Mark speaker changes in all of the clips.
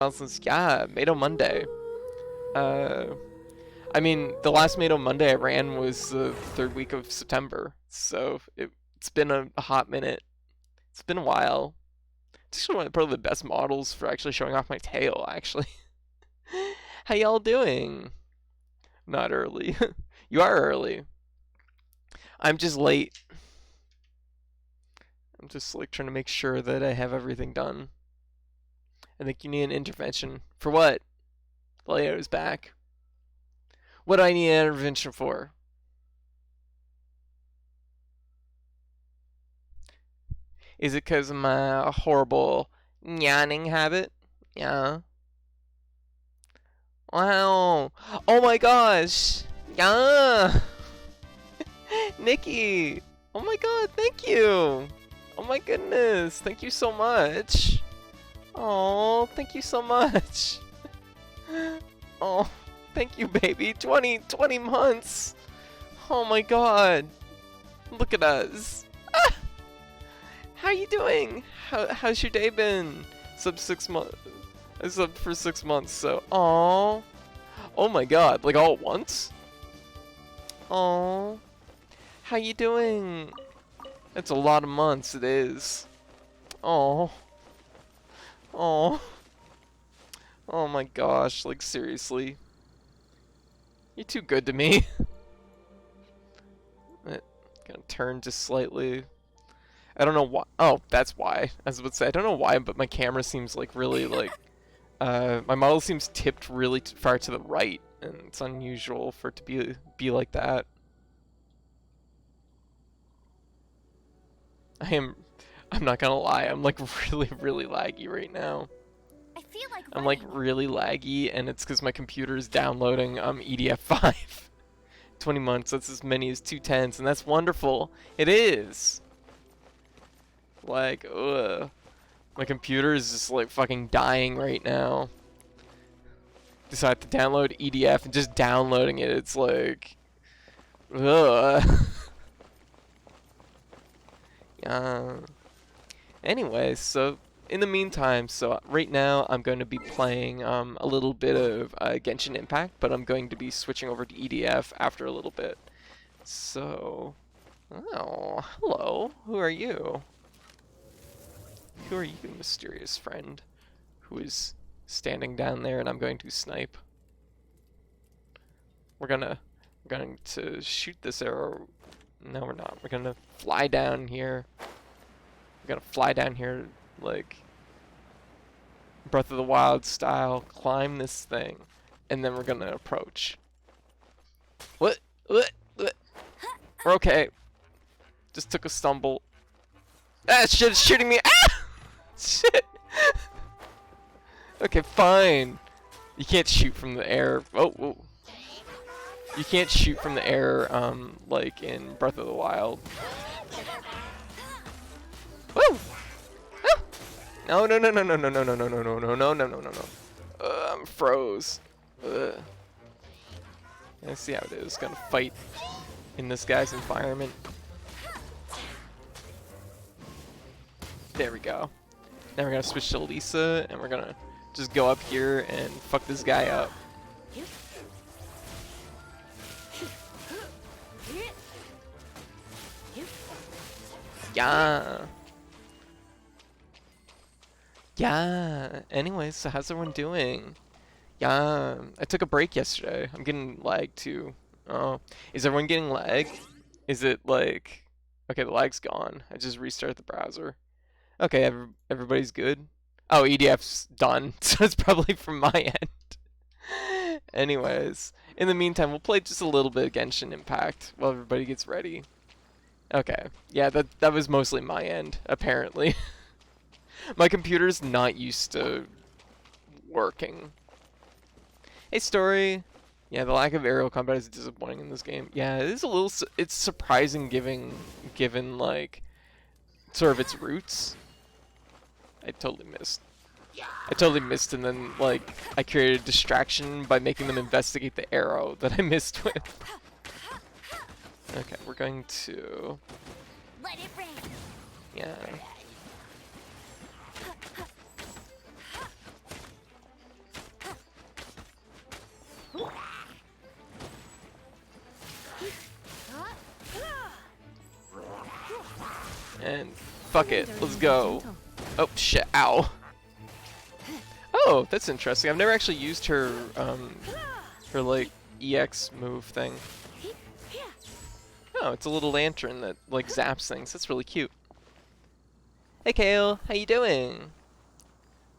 Speaker 1: Since yeah, Mado Monday. Uh, I mean, the last Mado Monday I ran was the third week of September, so it's been a hot minute. It's been a while. It's actually one of probably the best models for actually showing off my tail. Actually, how y'all doing? Not early. You are early. I'm just late. I'm just like trying to make sure that I have everything done. I think you need an intervention. For what? Leo's back. What do I need an intervention for? Is it because of my horrible yawning habit? Yeah. Wow. Oh my gosh. Yeah. Nikki. Oh my god, thank you. Oh my goodness. Thank you so much. Oh, thank you so much. Oh, thank you, baby. 20 months. Oh my god. Look at us. How you doing? How's your day been? Sub 6 months. I subbed for 6 months, so oh my god, like all at once? Oh, how you doing? It's a lot of months, it is. Oh, oh, oh my gosh, like seriously. You're too good to me. Gonna turn just slightly. I don't know why. Oh, that's why. I was about to say, I don't know why, but my camera seems like really like my model seems tipped really far to the right, and it's unusual for it to be like that. I'm not gonna lie, I'm like really laggy right now.
Speaker 2: I feel like
Speaker 1: I'm like
Speaker 2: running.
Speaker 1: really laggy, and it's because my computer is downloading EDF5. 20 months, that's as many as 2 tenths, and that's wonderful. It is. Like, ugh. My computer is just like fucking dying right now. Decide to download EDF and just downloading it, it's like, ugh. Yeah. Anyway, so in the meantime, so right now I'm going to be playing a little bit of Genshin Impact, but I'm going to be switching over to EDF after a little bit. So, oh, hello. Who are you? Who are you, mysterious friend, who is standing down there and I'm going to snipe? We're going to shoot this arrow. No, we're not. We're gonna fly down here. We're gonna fly down here like Breath of the Wild style, climb this thing, and then we're gonna approach. What? What? We're okay. Just took a stumble. Ah, shit, it's shooting me. Ah! Shit. Okay, fine. You can't shoot from the air. Oh, whoa. You can't shoot from the air, like in Breath of the Wild. Woo! Ah! No, no, no, no, no, no, no, no, no, no, no, no, no, no, no, no, no. I'm froze. Let's see how it is. Gonna fight in this guy's environment. There we go. Now we're gonna switch to Lisa, and we're gonna just go up here and fuck this guy up. Yeah. Yeah. Anyways, so how's everyone doing? Yeah. I took a break yesterday. I'm getting lag too. Oh. Is everyone getting lag? Is it like... Okay, the lag's gone. I just restarted the browser. Okay, everybody's good. Oh, EDF's done, so it's probably from my end. Anyways, in the meantime, we'll play just a little bit of Genshin Impact while everybody gets ready. Okay, yeah, that was mostly my end, apparently. My computer's not used to working. Hey, Story. Yeah, the lack of aerial combat is disappointing in this game. Yeah, it is a little. It's surprising, given like sort of its roots. I totally missed. I totally missed, and then like I created a distraction by making them investigate the arrow that I missed with. Okay, we're going to.
Speaker 2: Let it rain.
Speaker 1: Yeah. and fuck it,
Speaker 2: Surrender
Speaker 1: let's
Speaker 2: and be
Speaker 1: go.
Speaker 2: gentle.
Speaker 1: Oh shit, ow. Oh, that's interesting. I've never actually used her, her like EX move thing. Oh, it's a little lantern that like zaps things. That's really cute. Hey Kale, how you doing?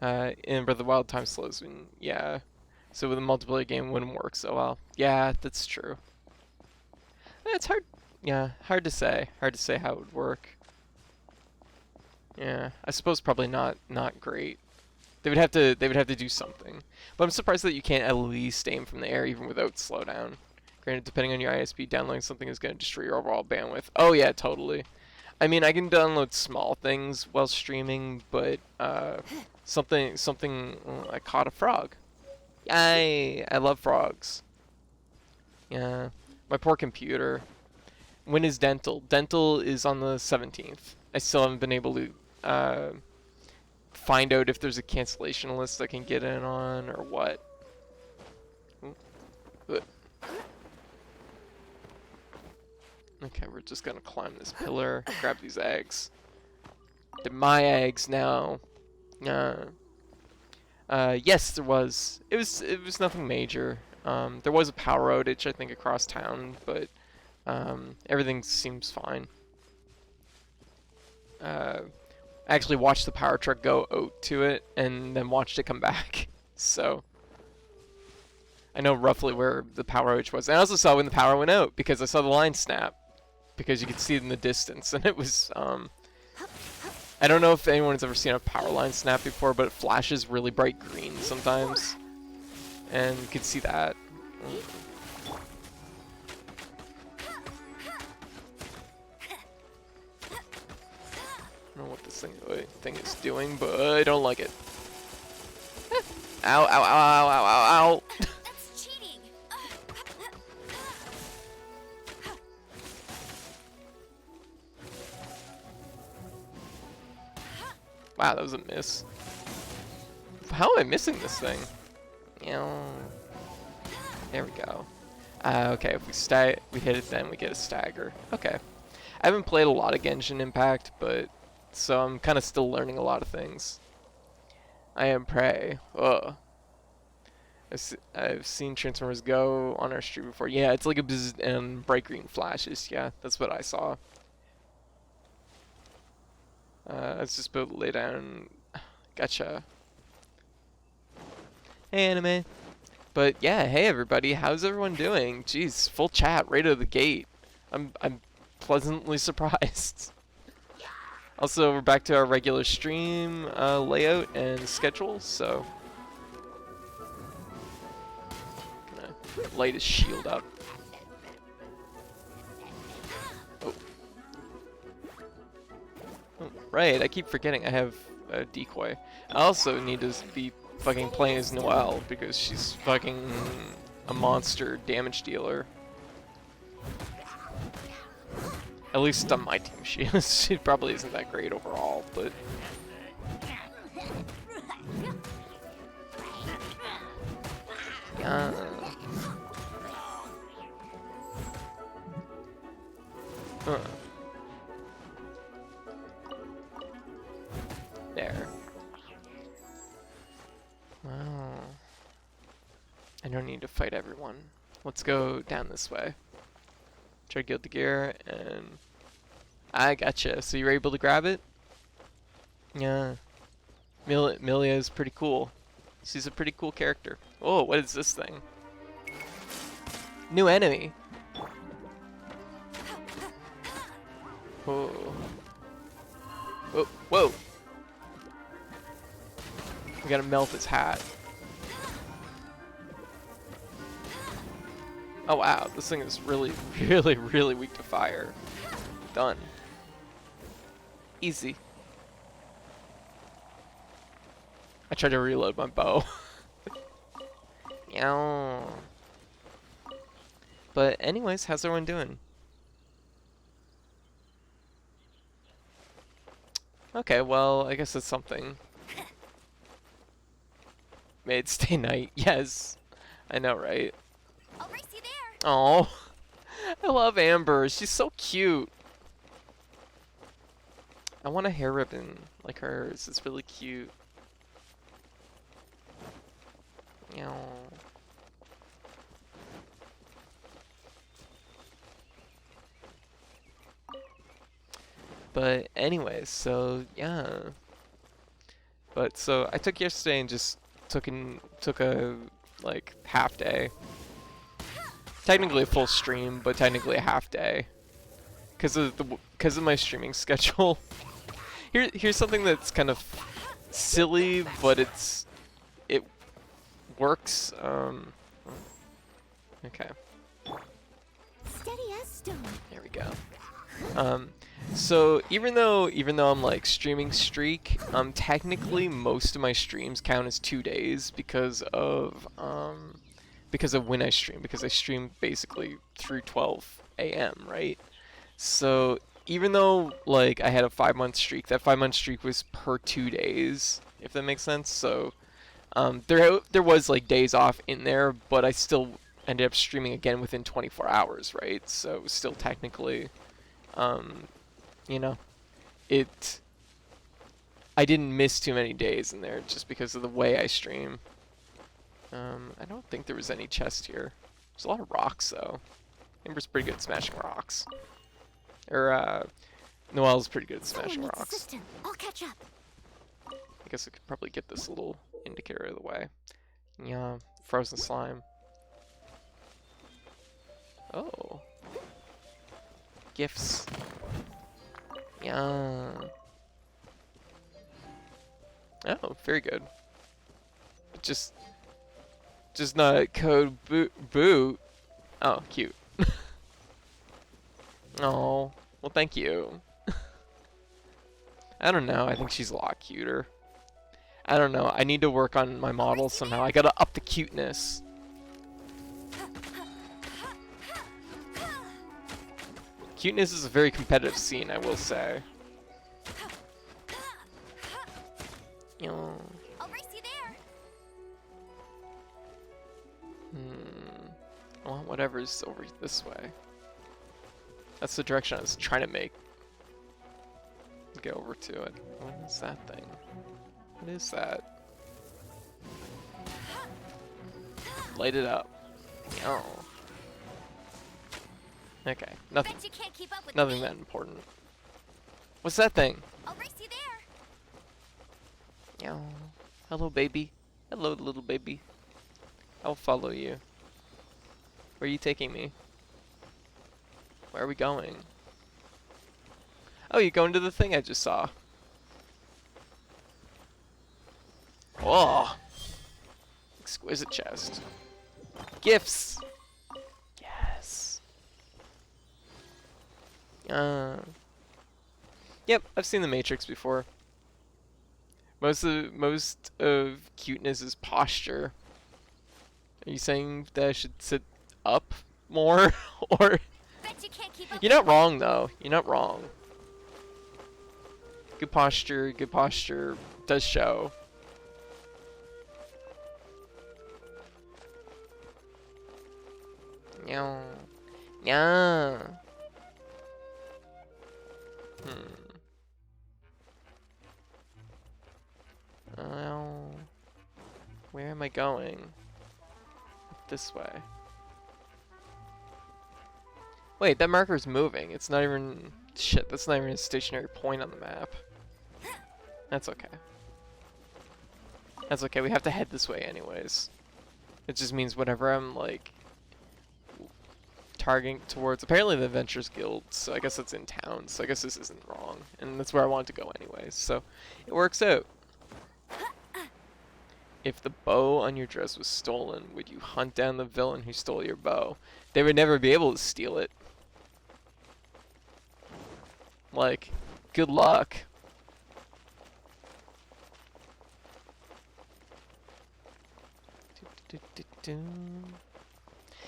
Speaker 1: In Breath of the Wild, time slows. And yeah, so with a multiplayer game, it wouldn't work so well. Yeah, that's true. It's hard. Yeah, hard to say. Hard to say how it would work. Yeah, I suppose probably not great. They would have to do something. But I'm surprised that you can't at least aim from the air even without slowdown. Granted, depending on your ISP, downloading something is going to destroy your overall bandwidth. Oh yeah, totally. I mean, I can download small things while streaming, but something. Oh, I caught a frog. I love frogs. Yeah, my poor computer. When is dental? Dental is on the 17th. I still haven't been able to find out if there's a cancellation list I can get in on or what. Ooh, uh. Okay, we're just gonna climb this pillar, grab these eggs. They're my eggs now. Yes, there was. It was nothing major. There was a power outage, I think, across town, but everything seems fine. I actually watched the power truck go out to it and then watched it come back. So I know roughly where the power outage was. And I also saw when the power went out because I saw the line snap because you could see it in the distance, and it was I don't know if anyone's ever seen a power line snap before, but it flashes really bright green sometimes, and you can see that. I don't know what this thing is doing, but I don't like it. Ow, ow, ow, ow, ow, ow, ow.
Speaker 2: That's cheating.
Speaker 1: Wow, that was a miss. How am I missing this thing? There we go. Okay, if we hit it, then we get a stagger. Okay. I haven't played a lot of Genshin Impact, but so I'm kind of still learning a lot of things. I am Prey. Ugh. I've seen Transformers Go on our stream before. Yeah, it's like a bzz and bright green flashes. Yeah, that's what I saw. Let's just build lay down. Gotcha. Hey, anime. But yeah, hey everybody, how's everyone doing? Jeez, full chat right out of the gate. I'm pleasantly surprised. Also, we're back to our regular stream layout and schedule, so gonna light his shield up. Oh. Oh, right, I keep forgetting I have a decoy. I also need to be fucking playing as Noelle because she's fucking a monster damage dealer. At least on my team she is. She probably isn't that great overall, but yeah. There. Wow. I don't need to fight everyone. Let's go down this way. Try to get the gear, and I gotcha. So you're able to grab it? Yeah. Milia is pretty cool. She's a pretty cool character. Oh, what is this thing? New enemy. Whoa. Whoa, whoa. We gotta melt his hat. Oh wow, this thing is really, really weak to fire. Done. Easy. I tried to reload my bow. Meow. But anyways, how's everyone doing? Okay, well, I guess it's something. Made stay night. Yes. I know, right?
Speaker 2: I'll race you there.
Speaker 1: Oh, I love Amber. She's so cute. I want a hair ribbon like hers. It's really cute. Meow. But anyways, so yeah. But so I took yesterday and just took a like half day. Technically a full stream, but technically a half day. Because of my streaming schedule. Here's something that's kind of silly, but it works. Okay.
Speaker 2: Steady as stone.
Speaker 1: There we go. So even though I'm like streaming streak, technically most of my streams count as 2 days because of when I stream, because I stream basically through 12 a.m., right? So even though like I had a 5-month streak, that 5-month streak was per 2 days, if that makes sense. So there was like days off in there, but I still ended up streaming again within 24 hours, right? So it was still technically, you know, it. I didn't miss too many days in there just because of the way I stream. I don't think there was any chest here. There's a lot of rocks though. Amber's pretty good at smashing rocks. Or Noelle's pretty good at smashing rocks.
Speaker 2: Assistant. I'll catch up.
Speaker 1: I guess I could probably get this little indicator out of the way. Yeah, frozen slime. Oh. Gifts. Yeah. Oh, very good. Just not code boot. Oh, cute. Oh, well, thank you. I don't know. I think she's a lot cuter. I don't know. I need to work on my model somehow. I gotta up the cuteness. Cuteness is a very competitive scene, I will say.
Speaker 2: I'll race you there.
Speaker 1: Well, whatever's over this way. That's the direction I was trying to make. Get over to it. What is that thing? What is that? Light it up. Oh. Okay. Nothing.
Speaker 2: Bet you can't keep up with
Speaker 1: Nothing
Speaker 2: me.
Speaker 1: that important. What's that thing?
Speaker 2: I'll race you there.
Speaker 1: Oh. Hello, baby. Hello, little baby. I'll follow you. Where are you taking me? Where are we going? Oh, you're going to the thing I just saw. Oh! Exquisite chest. Gifts! Yes. Yep, I've seen the Matrix before. Most of cuteness is posture. Are you saying that I should sit up more? Or
Speaker 2: Bet you can't keep up
Speaker 1: you're not wrong though. You're not wrong. Good posture does show. Meow. Yeah. Oh. Where am I going? This way. Wait, that marker's moving. It's not even... Shit, that's not even a stationary point on the map. That's okay. That's okay, we have to head this way anyways. It just means whatever I'm, like, targeting towards... Apparently the Adventurers Guild, so I guess it's in town, so I guess this isn't wrong. And that's where I wanted to go anyways, so it works out. If the bow on your dress was stolen, would you hunt down the villain who stole your bow? They would never be able to steal it. Like, good luck.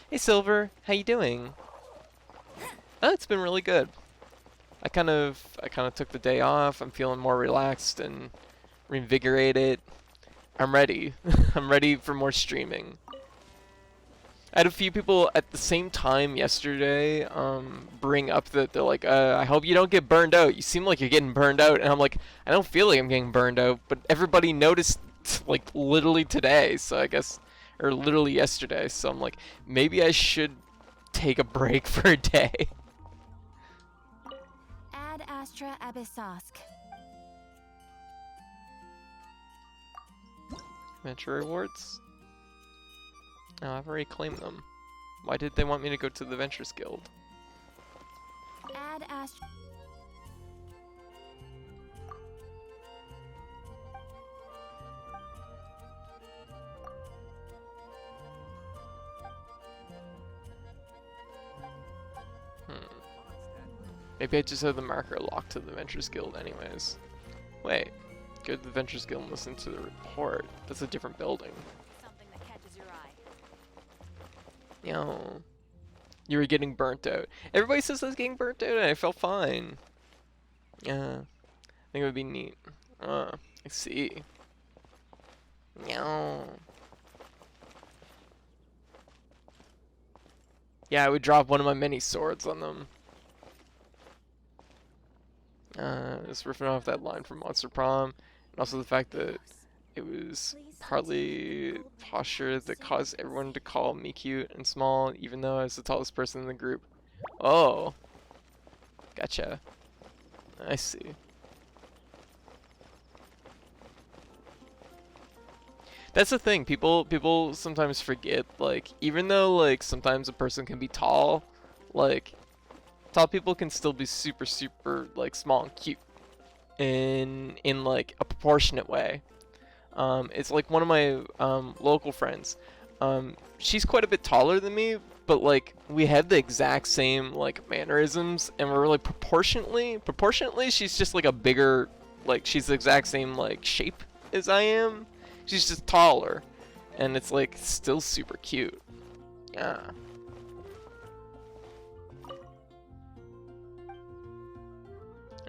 Speaker 1: Hey Silver, how you doing? Oh, it's been really good. I kind of took the day off. I'm feeling more relaxed and reinvigorated. I'm ready. I'm ready for more streaming. I had a few people at the same time yesterday bring up that they're like, I hope you don't get burned out. You seem like you're getting burned out. And I'm like, I don't feel like I'm getting burned out, but everybody noticed like literally today, so I guess, or literally yesterday. So I'm like, maybe I should take a break for a day.
Speaker 2: Ad Astra Abyssosque.
Speaker 1: Venture rewards? No, I've already claimed them. Why did they want me to go to the Ventures Guild?
Speaker 2: Ad Astra.
Speaker 1: Maybe I just have the marker locked to the Ventures Guild anyways. Wait, go to the Ventures Guild and listen to the report. That's a different building.
Speaker 2: Something that catches your eye.
Speaker 1: Yo. You were getting burnt out. Everybody says I was getting burnt out and I felt fine. Yeah. I think it would be neat. I see. Yo. Yeah, I would drop one of my many swords on them. Just riffing off that line from Monster Prom, and also the fact that it was partly posture that caused everyone to call me cute and small, even though I was the tallest person in the group. Oh, gotcha. I see. That's the thing. People sometimes forget. Like, even though like sometimes a person can be tall, like tall people can still be super like small and cute in like a proportionate way. It's like one of my local friends. She's quite a bit taller than me, but like we have the exact same like mannerisms, and we're really proportionately she's just like a bigger, like she's the exact same like shape as I am. She's just taller, and it's like still super cute. Yeah.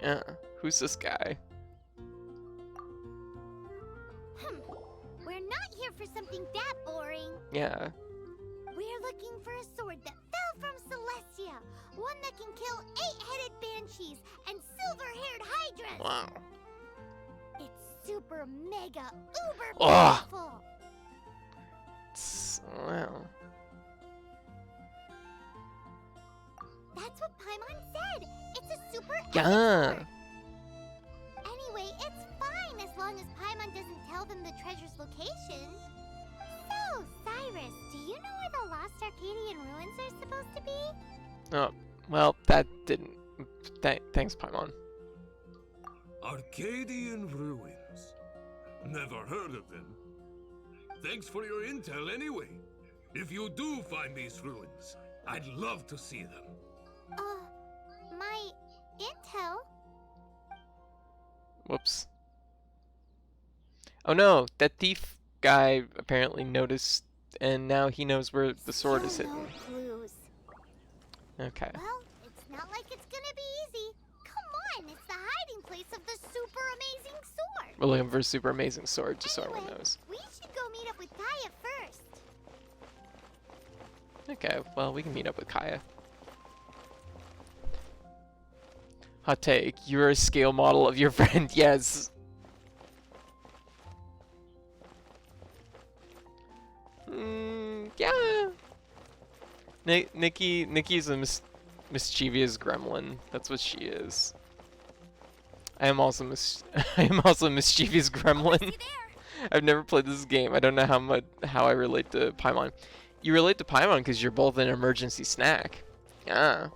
Speaker 1: Yeah. Who's this guy?
Speaker 2: We're not here for something that boring.
Speaker 1: Yeah.
Speaker 2: We're looking for a sword that fell from Celestia. One that can kill 8-headed banshees and silver-haired hydras.
Speaker 1: Wow.
Speaker 2: It's super mega uber
Speaker 1: Ugh.
Speaker 2: powerful.
Speaker 1: Wow.
Speaker 2: That's what Paimon said. It's a super
Speaker 1: Yeah.
Speaker 2: sword. Anyway, it's fine as long as Paimon doesn't tell them the treasure's location. So, Cyrus, do you know where the lost Arcadian ruins are supposed to be?
Speaker 1: Oh, well, that didn't. Thanks, Paimon.
Speaker 3: Arcadian ruins. Never heard of them. Thanks for your intel anyway. If you do find these ruins, I'd love to see them.
Speaker 2: My intel?
Speaker 1: Whoops. Oh no, that thief guy apparently noticed, and now he knows where the sword is
Speaker 2: Still
Speaker 1: hidden.
Speaker 2: no clues.
Speaker 1: Okay.
Speaker 2: Well, it's not like it's gonna be easy. Come on, it's the hiding place of the super amazing sword.
Speaker 1: We're looking for a super amazing sword, just so everyone
Speaker 2: Anyway,
Speaker 1: knows.
Speaker 2: we should go meet up with Kaya first.
Speaker 1: Okay, well, we can meet up with Kaya. Hot take, you're a scale model of your friend, yes. Yeah. Nikki's a mischievous gremlin. That's what she is. I am also I am also a mischievous gremlin.
Speaker 2: See there?
Speaker 1: I've never played this game. I don't know how I relate to Paimon. You relate to Paimon because you're both an emergency snack. Yeah.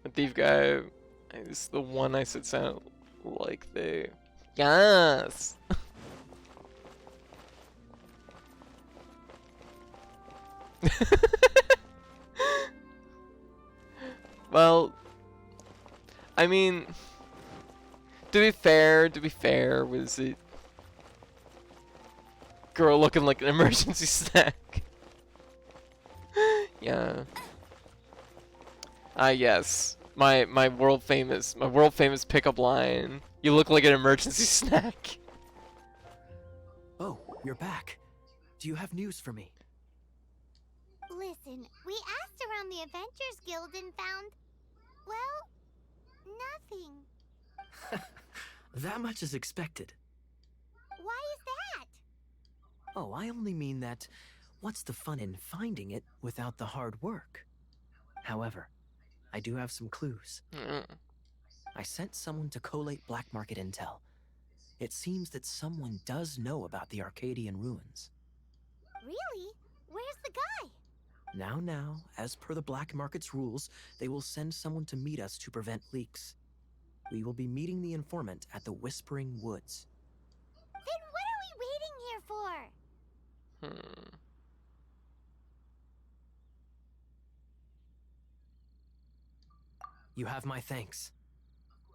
Speaker 1: The thief guy is the one I said sound like they. Yes. Well, I mean, to be fair, was it girl looking like an emergency snack? Yeah. Ah, yes. my world famous pickup line. You look like an emergency snack.
Speaker 4: Oh, you're back. Do you have news for me?
Speaker 2: Listen, we asked around the Adventures Guild and found, well, nothing.
Speaker 4: That much is expected.
Speaker 2: Why is that?
Speaker 4: Oh, I only mean that what's the fun in finding it without the hard work? However, I do have some clues. I sent someone to collate black market intel. It seems that someone does know about the Arcadian ruins.
Speaker 2: Really? Where's the guy?
Speaker 4: Now, as per the black market's rules, they will send someone to meet us to prevent leaks. We will be meeting the informant at the Whispering Woods.
Speaker 2: Then what are we waiting here for?
Speaker 4: You have my thanks.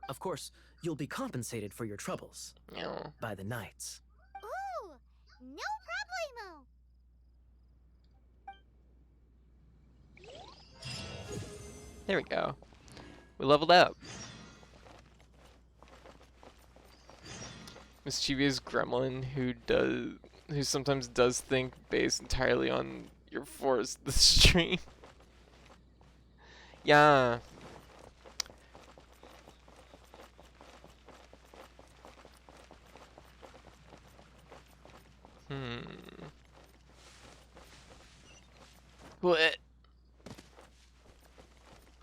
Speaker 4: Of course, you'll be compensated for your troubles.
Speaker 1: No.
Speaker 4: By the knights.
Speaker 2: Ooh, no problemo.
Speaker 1: There we go. We leveled up. Mischievous gremlin who sometimes does think based entirely on your force the stream. Yeah. What?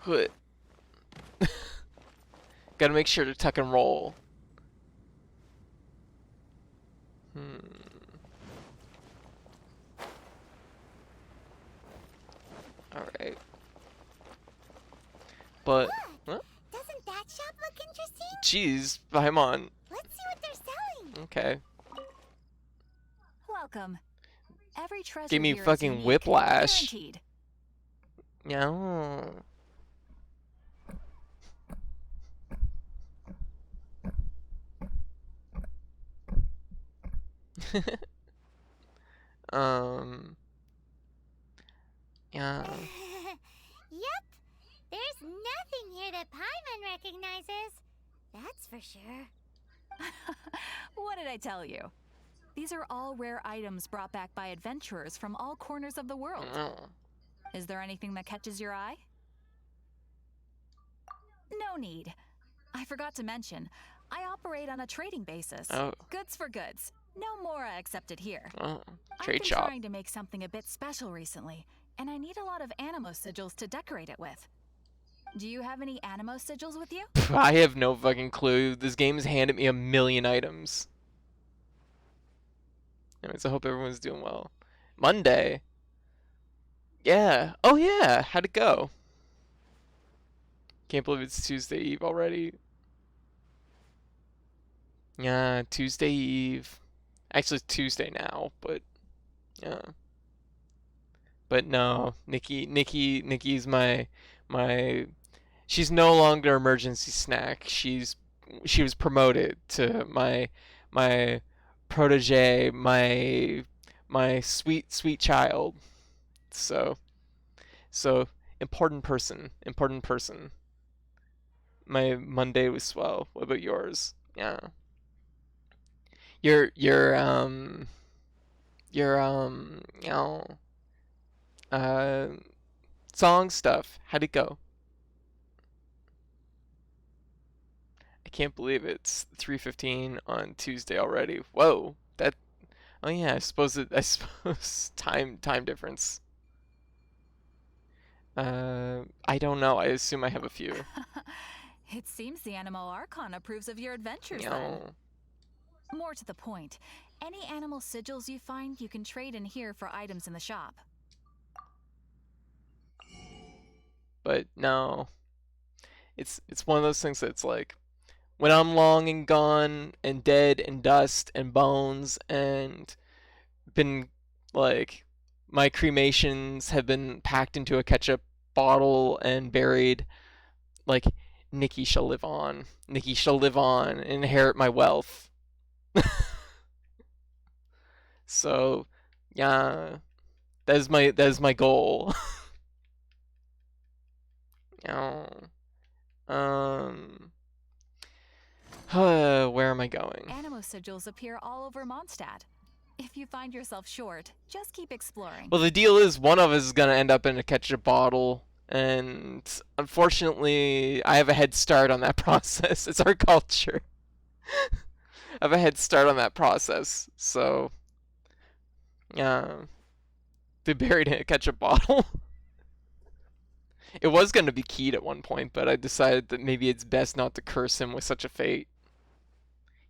Speaker 1: What? Gotta make sure to tuck and roll. Alright. But,
Speaker 2: Look, doesn't that shop look interesting?
Speaker 1: jeez, Paimon.
Speaker 2: Let's see what they're selling.
Speaker 1: Okay.
Speaker 5: Welcome. Every treasure
Speaker 1: Give me
Speaker 5: here is
Speaker 1: fucking
Speaker 5: unique,
Speaker 1: whiplash.
Speaker 5: guaranteed.
Speaker 1: Yeah. Yeah.
Speaker 2: Yep, there's nothing here that Paimon recognizes. That's for sure.
Speaker 5: What did I tell you? These are all rare items brought back by adventurers from all corners of the world.
Speaker 1: Oh.
Speaker 5: Is there anything that catches your eye? No need. I forgot to mention, I operate on a trading basis.
Speaker 1: Oh.
Speaker 5: Goods for goods. No Mora accepted here.
Speaker 1: Oh.
Speaker 5: I've
Speaker 1: Trade
Speaker 5: been
Speaker 1: shop.
Speaker 5: trying to make something a bit special recently, and I need a lot of animo sigils to decorate it with. Do you have any animo sigils with you?
Speaker 1: I have no fucking clue. This game has handed me a million items. Anyways, I hope everyone's doing well. Monday. Yeah. Oh yeah. How'd it go? Can't believe it's Tuesday Eve already. Yeah, Tuesday Eve. Actually, it's Tuesday now, but yeah. But no, Nikki's my. She's no longer emergency snack. She was promoted to my protege, my sweet child. So important person, important person. My Monday was swell. What about yours? Yeah. Your you know uh song stuff. How'd it go? I can't believe it's 3:15 on Tuesday already. Whoa. That Oh yeah, I suppose time difference. I don't know. I assume I have a few.
Speaker 5: It seems the Animal Archon approves of your adventures then.
Speaker 1: No.
Speaker 5: More to the point, any animal sigils you find you can trade in here for items in the shop.
Speaker 1: But no. It's one of those things that's like when I'm long and gone and dead and dust and bones and been like my cremations have been packed into a ketchup bottle and buried, like Nikki shall live on. Nikki shall live on and inherit my wealth. So, yeah, that is my goal. Yeah. Where am I going?
Speaker 5: Animo sigils appear all over Mondstadt. If you find yourself short, just keep exploring.
Speaker 1: Well, the deal is one of us is gonna end up in a ketchup bottle, and unfortunately, I have a head start on that process. It's our culture. I have a head start on that process, so yeah, be buried in a ketchup bottle. It was gonna be Keat at one point, but I decided that maybe it's best not to curse him with such a fate.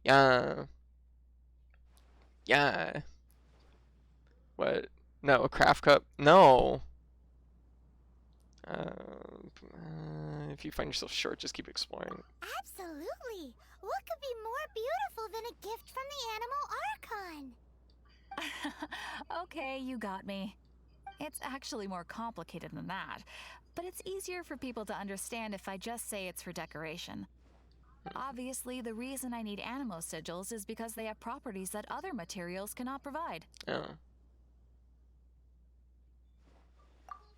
Speaker 1: Yeah, yeah. What? No, a craft cup? No. If you find yourself short, just keep exploring.
Speaker 2: Absolutely. What could be more beautiful than a gift from the Animal Archon?
Speaker 5: Okay, you got me. It's actually more complicated than that, but it's easier for people to understand if I just say it's for decoration. Obviously, the reason I need animo sigils is because they have properties that other materials cannot provide.
Speaker 1: Oh.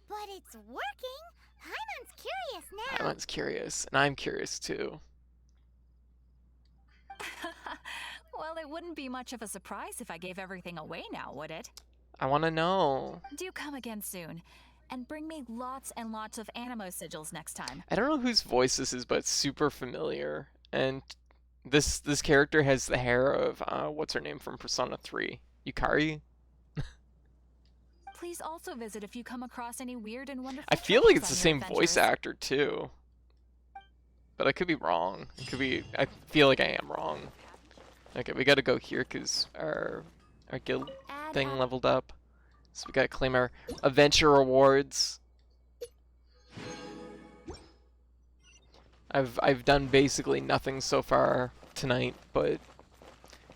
Speaker 2: But it's working. Paimon's curious now.
Speaker 1: Paimon's curious, and I'm curious too.
Speaker 5: Well, it wouldn't be much of a surprise if I gave everything away now, would it?
Speaker 1: I want to know.
Speaker 5: Do come again soon, and bring me lots and lots of animo sigils next time.
Speaker 1: I don't know whose voice this is, but it's super familiar. And this character has the hair of what's her name from Persona 3, Yukari.
Speaker 5: Please also visit if you come across any weird and wonderful.
Speaker 1: I feel like it's the
Speaker 5: treasures on
Speaker 1: same
Speaker 5: your
Speaker 1: voice
Speaker 5: adventures.
Speaker 1: actor too, but I could be wrong. It could be. I feel like I am wrong. Okay, we gotta go here because our guild thing leveled up, so we gotta claim our adventure rewards. I've done basically nothing so far tonight, but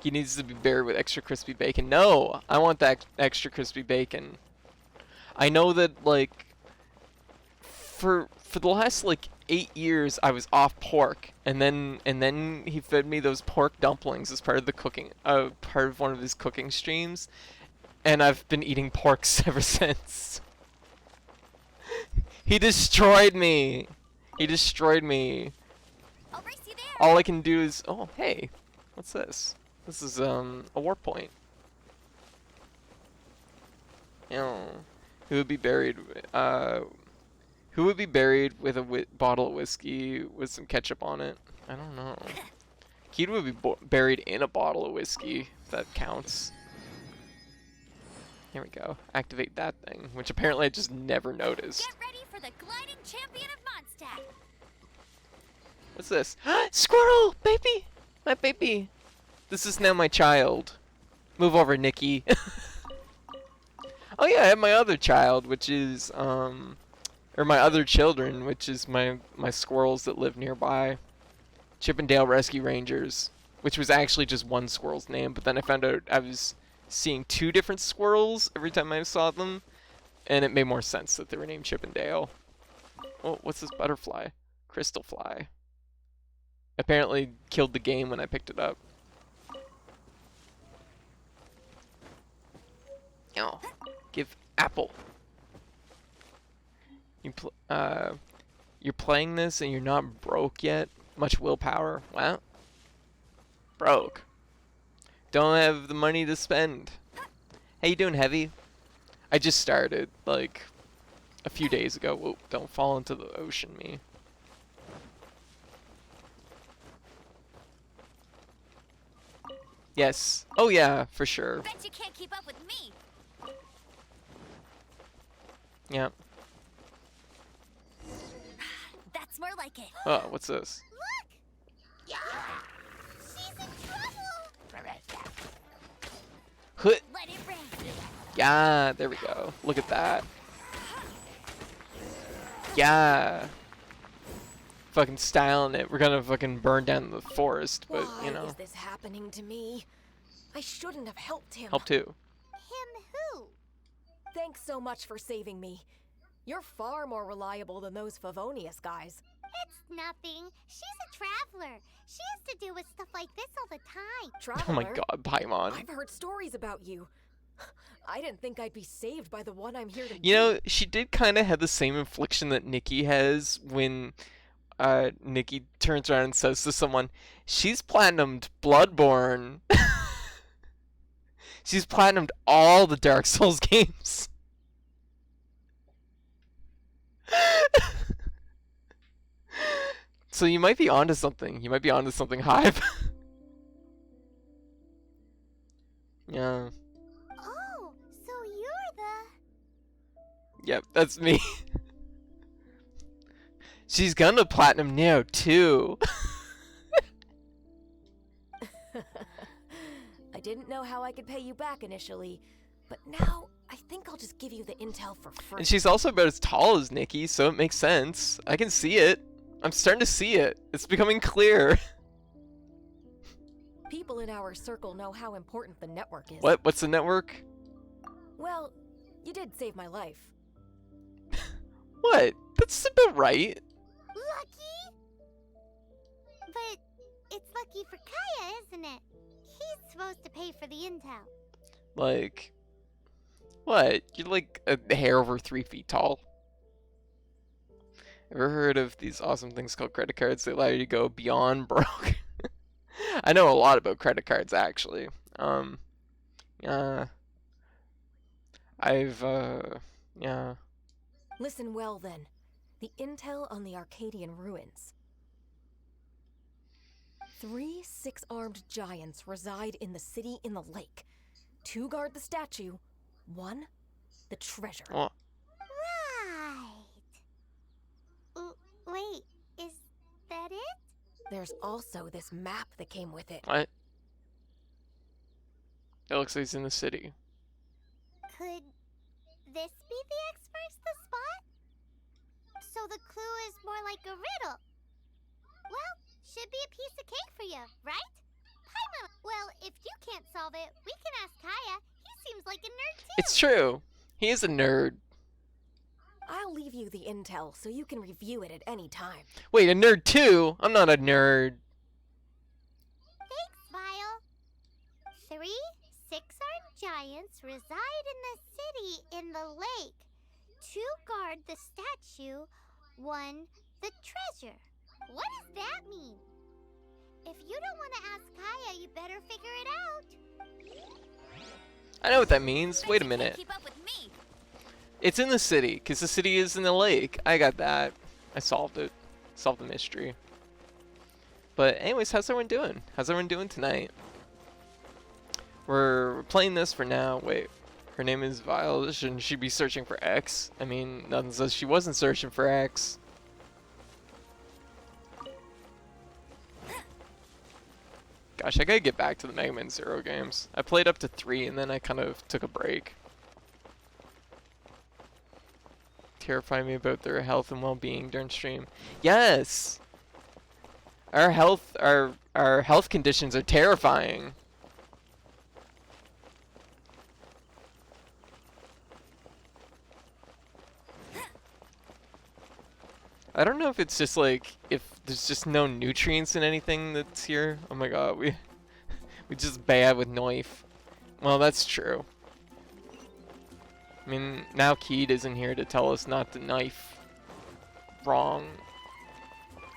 Speaker 1: he needs to be buried with extra crispy bacon. No, I want that extra crispy bacon. I know that like for the last like 8 years I was off pork, and then he fed me those pork dumplings as part of the cooking, part of one of his cooking streams, and I've been eating pork ever since. He destroyed me. He destroyed me.
Speaker 2: I'll race you there.
Speaker 1: All I can do is, oh hey, what's this? This is a warp point. Oh, who would be buried? Who would be buried with a bottle of whiskey with some ketchup on it? I don't know. Keat would be buried in a bottle of whiskey, if that counts. Here we go. Activate that thing, which apparently I just never noticed.
Speaker 2: Get ready for the gliding champion of Mondstadt.
Speaker 1: What's this? Squirrel! Baby! My baby! This is now my child. Move over, Nikki. Oh yeah, I have my other child, which is, or my other children, which is my squirrels that live nearby. Chippendale Rescue Rangers, which was actually just one squirrel's name, but then I found out I was seeing 2 different squirrels every time I saw them, and it made more sense that they were named Chippendale. Oh, what's this butterfly? Crystal fly. Apparently killed the game when I picked it up. Oh, give apple. You're playing this and you're not broke yet? Much willpower? Well, broke. Don't have the money to spend. How you doing, Heavy? I just started, like, a few days ago. Whoa, don't fall into the ocean, me. Yes. Oh yeah, for sure.
Speaker 2: Bet you can't keep up with me.
Speaker 1: Yeah.
Speaker 2: That's more like it.
Speaker 1: Oh, what's this?
Speaker 2: Look! Yeah! She's in trouble!
Speaker 1: Hut.
Speaker 2: Let it rain.
Speaker 1: Yeah, there we go. Look at that. Yeah. Fucking styling it. We're gonna fucking burn down the forest, but you know.
Speaker 6: Why is this happening to me? I shouldn't have helped him.
Speaker 1: Help too.
Speaker 2: Him who?
Speaker 6: Thanks so much for saving me. You're far more reliable than those Favonius guys.
Speaker 2: It's nothing. She's a traveler. She has to deal with stuff like this all the time.
Speaker 6: Traveler?
Speaker 1: Oh my god, Paimon.
Speaker 6: I've heard stories about you. I didn't think I'd be saved by the one I'm here to
Speaker 1: You know, she did kind of have the same affliction that Nikki has when Nikki turns around and says to someone, "She's platinumed Bloodborne. She's platinumed all the Dark Souls games." So you might be onto something. You might be onto something, Hive. Yeah.
Speaker 2: Oh, so you're the...
Speaker 1: Yep, that's me. She's gonna platinum Neo too.
Speaker 6: I didn't know how I could pay you back initially, but now I think I'll just give you the intel for free.
Speaker 1: And she's also about as tall as Nikki, so it makes sense. I can see it. I'm starting to see it. It's becoming clear.
Speaker 6: People in our circle know how important the network is.
Speaker 1: What? What's the network?
Speaker 6: Well, you did save my life.
Speaker 1: What? That's about right.
Speaker 2: Lucky? But it's lucky for Kaya, isn't it? He's supposed to pay for the intel.
Speaker 1: Like, what? You're like a hair over 3 feet tall. Ever heard of these awesome things called credit cards? They allow you to go beyond broke. I know a lot about credit cards, actually. Yeah. Yeah.
Speaker 6: Listen well then. The intel on the Arcadian ruins. 3 6-armed giants reside in the city in the lake. 2 guard the statue, 1 the treasure.
Speaker 1: Oh,
Speaker 2: Right. Wait, is that it?
Speaker 6: There's also this map that came with it.
Speaker 1: what? It looks like he's in the city.
Speaker 2: Could this be the X-First spot? So the clue is more like a riddle. Well, should be a piece of cake for you, right? Paimon. Well, if you can't solve it, we can ask Kaya. He seems like a nerd too.
Speaker 1: It's true. He is a nerd.
Speaker 6: I'll leave you the intel so you can review it at any time.
Speaker 1: Wait, a nerd too? I'm not a nerd.
Speaker 2: Thanks, Vile. 3 6-armed giants reside in the city in the lake. 2 guard the statue, 1 the treasure. What does that mean? If you don't want to ask Kaya, you better figure it out.
Speaker 1: I know what that means. Wait a minute.
Speaker 2: Keep up with me.
Speaker 1: It's in the city, because the city is in the lake. I got that. I solved it. Solved the mystery. But anyways, how's everyone doing? How's everyone doing tonight? We're playing this for now. Wait, her name is Vile. Shouldn't she be searching for X? I mean, nothing says she wasn't searching for X. Gosh, I gotta get back to the Mega Man Zero games. I played up to 3 and then I kind of took a break. Terrify me about their health and well-being during stream. Yes! Our health conditions are terrifying. I don't know if it's just like, if there's just no nutrients in anything that's here. Oh my god, we just bad with knife. Well, that's true. I mean, now Keed isn't here to tell us not to knife wrong.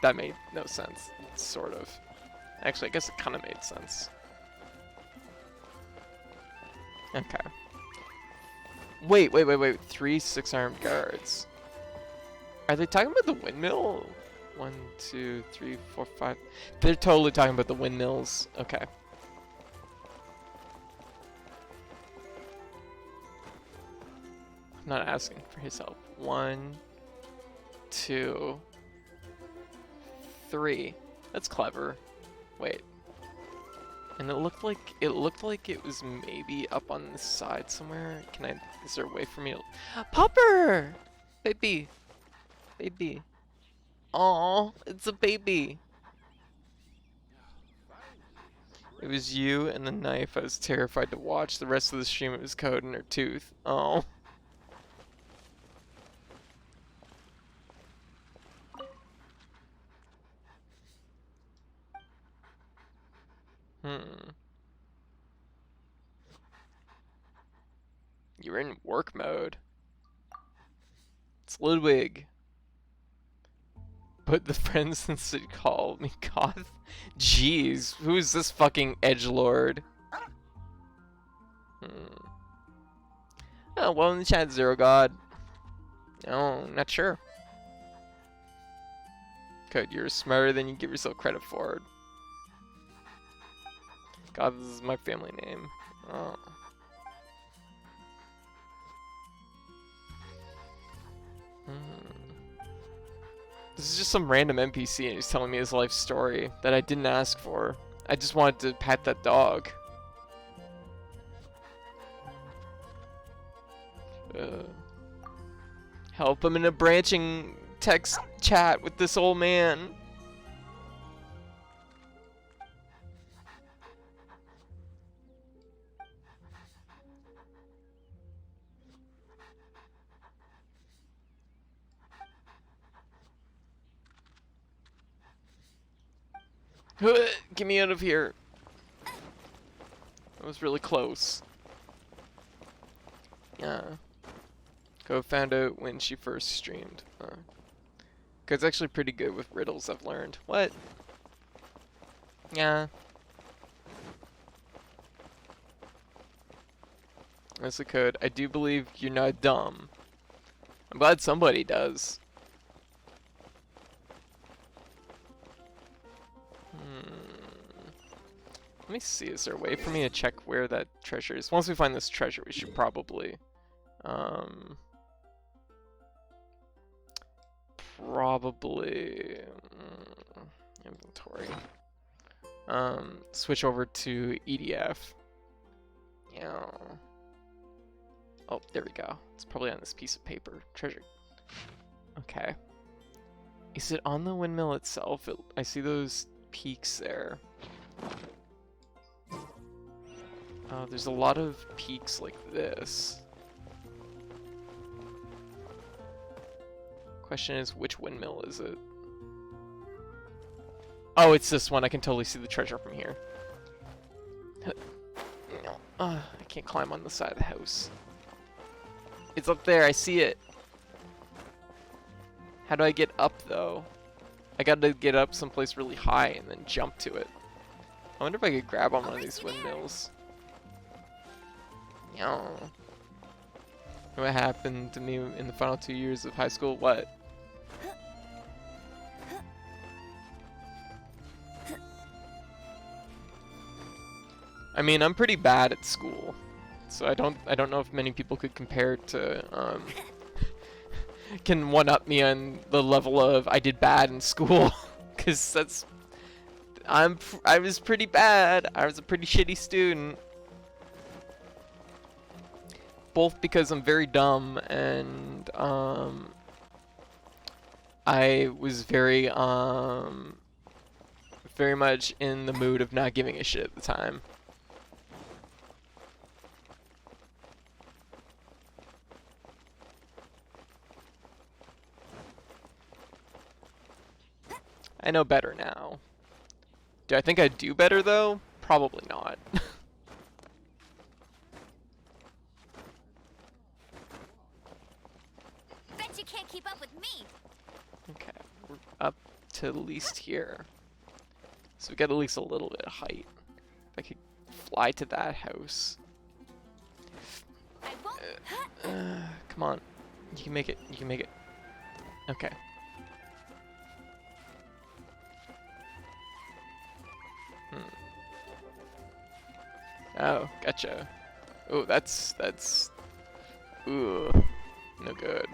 Speaker 1: That made no sense, sort of. Actually, I guess it kind of made sense. Okay. Wait. 3 6-armed guards. Are they talking about the windmill? 1, 2, 3, 4, 5. They're totally talking about the windmills. Okay. I'm not asking for his help. 1, 2, 3. That's clever. Wait. And it looked like it was maybe up on the side somewhere. Is there a way for me to... Popper! Baby. Baby. Aw, it's a baby. It was you and the knife. I was terrified to watch. The rest of the stream, it was code in her tooth. Oh. You're in work mode. It's Ludwig. but the friends in the city call me goth. Jeez, who is this fucking edgelord? Oh, well in the chat, Zero God. No, not sure. Good, you're smarter than you give yourself credit for. God, this is my family name. Oh. This is just some random NPC and he's telling me his life story that I didn't ask for. I just wanted to pat that dog. Help, I'm in a branching text chat with this old man. Get me out of here. That was really close. Yeah. Go found out when she first streamed. It's actually pretty good with riddles, I've learned. What? Yeah. That's the code. I do believe you're not dumb. I'm glad somebody does. Let me see, is there a way for me to check where that treasure is? Once we find this treasure, we should probably... inventory. Switch over to EDF. Yeah. Oh, there we go. It's probably on this piece of paper. Treasure. Okay. Is it on the windmill itself? I see those peaks there. Oh, there's a lot of peaks like this. Question is, which windmill is it? Oh, it's this one. I can totally see the treasure from here. I can't climb on the side of the house. It's up there. I see it. How do I get up, though? I gotta get up someplace really high and then jump to it. I wonder if I could grab on one of these windmills. What happened to me in the final 2 years of high school? What? I mean, I'm pretty bad at school, so I don't know if many people could compare to can one-up me on the level of I did bad in school, because I was pretty bad. I was a pretty shitty student. Both because I'm very dumb and I was very much in the mood of not giving a shit at the time. I know better now. Do I think I'd do better though? Probably not.
Speaker 2: Bet you can't keep up with me.
Speaker 1: Okay, we're up to at least here. So we got at least a little bit of height. If I could fly to that house.
Speaker 2: I won't.
Speaker 1: Come on. You can make it. You can make it. Okay. Oh, gotcha. Oh, that's ooh, no good.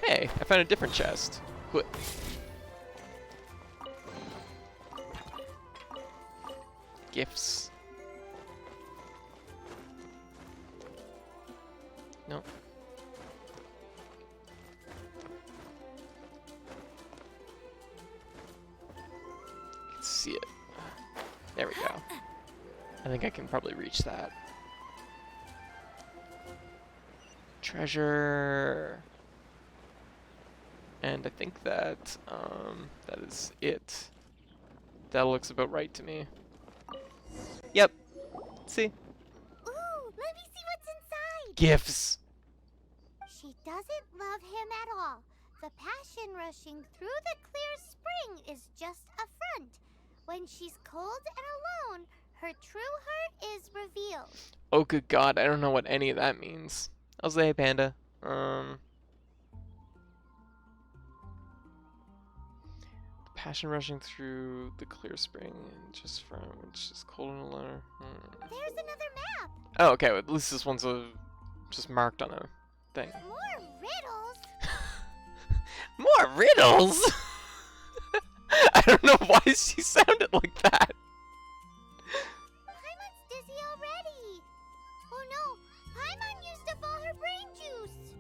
Speaker 1: Hey, I found a different chest. What? Gifts. Nope. See it. There we go. I think I can probably reach that. Treasure. And I think that that is it. That looks about right to me. Yep. See?
Speaker 2: Ooh, let me see what's inside.
Speaker 1: Gifts.
Speaker 2: doesn't love him at all. The passion rushing through the clear spring is just a front. When she's cold and alone, her true heart is revealed.
Speaker 1: Oh, good God, I don't know what any of that means. I'll say, Panda. Passion rushing through the clear spring, and just from which is cold and alone.
Speaker 2: There's another map.
Speaker 1: Oh, okay. At least this one's just marked on a thing.
Speaker 2: More riddles.
Speaker 1: More riddles. I don't know why she sounded like that.
Speaker 2: Paimon's dizzy already. Oh no, Paimon used up all her brain juice.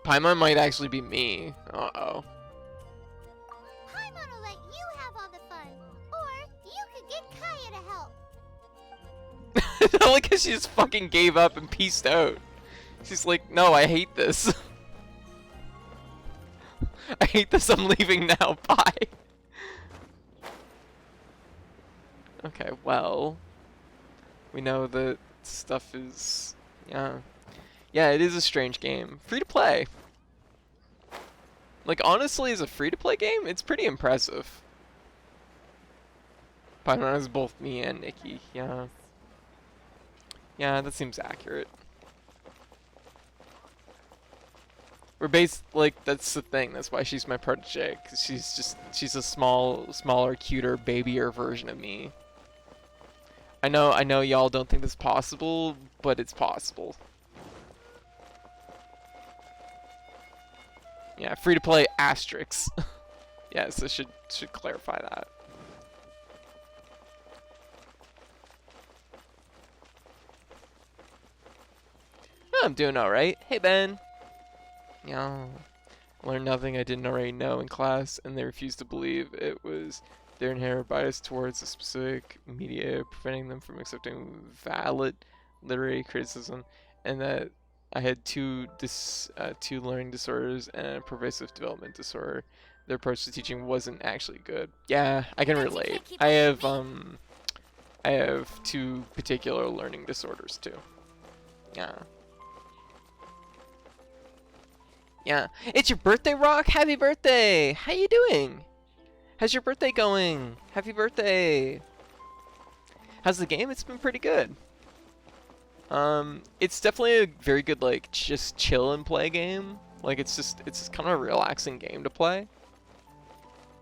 Speaker 1: Paimon might actually be me. Uh-oh.
Speaker 2: Paimon will let you have all the fun. Or you could get Kaya to help.
Speaker 1: I like how she just fucking gave up and peaced out. She's like, no, I hate this. I hate this, I'm leaving now, bye. Okay, well, we know that stuff is, yeah. Yeah, it is a strange game. Free to play. Like, honestly, as a free to play game, it's pretty impressive. Paimon is both me and Nikki, yeah. Yeah, that seems accurate. We're based, like, that's the thing. That's why she's my protege. Cause she's a smaller, cuter, babyer version of me. I know y'all don't think this is possible, but it's possible. Yeah, free to play asterisks. Yeah, so should clarify that. Oh, I'm doing alright. Hey, Ben. Yeah. Learned nothing I didn't already know in class, and they refused to believe it was their inherent bias towards a specific media, preventing them from accepting valid literary criticism, and that I had two learning disorders and a pervasive development disorder. Their approach to teaching wasn't actually good. Yeah, I can relate. I have two particular learning disorders too. Yeah. Yeah. It's your birthday, Rock! Happy birthday! How you doing? How's your birthday going? Happy birthday! How's the game? It's been pretty good. It's definitely a very good, like, just chill and play game. Like, it's just kind of a relaxing game to play.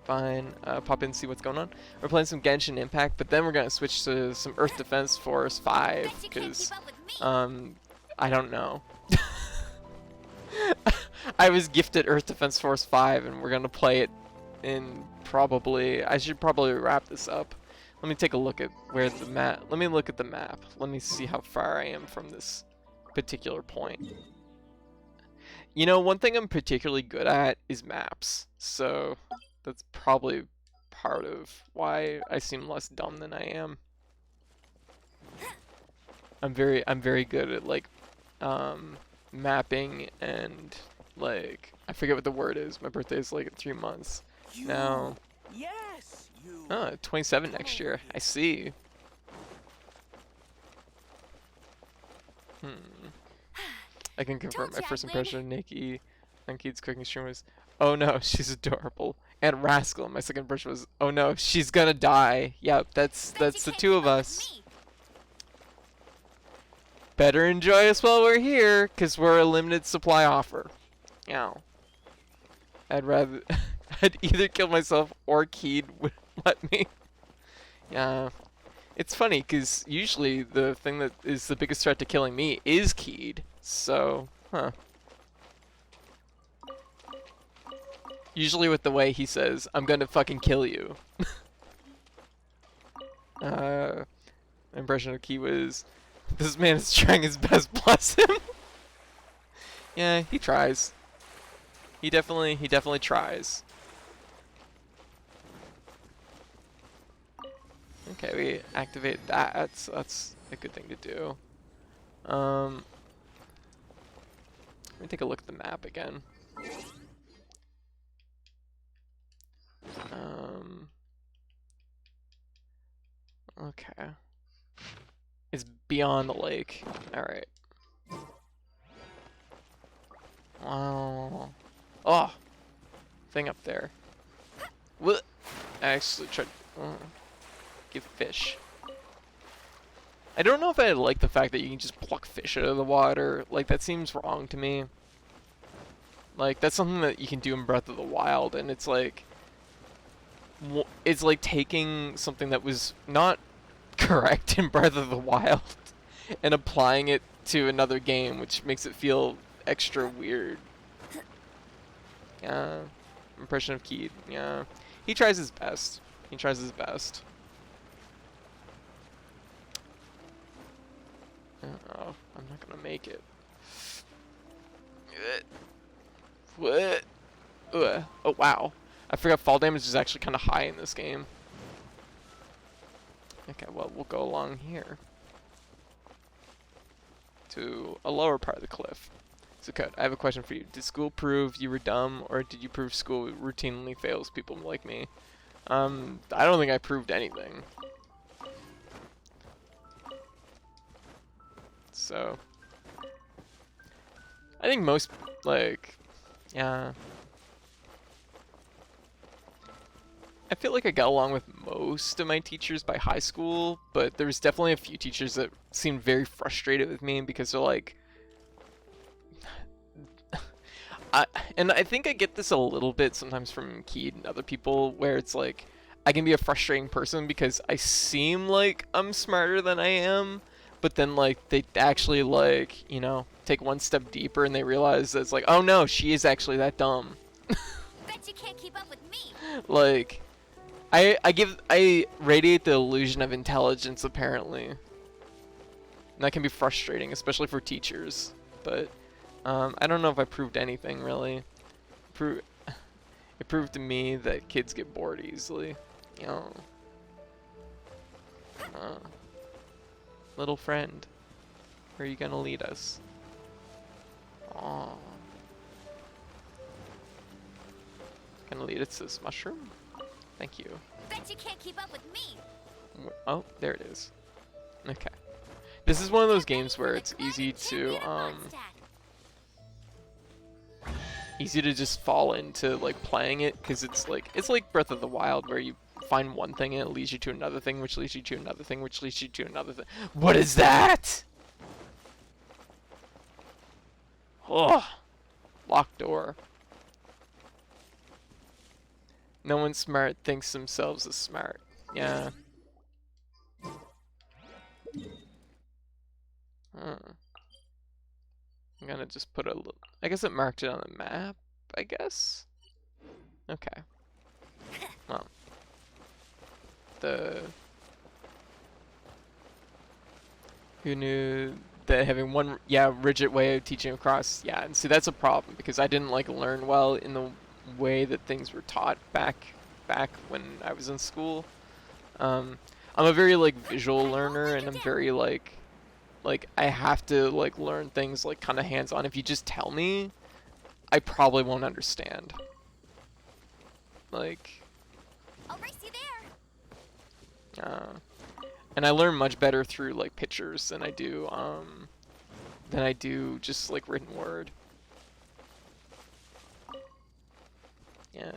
Speaker 1: Fine. Pop in and see what's going on. We're playing some Genshin Impact, but then we're gonna switch to some Earth Defense Force 5, because, I don't know. I was gifted Earth Defense Force 5, and we're gonna play it in probably. I should probably wrap this up. Let me take a look at where the map. Let me look at the map. Let me see how far I am from this particular point. You know, one thing I'm particularly good at is maps, so that's probably part of why I seem less dumb than I am. I'm very good at, like, mapping and, like, I forget what the word is. My birthday is like in 3 months. Now.
Speaker 7: Yes, you.
Speaker 1: Oh, 27 next year. I see. I can confirm my first impression of Nikki on Keith's cooking stream was, oh no, she's adorable. And Rascal, my second impression was, oh no, she's gonna die. Yep, that's the two of us. Better enjoy us while we're here, cause we're a limited supply offer. Yeah. I'd rather, I'd either kill myself or Keed would let me. Yeah. It's funny, cause usually the thing that is the biggest threat to killing me is Keed. So, huh. Usually with the way he says, I'm gonna fucking kill you. Impression of Key was, this man is trying his best, bless him. Yeah, he tries. He definitely tries. Okay, we activate that, so that's a good thing to do. Let me take a look at the map again. Okay. It's beyond the lake. Alright. Oh. Oh. Thing up there. What? I actually tried. Oh. Give fish. I don't know if I like the fact that you can just pluck fish out of the water. Like, that seems wrong to me. Like, that's something that you can do in Breath of the Wild, and it's like taking something that was not correct in Breath of the Wild and applying it to another game, which makes it feel extra weird. Yeah. Impression of Keed. Yeah. He tries his best. He tries his best. Oh, I'm not gonna make it. What? Ugh. Oh, wow. I forgot fall damage is actually kind of high in this game. Okay, well, we'll go along here to a lower part of the cliff. So, Code, I have a question for you. Did school prove you were dumb, or did you prove school routinely fails people like me? I don't think I proved anything. So, I think most, like, yeah. I feel like I got along with most of my teachers by high school, but there's definitely a few teachers that seemed very frustrated with me because they're like, and I think I get this a little bit sometimes from Keed and other people, where it's like, I can be a frustrating person because I seem like I'm smarter than I am, but then like they actually like, you know, take one step deeper and they realize that it's like, oh no, she is actually that dumb.
Speaker 2: Bet you can't keep up with me.
Speaker 1: Like, I radiate the illusion of intelligence apparently. And that can be frustrating, especially for teachers. But I don't know if I proved anything really. It proved to me that kids get bored easily. You know. Little friend, where are you gonna lead us? Aww. Gonna lead us to this mushroom? Thank you.
Speaker 2: Bet you can't keep up with me.
Speaker 1: Oh, there it is. Okay. This is one of those games where it's easy to just fall into like playing it, because it's like Breath of the Wild, where you find one thing and it leads you to another thing, which leads you to another thing, which leads you to another thing. What is that? Oh, locked door. No one smart thinks themselves as smart. Yeah. I'm gonna just put a little. I guess it marked it on the map, I guess? Okay. Well. Who knew that having one, rigid way of teaching across, and see, that's a problem, because I didn't, like, learn well in the way that things were taught back when I was in school. I'm a very, like, visual learner, and I'm very, like, I have to, like, learn things, like, kind of hands-on. If you just tell me, I probably won't understand. Like,
Speaker 2: I'll race you there.
Speaker 1: and I learn much better through, like, pictures than I do just, like, written word. Yeah.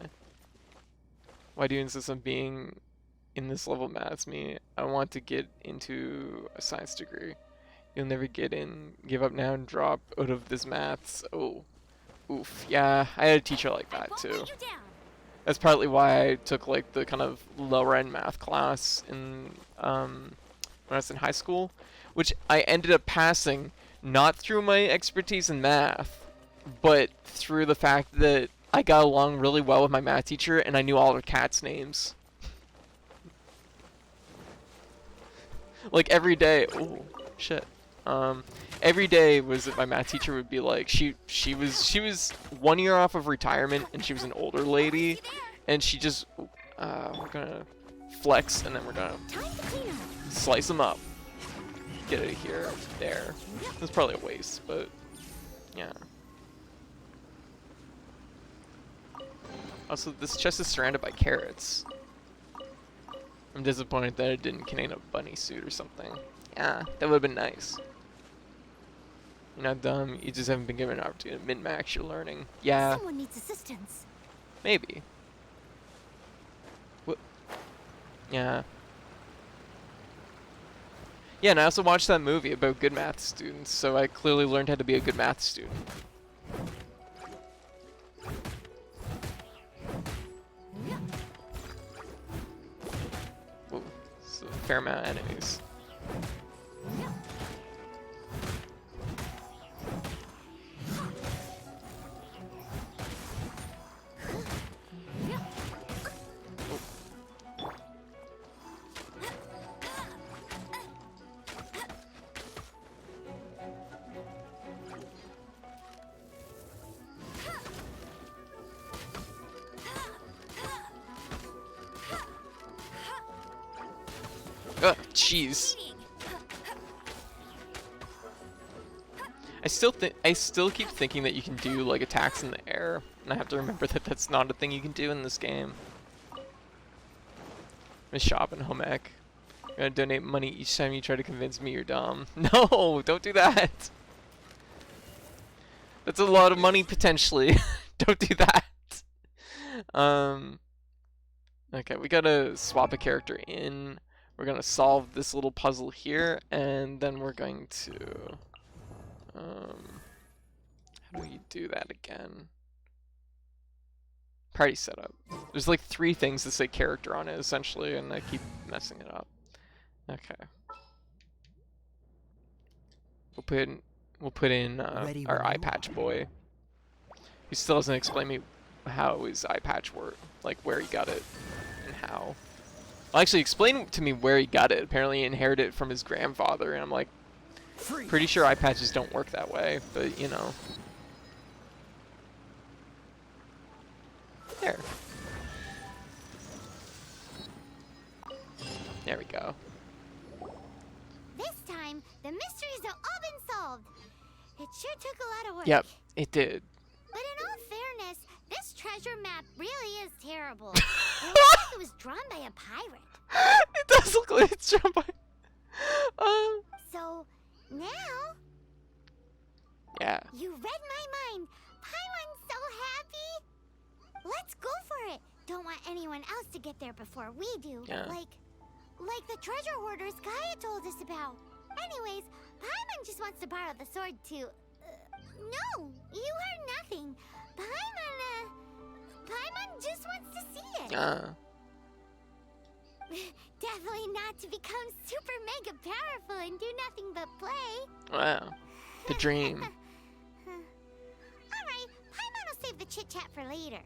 Speaker 1: Why do you insist on being in this level of maths? Me, I want to get into a science degree. You'll never get in. Give up now and drop out of this maths. Oh. Oof. Yeah, I had a teacher like that too. That's partly why I took like the kind of lower end math class in when I was in high school, which I ended up passing not through my expertise in math, but through the fact that I got along really well with my math teacher and I knew all her cats' names. Like every day. Oh shit. Every day was that my math teacher would be like, she was 1 year off of retirement and she was an older lady, and she just we're gonna flex and then we're gonna slice them up. Get it here, there. That's probably a waste, but yeah. Also, this chest is surrounded by carrots. I'm disappointed that it didn't contain a bunny suit or something. Yeah, that would have been nice. You're not dumb. You just haven't been given an opportunity to min-max your learning. Yeah,
Speaker 2: Someone needs assistance.
Speaker 1: maybe. What? Yeah. Yeah, and I also watched that movie about good math students, so I clearly learned how to be a good math student. Ooh, it's a fair amount of enemies. Ugh, jeez. I still keep thinking that you can do like attacks in the air, and I have to remember that that's not a thing you can do in this game. Miss Shop and home ec. You're gonna donate money each time you try to convince me you're dumb. No, don't do that. That's a lot of money potentially. Don't do that. Okay, we gotta swap a character in. We're gonna solve this little puzzle here, and then we're going to how do we do that again? Party setup. There's like 3 things that say character on it essentially, and I keep messing it up. Okay. We'll put in our eye patch boy. He still doesn't explain me how his eye patch worked, like where he got it and how. Well, actually, explain to me where he got it. Apparently, he inherited it from his grandfather, and I'm like, pretty sure eye patches don't work that way, but you know. There. There we go.
Speaker 2: This time, the mysteries have all been solved. It sure took a lot of work.
Speaker 1: Yep, it did.
Speaker 2: But in all fairness, this treasure map really is terrible. It looks like it was drawn by a pirate.
Speaker 1: It does look like it's drawn by.
Speaker 2: So, now,
Speaker 1: Yeah.
Speaker 2: you read my mind. Paimon's so happy. Let's go for it. Don't want anyone else to get there before we do.
Speaker 1: Yeah.
Speaker 2: Like the treasure hoarders Gaia told us about. Anyways, Paimon just wants to borrow the sword to... no, you heard nothing. Paimon just wants to see it. Definitely not to become super mega powerful and do nothing but play.
Speaker 1: Wow. The dream.
Speaker 2: Alright, Paimon will save the chit-chat for later.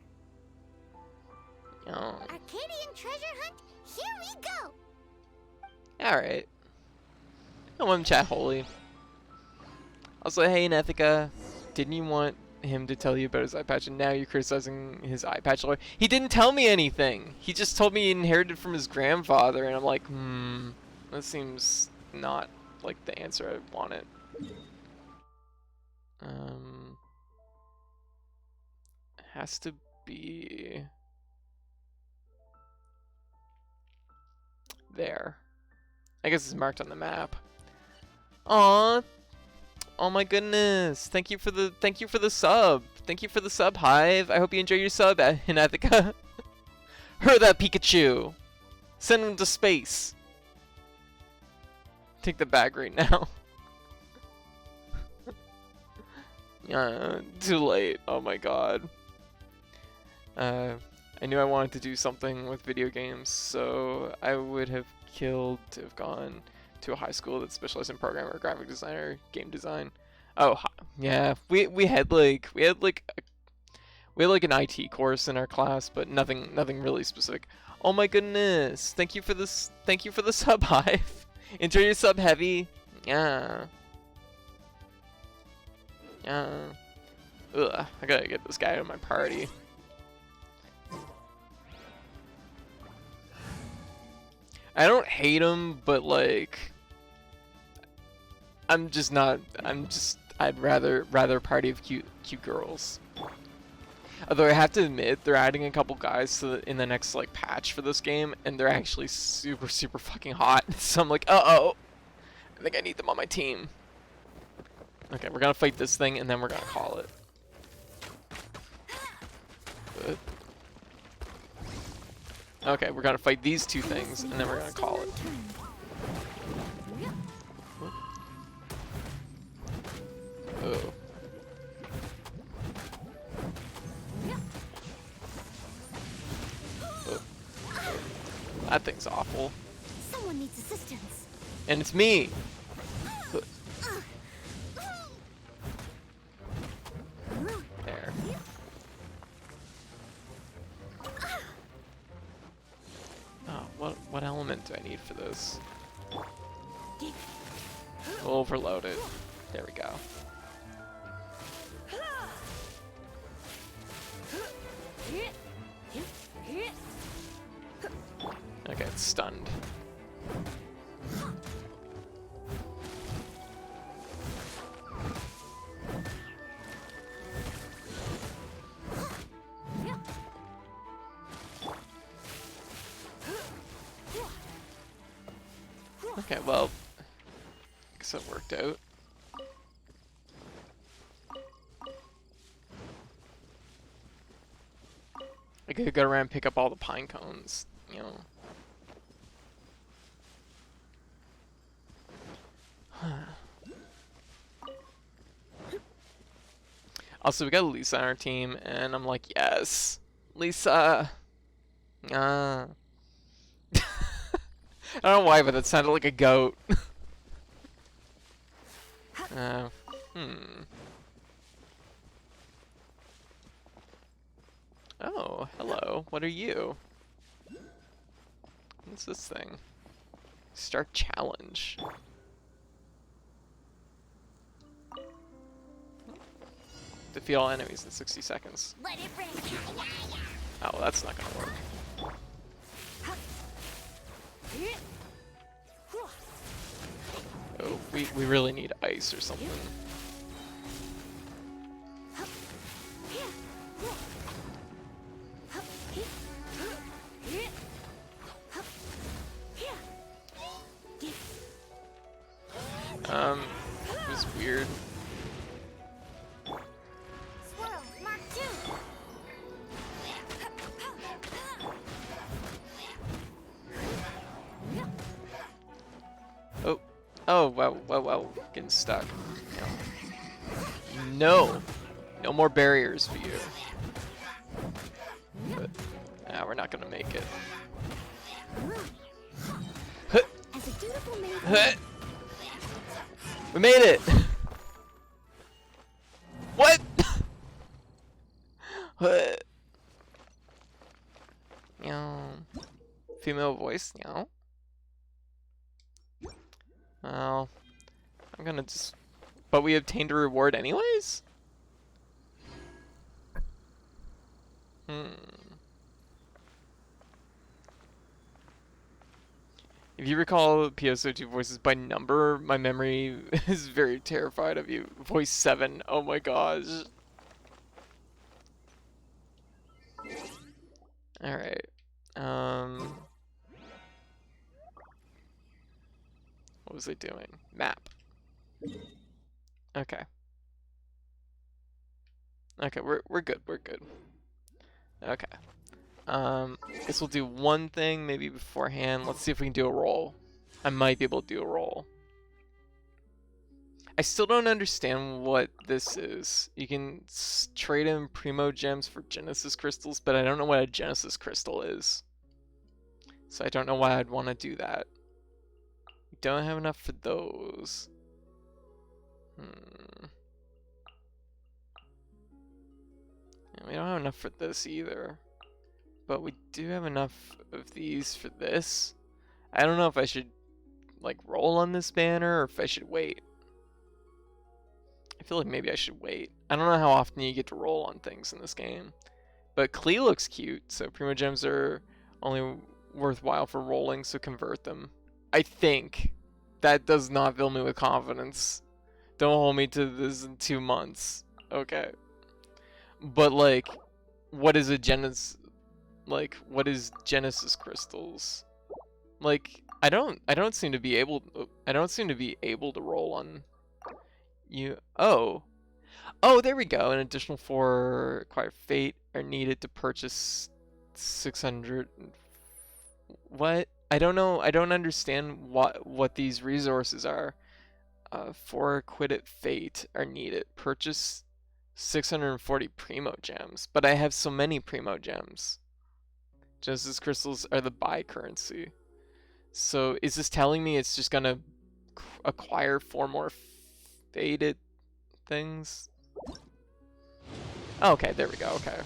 Speaker 1: Oh.
Speaker 2: Arcadian treasure hunt, here we go!
Speaker 1: Alright. I want him to chat holy. Also, hey Nethica, didn't you want him to tell you about his eye patch, and now you're criticizing his eye patch lore? He didn't tell me anything. He just told me he inherited from his grandfather, and I'm like, that seems not like the answer I wanted. Has to be there. I guess it's marked on the map. Aw. Oh my goodness. Thank you for the sub. Thank you for the sub, Hive. I hope you enjoy your sub, Hinathica. Hurl that Pikachu. Send him to space. Take the bag right now. Yeah, too late. Oh my god. I knew I wanted to do something with video games, so I would have killed to have gone to a high school that specialized in programmer, graphic designer, game design. Oh, yeah, we had like an IT course in our class, but nothing really specific. Oh my goodness! Thank you for this. Thank you for the sub, Hive. Enjoy your sub, Heavy. Yeah. Yeah. Ugh, I gotta get this guy out of my party. I don't hate him, but like, I'd rather party of cute girls. Although I have to admit, they're adding a couple guys in the next like patch for this game, and they're actually super fucking hot. So I'm like, uh-oh, I think I need them on my team. Okay, we're gonna fight this thing and then we're gonna call it. Good. Okay, we're gonna fight these two things and then we're gonna call it. Oh. Oh. That thing's awful.
Speaker 2: Someone needs assistance.
Speaker 1: And it's me! There. Oh, what element do I need for this? Overload it. There we go. Okay, it's stunned. Okay, well, I guess that worked out. I could go around and pick up all the pine cones, you know. Also, we got Lisa on our team, and I'm like, yes, Lisa. I don't know why, but that sounded like a goat. uh, Oh, hello. What are you? What's this thing? Start challenge. Defeat all enemies in 60 seconds.
Speaker 2: Let it ring.
Speaker 1: Oh, well, that's not gonna work. Oh, we really need ice or something. It was weird.
Speaker 2: Swirl, Mark 2.
Speaker 1: Oh, oh, wow, wow, wow, getting stuck. No, no more barriers for you. But, we're not gonna make it.
Speaker 2: As a dutiful maiden,
Speaker 1: We made it! What? What? Female voice, Well, I'm gonna just... But we obtained a reward anyways? If you recall PSO2 voices by number, my memory is very terrified of you. Voice 7, oh my gosh. Alright. What was I doing? Map. Okay. Okay, we're good, we're good. Okay. Guess we'll do one thing maybe beforehand. Let's see if we can do a roll. I might be able to do a roll. I still don't understand what this is. You can trade in Primo Gems for Genesis Crystals, but I don't know what a Genesis Crystal is. So I don't know why I'd want to do that. We don't have enough for those. Yeah, we don't have enough for this either. But we do have enough of these for this. I don't know if I should like roll on this banner or if I should wait. I feel like maybe I should wait. I don't know how often you get to roll on things in this game. But Klee looks cute, so Primo Gems are only worthwhile for rolling, so convert them. I think. That does not fill me with confidence. Don't hold me to this in 2 months. Okay. But like, what is a Genesis... Like, what is Genesis Crystals? Like, I don't seem to be able to roll on you... Oh. Oh, there we go. An additional 4 acquired fate are needed to purchase 600... What? I don't know. I don't understand what these resources are. 4 acquitted fate are needed. Purchase 640 primo gems. But I have so many primo gems. Genesis crystals are the buy currency. So is this telling me it's just gonna acquire 4 more faded things? Oh, okay, there we go. Okay.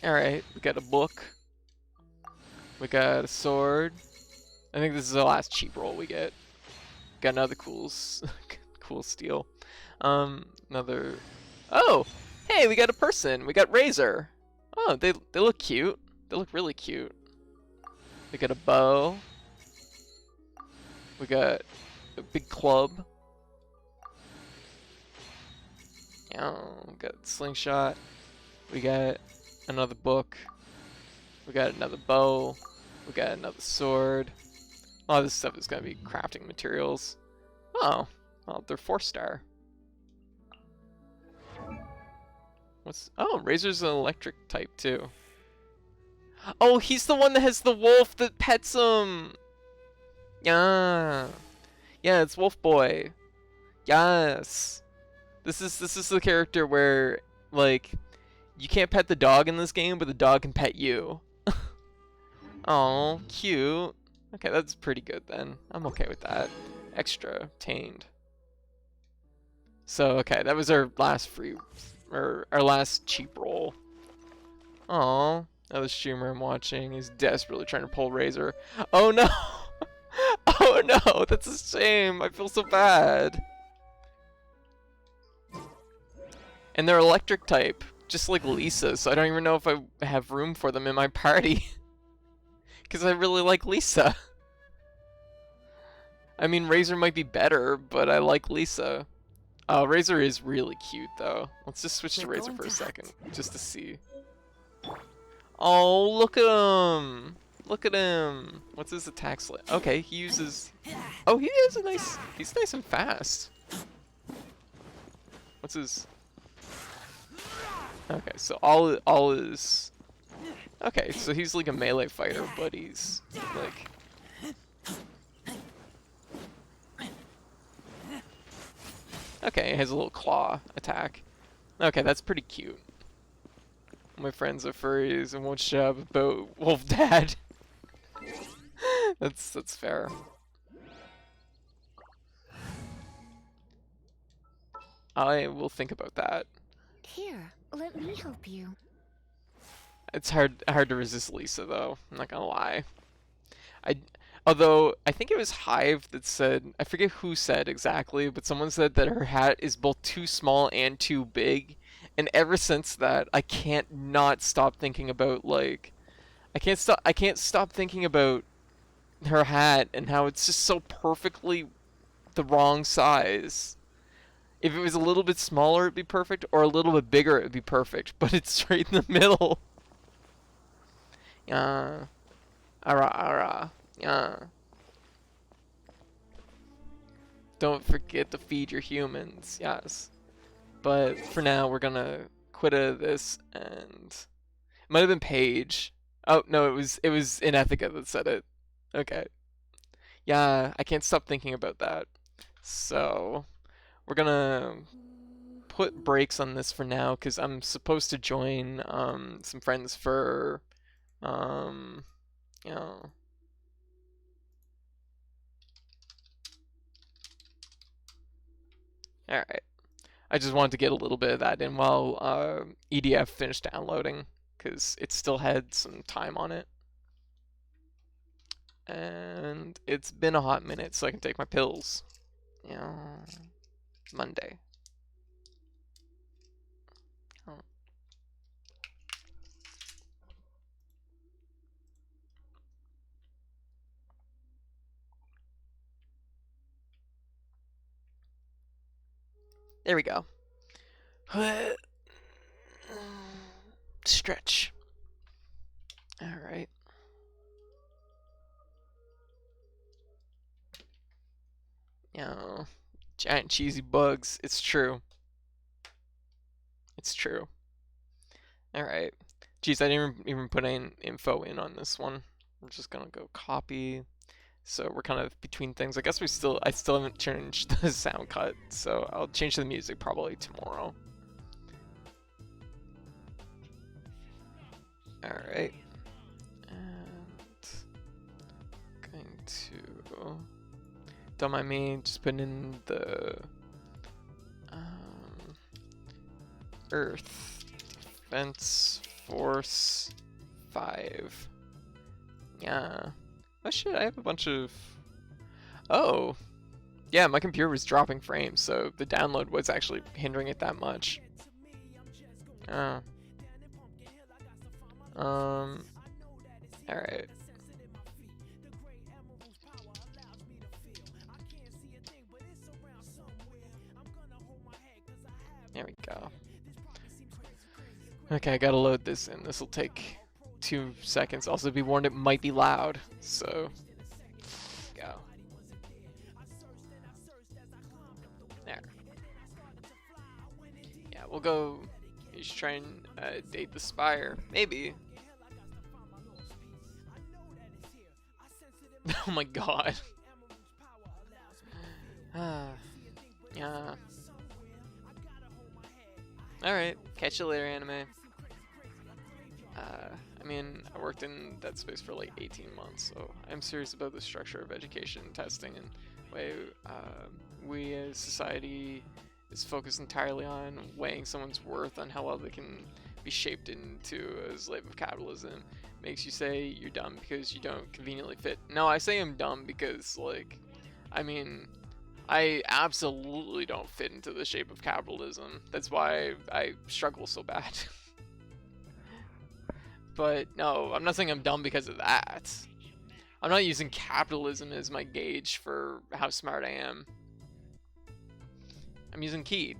Speaker 1: Alright, we got a book. We got a sword. I think this is the last cheap roll we get. Got another cool steal. Another... Oh! Hey, we got a person! We got Razor! Oh, they look cute. They look really cute. We got a bow. We got a big club. We got slingshot. We got another book. We got another bow. We got another sword. All this stuff is gonna be crafting materials. Oh, well, they're 4-star. What's... Oh, Razor's an electric type too. Oh, he's the one that has the wolf that pets him. Yeah, yeah, it's Wolf Boy. Yes, this is the character where like you can't pet the dog in this game, but the dog can pet you. Oh, cute. Okay, that's pretty good then. I'm okay with that. Extra obtained. So okay, that was our last free, or our last cheap roll. Oh, another streamer I'm watching is desperately trying to pull Razor. Oh no! Oh no, that's a shame. I feel so bad. And they're electric type, just like Lisa, so I don't even know if I have room for them in my party. Because I really like Lisa. I mean, Razor might be better, but I like Lisa. Razor is really cute, though. Let's just switch to Razor for a second, just to see. Oh, look at him! Look at him! What's his attack slit? Okay, he uses... Oh, he has a nice... He's nice and fast. What's his... Okay, so all is... Okay, so he's like a melee fighter, but he's like... Okay, he has a little claw attack. Okay, that's pretty cute. My friends are furries and won't shut up about Wolf Dad. That's fair. I will think about that.
Speaker 2: Here, let me help you.
Speaker 1: It's hard to resist Lisa though. I'm not gonna lie. Although I think it was Hive that said, I forget who said exactly, but someone said that her hat is both too small and too big. And ever since that, I can't not stop thinking about like, I can't stop thinking about her hat and how it's just so perfectly the wrong size. If it was a little bit smaller, it'd be perfect, or a little bit bigger, it'd be perfect. But it's right in the middle. Yeah. Ara. Yeah. Don't forget to feed your humans. Yes. But for now, we're gonna quit out of this, and it might have been Paige. Oh no, it was Inethica that said it. Okay. Yeah, I can't stop thinking about that. So we're gonna put brakes on this for now because I'm supposed to join some friends for you know. All right. I just wanted to get a little bit of that in while EDF finished downloading because it still had some time on it. And it's been a hot minute, so I can take my pills. Yeah, Monday. Oh. There we go. Stretch. All right. Yeah, giant cheesy bugs. It's true. It's true. All right. Geez, I didn't even put any info in on this one. We're just gonna go copy. So we're kind of between things. I guess I still haven't changed the sound cut, so I'll change the music probably tomorrow. All right. And going to, don't mind me just putting in the Earth Defense Force 5. Yeah. Oh shit, I have a bunch of... Oh! Yeah, my computer was dropping frames, so the download was actually hindering it that much. Oh. Alright. There we go. Okay, I gotta load this in. This will take 2 seconds. Also, be warned, it might be loud, so go. There. Yeah, we'll go. You should try and date the Spire. Maybe. Oh my god. Yeah. Alright, catch you later, anime. I mean, I worked in that space for like 18 months, so I'm serious about the structure of education and testing and way we as society is focused entirely on weighing someone's worth on how well they can be shaped into a slave of capitalism. Makes you say you're dumb because you don't conveniently fit. No, I say I'm dumb because, like, I mean, I absolutely don't fit into the shape of capitalism. That's why I struggle so bad. But no, I'm not saying I'm dumb because of that. I'm not using capitalism as my gauge for how smart I am. I'm using Keyed.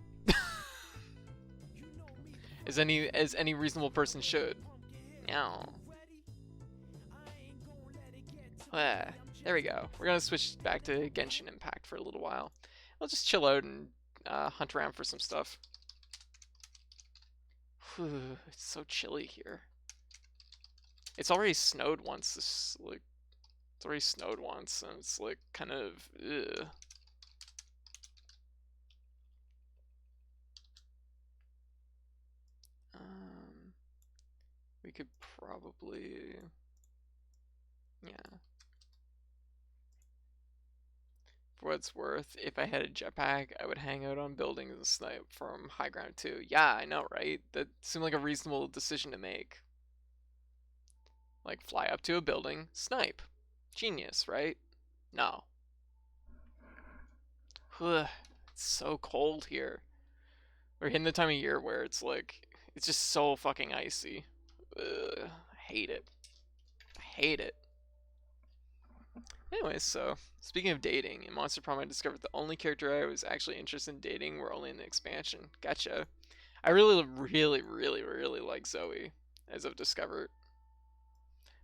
Speaker 1: as any reasonable person should. No. There we go. We're gonna switch back to Genshin Impact for a little while. I'll just chill out and hunt around for some stuff. Whew, it's so chilly here. It's already snowed once. It's already snowed once, and it's like kind of ugh. We could probably, yeah. For what it's worth, if I had a jetpack, I would hang out on buildings and snipe from high ground too. Yeah, I know, right? That seemed like a reasonable decision to make. Like, fly up to a building, snipe. Genius, right? No. Ugh, it's so cold here. We're hitting the time of year where it's like, it's just so fucking icy. Ugh, I hate it. I hate it. Anyways, so, speaking of dating, in Monster Prom I discovered the only character I was actually interested in dating were only in the expansion. Gotcha. I really like Zoe, as I've discovered.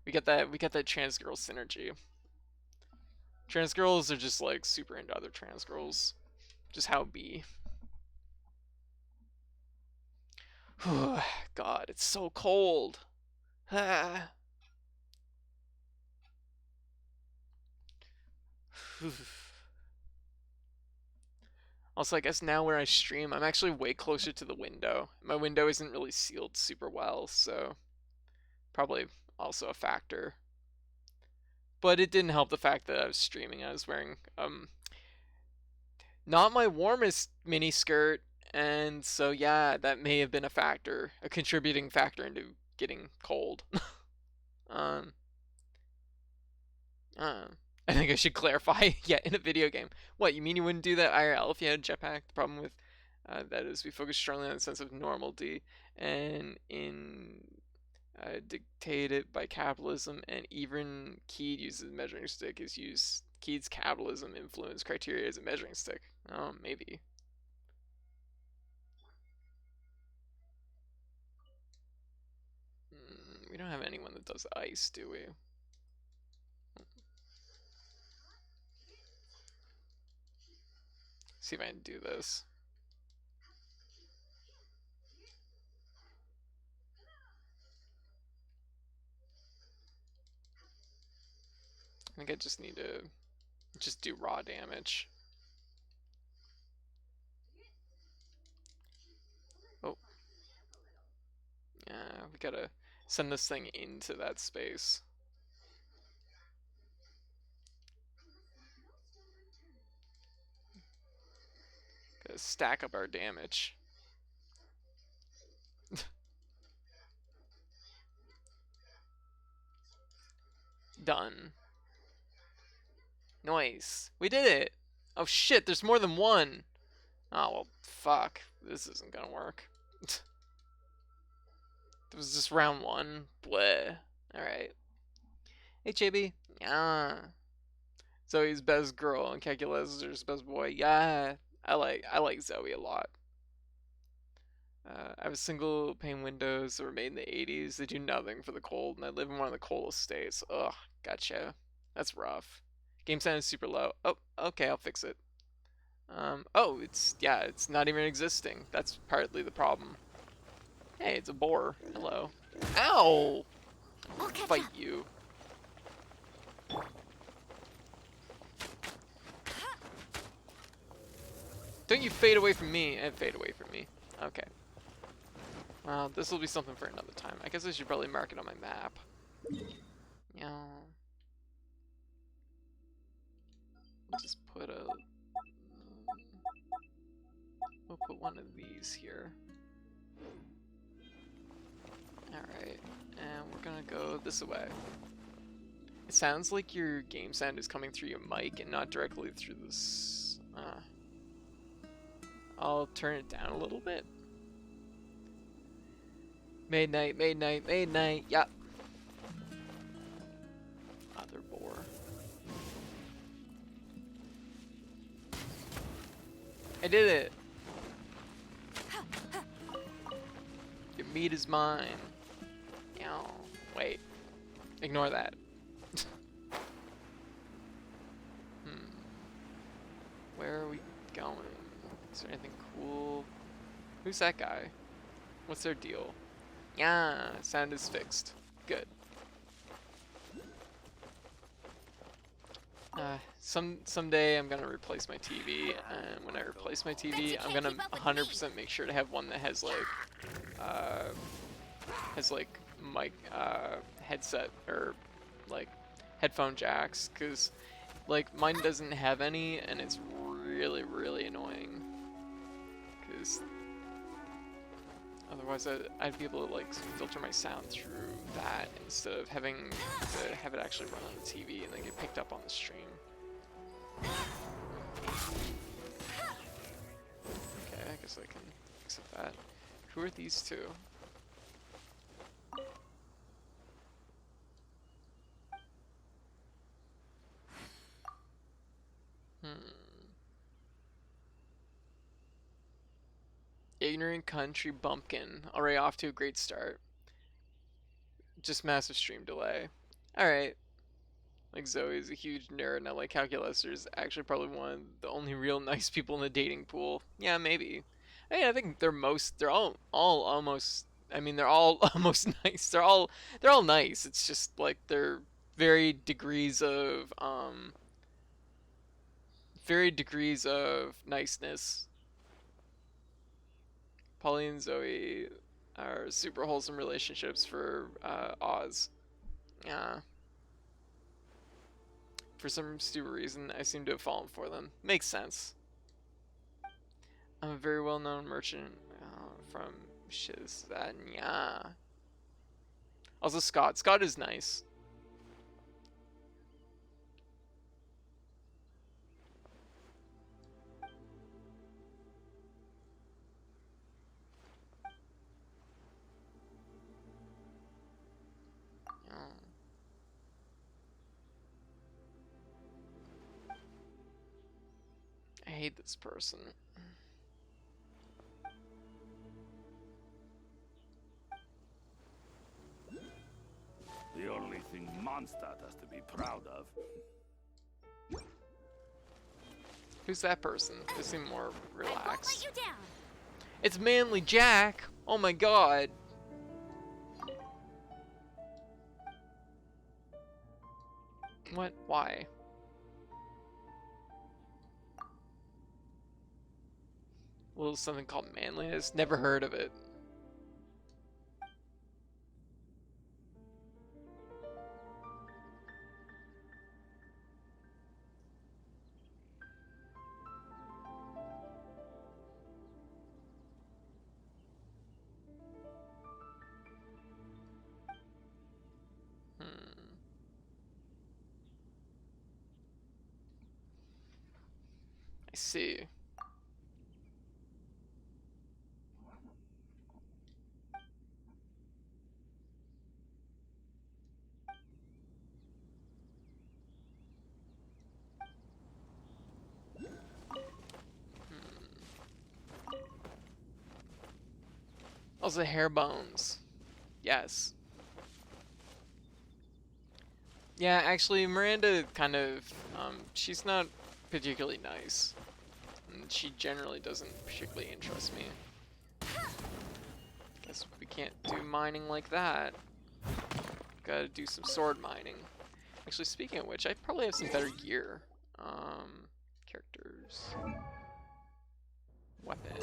Speaker 1: We got that trans girl synergy. Trans girls are just like super into other trans girls. Just how it be. God, it's so cold. Ah. Also, I guess now where I stream, I'm actually way closer to the window. My window isn't really sealed super well, so probably also a factor. But it didn't help the fact that I was streaming. I was wearing not my warmest mini skirt, and so yeah, that may have been a factor, a contributing factor into getting cold. um, uh, I think I should clarify. Yeah, in a video game. What, you mean you wouldn't do that IRL if you had a jetpack? The problem with that is we focus strongly on the sense of normality, and in dictated by capitalism, and even Keyed uses a measuring stick is used. Keyed's capitalism influence criteria as a measuring stick. Oh, maybe. We don't have anyone that does ice, do we? See if I can do this. I think I just need to just do raw damage. Oh. Yeah, we gotta send this thing into that space. Gotta stack up our damage. Done. Nice. We did it! Oh shit, there's more than one! Oh, well, fuck. This isn't gonna work. It was just round one. Bleh. Alright. Hey, Chibi. Yeah. Zoe's best girl and Calculus' best boy. Yeah. I like Zoe a lot. I have a single pane windows that were made in the 80s. They do nothing for the cold, and I live in one of the coldest states. Ugh, gotcha. That's rough. Game sound is super low. Oh, okay, I'll fix it. Oh, it's not even existing. That's partly the problem. Hey, it's a boar. Hello. Ow!
Speaker 2: I'll catch
Speaker 1: Fight
Speaker 2: up.
Speaker 1: you. Don't you fade away from me and fade away from me. Okay. Well, this will be something for another time. I guess I should probably mark it on my map. Yeah. Just put a... We'll put one of these here. Alright. And we're gonna go this way. It sounds like your game sound is coming through your mic and not directly through this... I'll turn it down a little bit. Midnight, midnight, midnight. Yep. Other boar. I did it. Your meat is mine. Ow. Wait. Ignore that. Where are we going? Is there anything cool? Who's that guy? What's their deal? Yeah, sound is fixed. Good. Someday I'm gonna replace my TV, and when I replace my TV, I'm gonna 100% make sure to have one that has like mic, headset or like headphone jacks, cause like mine doesn't have any, and it's really annoying. Cause otherwise I'd be able to like filter my sound through that instead of having to have it actually run on the TV and then get picked up on the stream. Okay, I guess I can accept that. Who are these two? Ignorant country bumpkin. Already off to a great start. Just massive stream delay. Alright. Like Zoe's a huge nerd and I like calculus. There's actually probably one of the only real nice people in the dating pool. Yeah, maybe. I think they're all almost, I mean they're all almost nice. They're all nice. It's just like they're varied degrees of niceness. Polly and Zoe are super wholesome relationships for Oz. Yeah. For some stupid reason, I seem to have fallen for them. Makes sense. I'm a very well-known merchant from Shizan. Yeah. Also Scott. Scott is nice. I hate this person.
Speaker 7: The only thing Mondstadt has to be proud of.
Speaker 1: Who's that person? They seem more
Speaker 2: I won't let
Speaker 1: relaxed.
Speaker 2: you down.
Speaker 1: It's Manly Jack! Oh my god! What? Why? Well, something called manliness? Never heard of it. Hmm. I see. Also, hair bones. Yes. Yeah, actually, Miranda kind of, she's not particularly nice. And she generally doesn't particularly interest me. Guess we can't do mining like that. Gotta do some sword mining. Actually, speaking of which, I probably have some better gear. Characters. Weapon.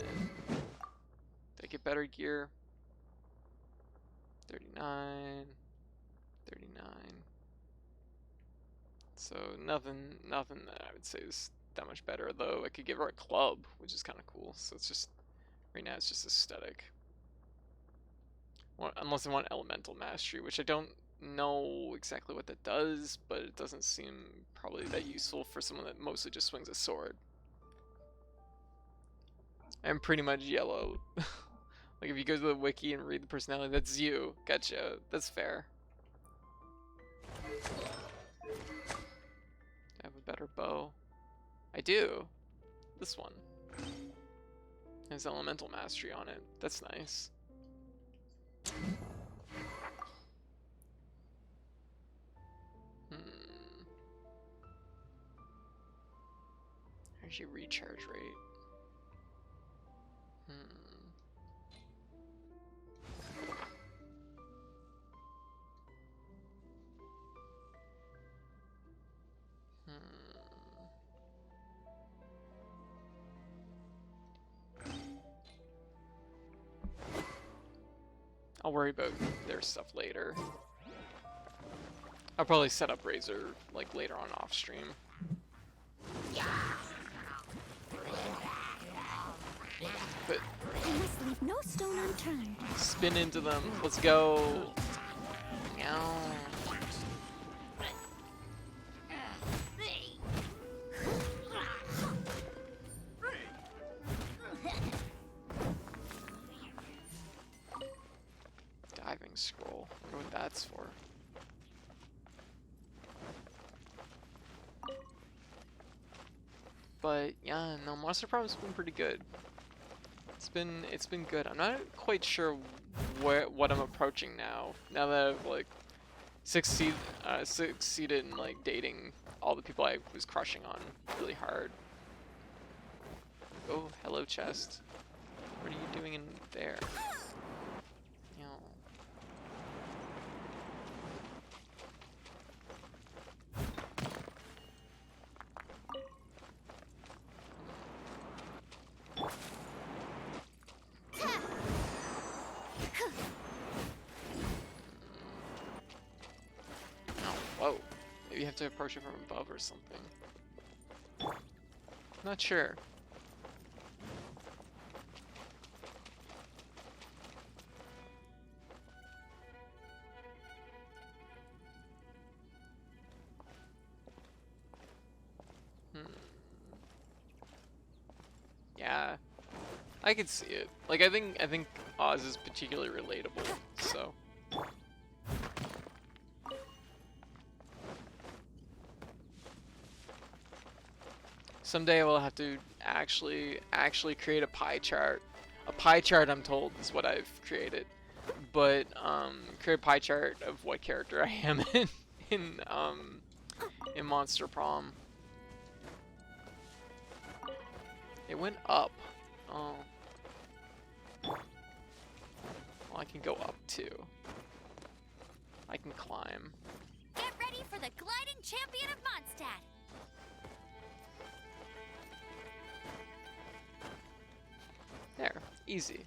Speaker 1: Did I get better gear? 39. 39. So nothing that I would say is that much better, though I could give her a club, which is kind of cool. So it's just, right now it's just aesthetic. Well, unless I want elemental mastery, which I don't know exactly what that does, but it doesn't seem probably that useful for someone that mostly just swings a sword. I'm pretty much yellow. Like if you go to the wiki and read the personality, that's you. Gotcha. That's fair. I have a better bow. I do. This one has elemental mastery on it. That's nice. Energy recharge rate. I'll worry about their stuff later. I'll probably set up Razor like later on off stream. But
Speaker 2: I must leave no stone unturned.
Speaker 1: spin into them. Let's go. Meow. Diving scroll. I wonder what that's for. But yeah, no, Monster Problem's been pretty good. It's been good. I'm not quite sure what I'm approaching now. Now that I've like succeeded in like dating all the people I was crushing on really hard. Oh, hello chest. What are you doing in there? You know. Whoa. Maybe you have to approach it from above or something. Not sure. Yeah. I could see it. Like I think Oz is particularly relatable, so someday I will have to actually create a pie chart. A pie chart, I'm told, is what I've created. But create a pie chart of what character I am in Monster Prom. It went up. Oh. Well, I can go up too. I can climb.
Speaker 2: Get ready for the gliding champion of Mondstadt.
Speaker 1: There. Easy.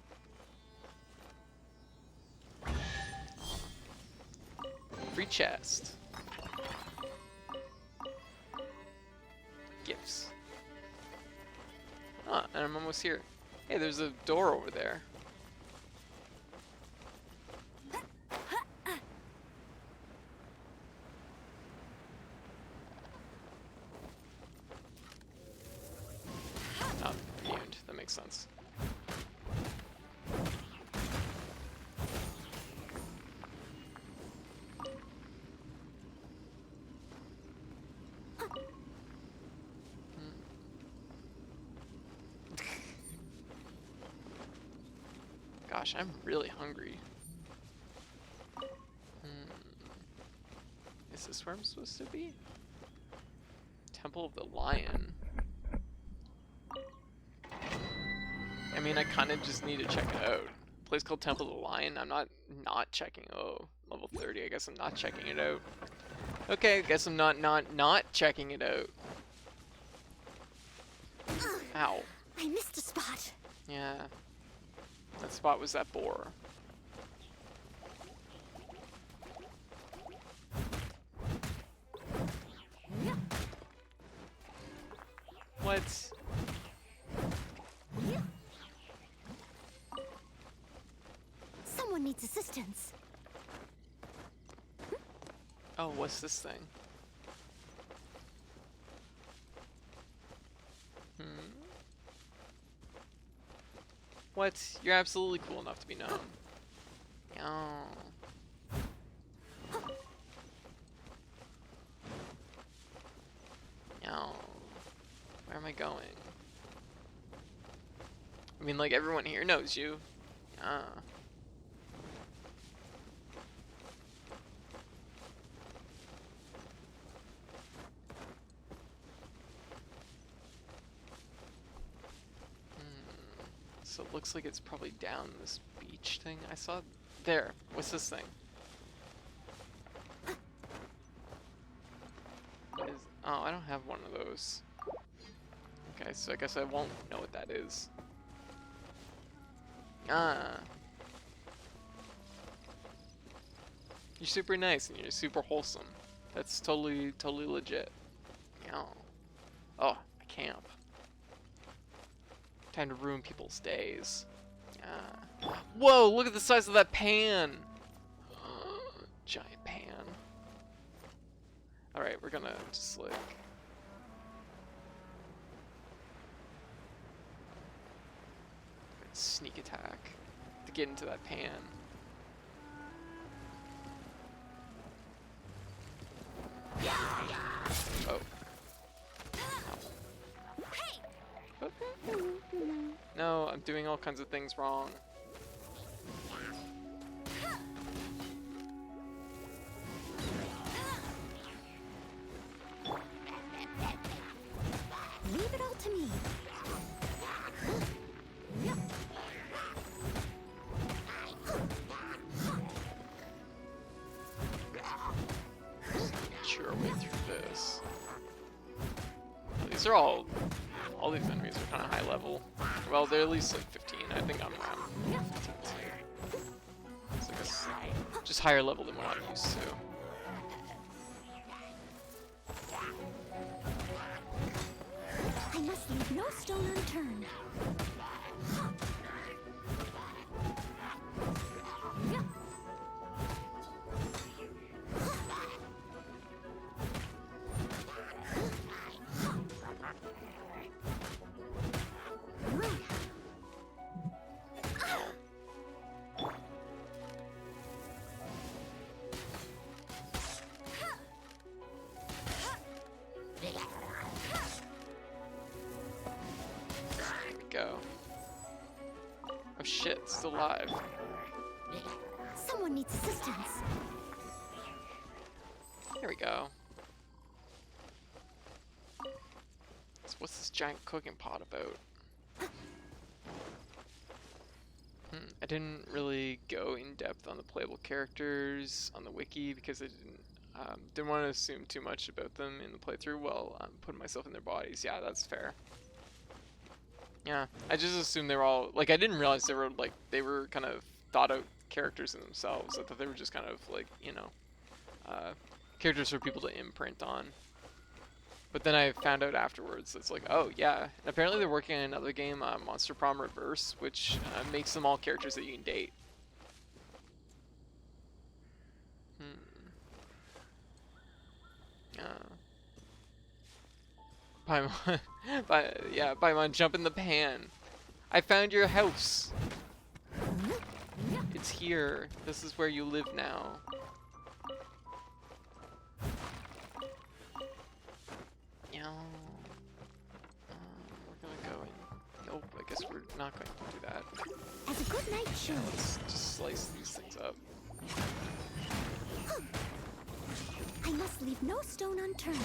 Speaker 1: Free chest. Gifts. Ah, and I'm almost here. Hey, there's a door over there. Oh, immune. That makes sense. Gosh, I'm really hungry. Is this where I'm supposed to be? Temple of the Lion. I mean, I kind of just need to check it out. Place called Temple of the Lion. I'm not checking. Oh, level 30. I guess I'm not checking it out. Okay, I guess I'm not checking it out. Ow.
Speaker 2: I missed a spot.
Speaker 1: Yeah. That spot was that boar. What?
Speaker 2: Someone needs assistance.
Speaker 1: Oh, what's this thing? What? You're absolutely cool enough to be known. Oh. No. Where am I going? I mean, like, everyone here knows you. Yeah. So it looks like it's probably down this beach thing. I saw there. What's this thing? Oh, I don't have one of those. Okay, so I guess I won't know what that is. Ah. You're super nice and you're super wholesome. That's totally legit. Yeah. Oh, a camp. Time to ruin people's days. Yeah. Whoa, look at the size of that pan! Giant pan. Alright, we're gonna just like... sneak attack to get into that pan. Oh. No, I'm doing all kinds of things wrong.
Speaker 2: Leave it all to me.
Speaker 1: Chew our way through this. These are all these enemies are kind of high level. Well, they're at least like 15. I think I'm around 15 too. So I guess just higher level than what I'm used to.
Speaker 2: I must leave no stone unturned.
Speaker 1: Go. Oh shit, it's still alive.
Speaker 2: Someone needs assistance.
Speaker 1: Here we go. So what's this giant cooking pot about? I didn't really go in depth on the playable characters on the wiki because I didn't want to assume too much about them in the playthrough while putting myself in their bodies. Yeah, that's fair. Yeah, I just assumed they were all like, I didn't realize they were kind of thought out characters in themselves. I thought they were just kind of like, you know, characters for people to imprint on. But then I found out afterwards, it's like, oh yeah, and apparently they're working on another game, Monster Prom Reverse, which makes them all characters that you can date. Paimon, yeah, Paimon, jump in the pan. I found your house. It's here. This is where you live now. Yeah. We're gonna go in. Nope, I guess we're not going to do that.
Speaker 2: As a good night show.
Speaker 1: Yeah, let's just slice these things up.
Speaker 2: I must leave no stone unturned.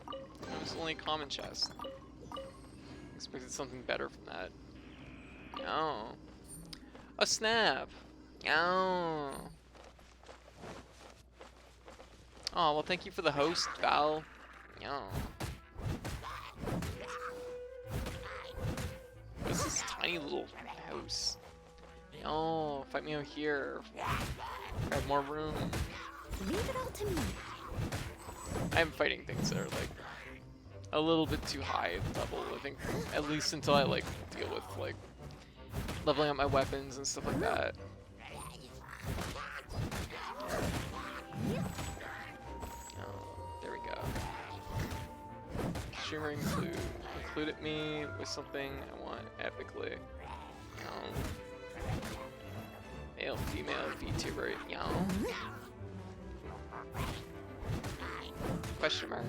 Speaker 1: It was only a common chest. Expected something better from that. No. A snap. No. Oh, well, thank you for the host, Val. No. What's this tiny little house? No, fight me out here. I have more room.
Speaker 2: Leave it all to me.
Speaker 1: I'm fighting things that are like a little bit too high level, I think, at least until I like deal with like leveling up my weapons and stuff like that. Oh, there we go. Streamer included me with something I want epically. Male, female, VTuber, question mark.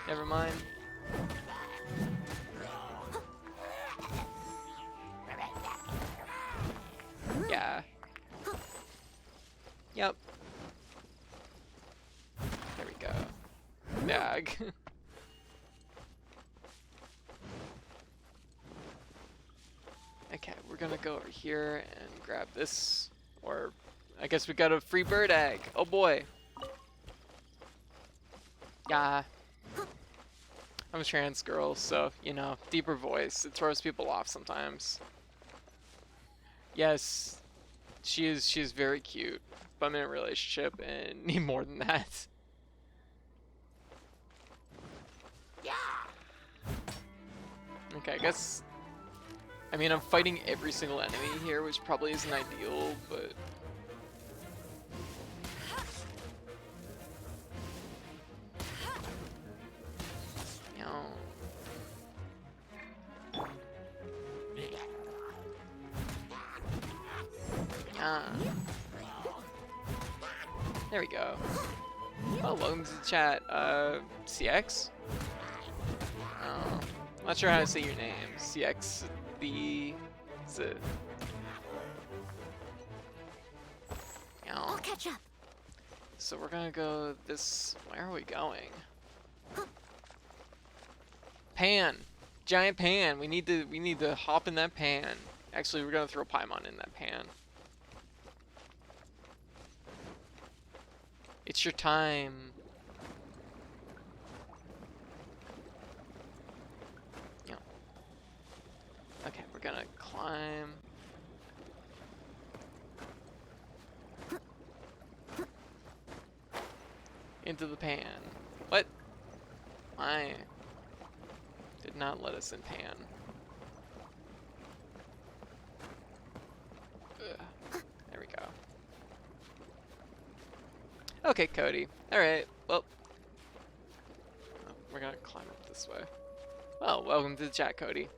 Speaker 1: Never mind. Yeah. Yep. There we go. Bag. Okay, we're gonna go over here and grab this. Or, I guess we got a free bird egg. Oh boy. Yeah. I'm a trans girl, so, you know, deeper voice. It throws people off sometimes. Yes, she is very cute, but I'm in a relationship and need more than that. Okay, I guess, I mean, I'm fighting every single enemy here, which probably isn't ideal, but... There we go. Oh, welcome to the chat. CX? Oh, I'm not sure how to say your name. CX the... Is it?
Speaker 2: I'll catch up.
Speaker 1: So we're gonna go this... Where are we going? Pan! Giant pan! We need to hop in that pan. Actually, we're gonna throw Paimon in that pan. It's your time. Yeah. Okay, we're gonna climb. Into the pan. What? I did not let us in pan. Ugh. There we go. Okay, Cody. Alright, well. Oh, we're gonna climb up this way. Well, welcome to the chat, Cody.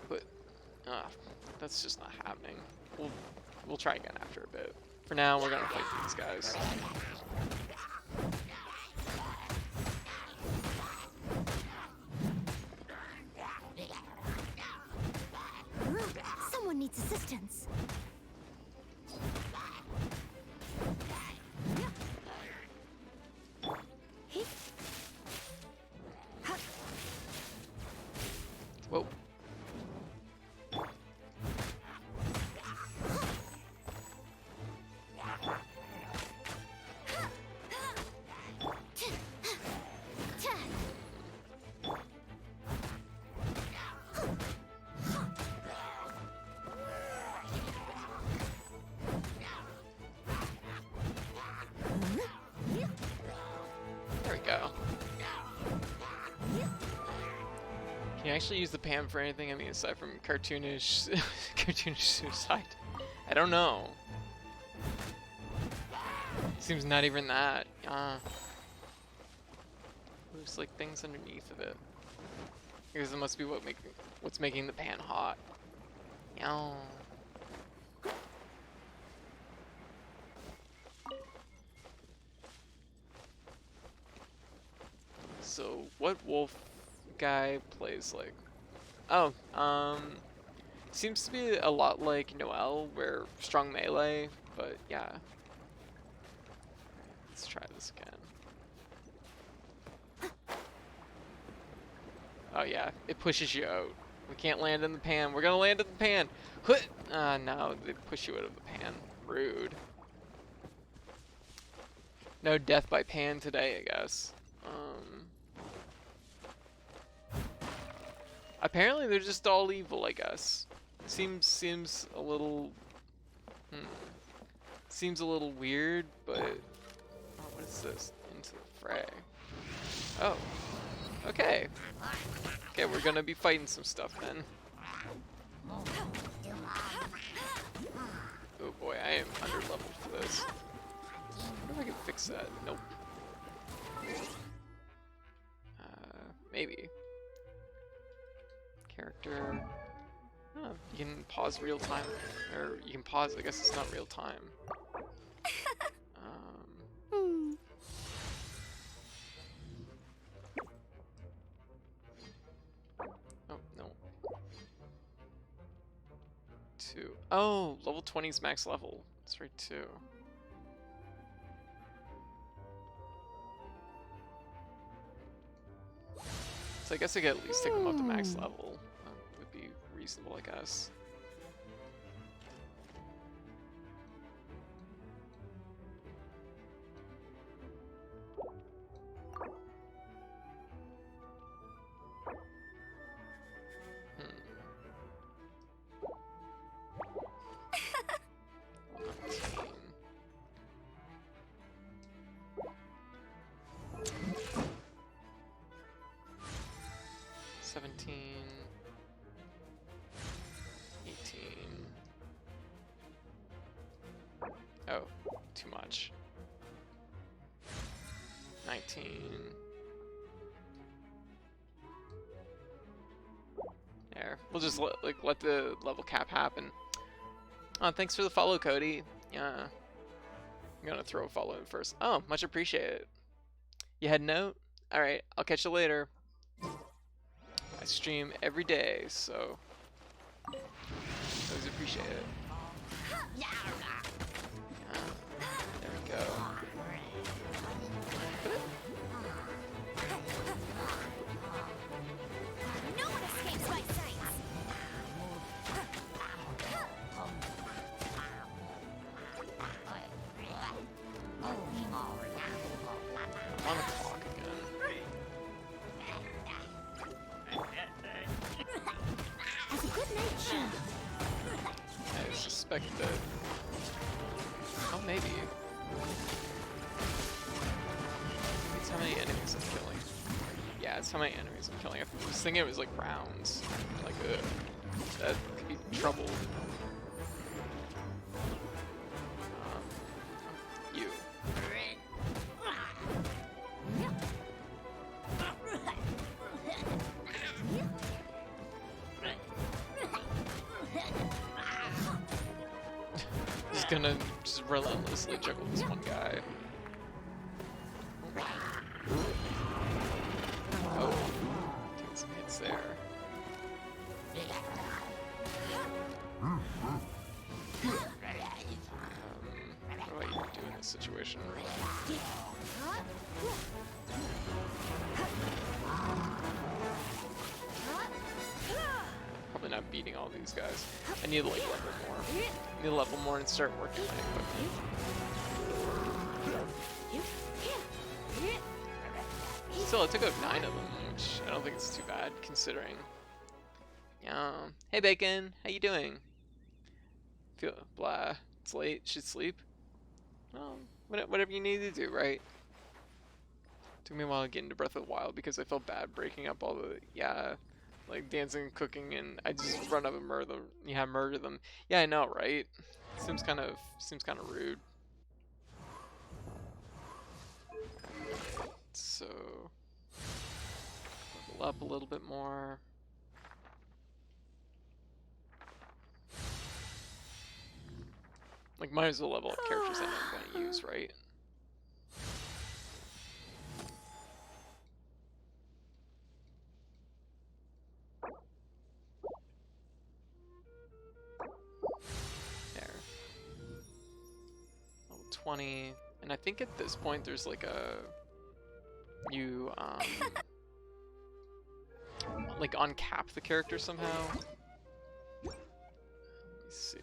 Speaker 1: But, that's just not happening. We'll try again after a bit. For now, we're gonna fight these guys.
Speaker 2: Someone needs assistance.
Speaker 1: you actually use the pan for anything? I mean, aside from cartoonish, cartoonish suicide. I don't know. Seems not even that. There's like things underneath of it. Because it must be what's making the pan hot. Yeah. So what wolf guy plays like? Oh, seems to be a lot like Noelle, where strong melee, but yeah. Let's try this again. Oh yeah, it pushes you out. We can't land in the pan. We're gonna land in the pan. No, they push you out of the pan. Rude. No death by pan today, I guess. Apparently they're just all evil, I guess. Seems a little seems a little weird, but what is this? Into the fray. Oh. Okay. Okay, we're gonna be fighting some stuff then. Oh boy, I am under leveled for this. I wonder if I can fix that. Nope. Maybe. Character. Oh, you can pause real time, or you can pause. I guess it's not real time. Oh no. 2. Oh, level 20 is max level. That's right too. So I guess I could at least take them up to max level. Would be reasonable, I guess. Oh, too much. 19. There. We'll just let the level cap happen. Oh, thanks for the follow, Cody. Yeah. I'm gonna throw a follow in first. Oh, much appreciated. You had a note? Alright, I'll catch you later. I stream every day, so always appreciate it. There we go.
Speaker 2: No one escapes my sights.
Speaker 1: I'm on the clock again.
Speaker 2: Have a good night, Shin.
Speaker 1: I suspect that. Oh, maybe. It's how many enemies I'm killing. Yeah, it's how many enemies I'm killing. I was thinking it was like rounds. Like, that could be trouble. You. Just gonna just relentlessly juggle this one guy. Oh, taking some hits there. What do I even do in this situation? Probably not beating all these guys. I need to like level more. I need to level more and start working my equipment. Still, I took out 9 of them, which I don't think it's too bad considering. Yeah. Hey Bacon, how you doing? Feel blah. It's late. Should sleep. Well, whatever you need to do, right? Took me a while to get into Breath of the Wild because I felt bad breaking up all the like dancing and cooking, and I just run up and murder them. Yeah, murder them. Yeah, I know, right? Seems kind of rude. So level up a little bit more. Like, might as well level up characters I know I'm gonna use, right? There. Level 20. And I think at this point there's like a... You, like uncap the character somehow. Let me see.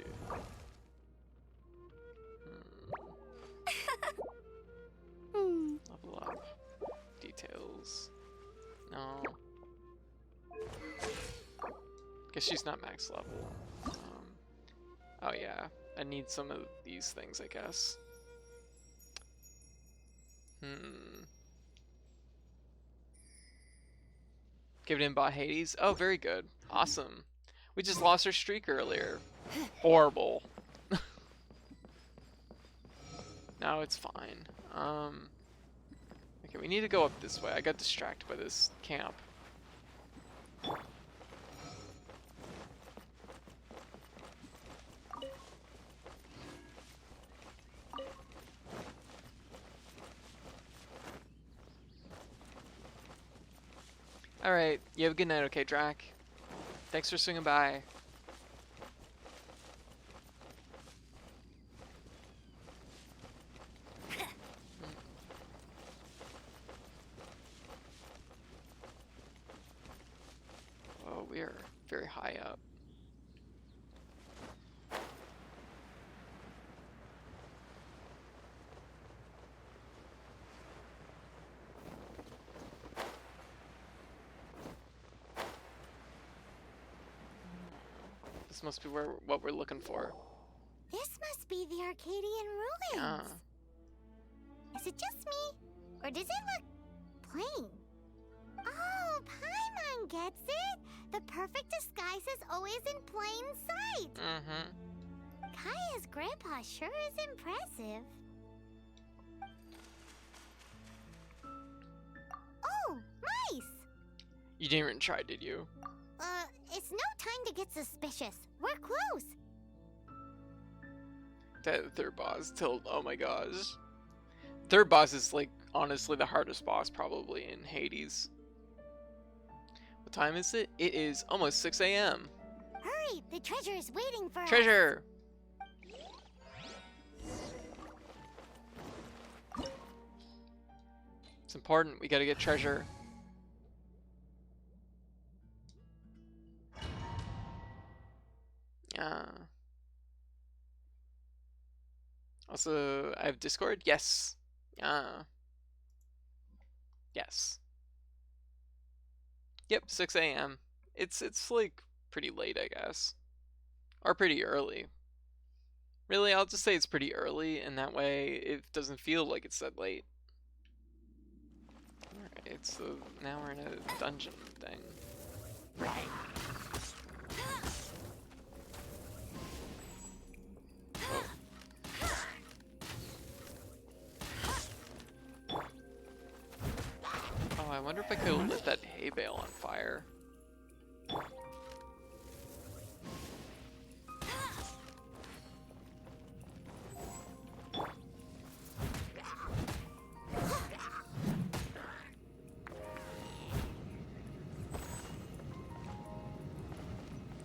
Speaker 1: Level up. Details. No. Guess she's not max level. Oh yeah, I need some of these things, I guess. Give it in by Hades. Oh, very good. Awesome. We just lost our streak earlier. Horrible. No, it's fine. Okay, we need to go up this way. I got distracted by this camp. Alright, you have a good night, okay, Drac? Thanks for swinging by. Oh, we are very high up. This must be what we're looking for.
Speaker 2: This must be the Arcadian ruins.
Speaker 1: Yeah.
Speaker 2: Is it just me? Or does it look plain? Oh, Paimon gets it! The perfect disguise is always in plain sight!
Speaker 1: Mm-hmm.
Speaker 2: Kaya's grandpa sure is impressive. Oh, mice!
Speaker 1: You didn't even try, did you?
Speaker 2: It's no time to get suspicious. We're close.
Speaker 1: That third boss till, oh my gosh. Third boss is like honestly the hardest boss probably in Hades. What time is it? It is almost 6 a.m.
Speaker 2: Hurry, the treasure is waiting for us.
Speaker 1: Treasure! It's important, we gotta get treasure. Yeah. Also, I have Discord? Yes. Yeah. Yes. Yep, 6 a.m. It's like pretty late, I guess. Or pretty early. Really, I'll just say it's pretty early, and that way it doesn't feel like it's that late. Alright, so now we're in a dungeon thing. Oh, I wonder if I could lit that hay bale on fire.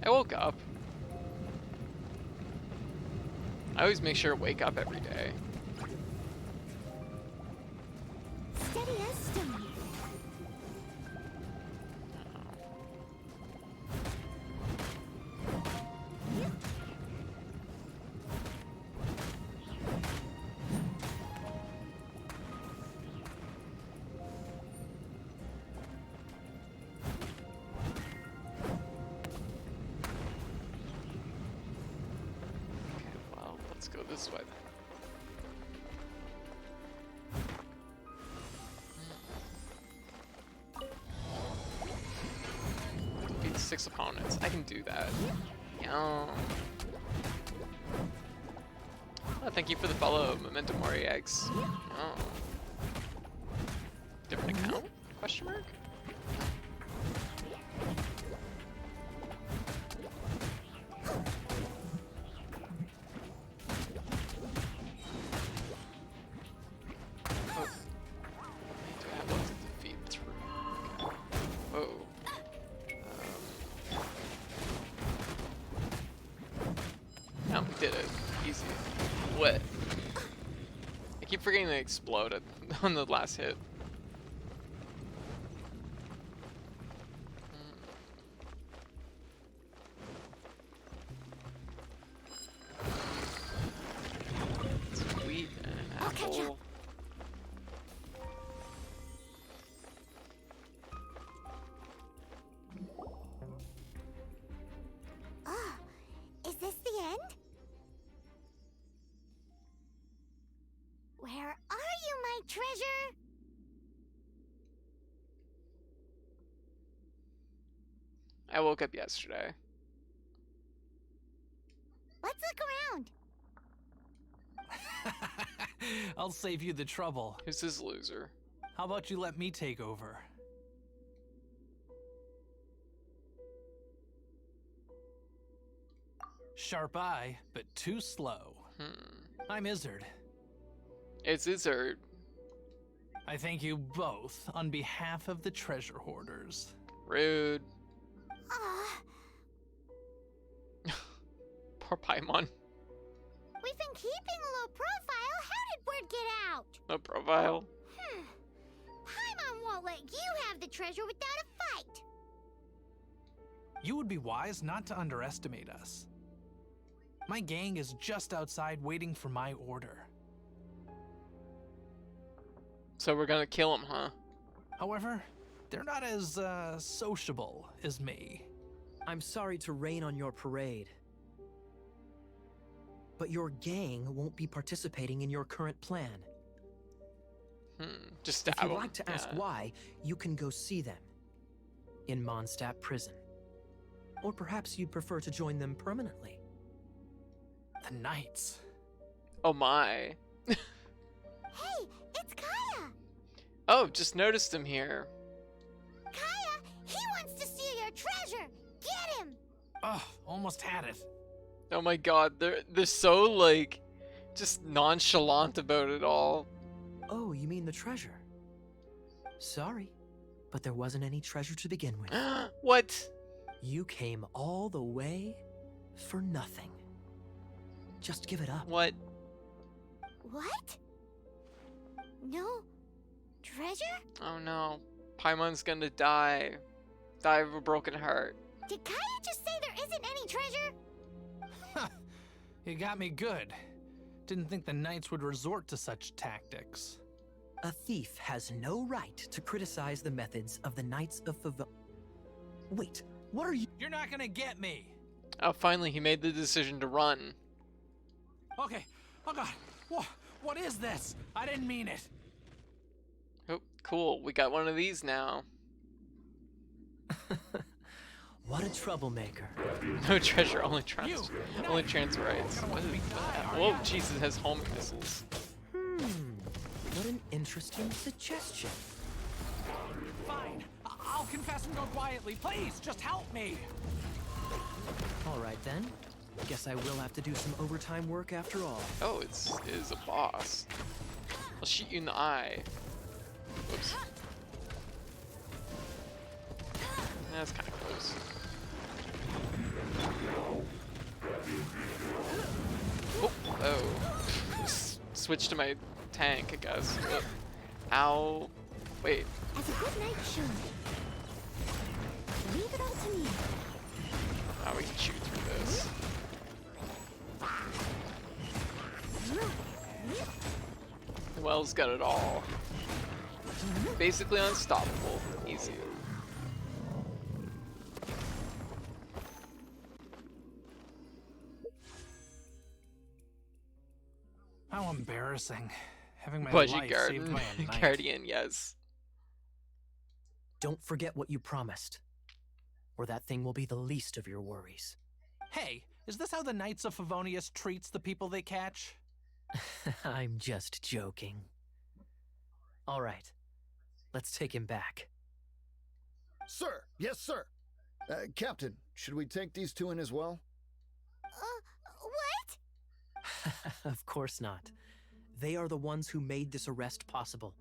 Speaker 1: I woke up. I always make sure to wake up every day.
Speaker 2: Steady as stone.
Speaker 1: Okay, well, let's go this way then. Defeat 6 opponents. I can do that. Yeah. Oh, thank you for the follow, Memento Mori Eggs. Oh. Different account? Question mark? Oh. Do I have one to defeat through? Okay. Whoa. No, we did it. Easy. What? I keep forgetting to explode on the last hit. Sweet an apple.
Speaker 2: Oh, is this the end? Where are you, my treasure?
Speaker 1: I woke up yesterday.
Speaker 2: Let's look around.
Speaker 8: I'll save you the trouble.
Speaker 1: Who's this loser?
Speaker 8: How about you let me take over? Sharp eye, but too slow. I'm Izzard.
Speaker 1: It's Izzard.
Speaker 8: I thank you both on behalf of the treasure hoarders.
Speaker 1: Rude.
Speaker 2: Ah,
Speaker 1: Poor Paimon.
Speaker 2: we've been keeping a low profile. How did word get out?
Speaker 1: No profile.
Speaker 2: Paimon won't let you have the treasure without a fight.
Speaker 8: You would be wise not to underestimate us. My gang is just outside waiting for my order.
Speaker 1: So we're gonna kill him, huh?
Speaker 8: However, they're not as sociable as me.
Speaker 4: I'm sorry to rain on your parade, but your gang won't be participating in your current plan.
Speaker 1: Just stab
Speaker 4: If you'd
Speaker 1: him.
Speaker 4: like to ask why, you can go see them in Mondstadt prison. Or perhaps you'd prefer to join them permanently.
Speaker 8: The Knights.
Speaker 1: Oh my.
Speaker 2: Hey, it's Kaya.
Speaker 1: Oh, just noticed him here.
Speaker 2: Kaya, he wants to steal your treasure. Get him.
Speaker 8: Oh, almost had it.
Speaker 1: Oh my god, they're so like just nonchalant about it all.
Speaker 4: Oh, you mean the treasure? Sorry, but there wasn't any treasure to begin with.
Speaker 1: What?
Speaker 4: You came all the way for nothing. Just give it up.
Speaker 1: What?
Speaker 2: What? No treasure?
Speaker 1: Oh no. Paimon's gonna die. Die of a broken heart.
Speaker 2: Did Kaya just say there isn't any treasure?
Speaker 8: You got me good. Didn't think the Knights would resort to such tactics.
Speaker 4: A thief has no right to criticize the methods of the Knights of Favonius. Wait, what are you?
Speaker 8: You're not gonna get me.
Speaker 1: Oh, finally he made the decision to run.
Speaker 8: Okay. Oh god. What is this? I didn't mean it.
Speaker 1: Oh, cool. We got one of these now.
Speaker 4: What a troublemaker.
Speaker 1: No treasure, only
Speaker 8: You,
Speaker 1: only transfer rights.
Speaker 8: Gonna watch me die, are
Speaker 1: Whoa,
Speaker 8: ya?
Speaker 1: Jesus, has homing missiles.
Speaker 4: What an interesting suggestion.
Speaker 8: Fine. I'll confess and go quietly. Please, just help me.
Speaker 4: All right then. Guess I will have to do some overtime work after all.
Speaker 1: Oh, it is a boss. I'll shoot you in the eye. Whoops. That's kind of close. Oh, oh. Switch to my tank, I guess. Ow. Wait.
Speaker 2: As a good knight should. Leave it all to me.
Speaker 1: Oh, we can shoot through this. Wells got it all. Basically unstoppable. Easy.
Speaker 8: How embarrassing. Having my
Speaker 1: Budgie
Speaker 8: life saved
Speaker 1: Garden.
Speaker 8: by a knight.
Speaker 1: Guardian, yes.
Speaker 4: Don't forget what you promised. or that thing will be the least of your worries.
Speaker 8: Hey, is this how the Knights of Favonius treats the people they catch?
Speaker 4: I'm just joking. All right, let's take him back.
Speaker 9: Sir, yes, sir. Captain, should we take these two in as well?
Speaker 2: What?
Speaker 4: Of course not. They are the ones who made this arrest possible.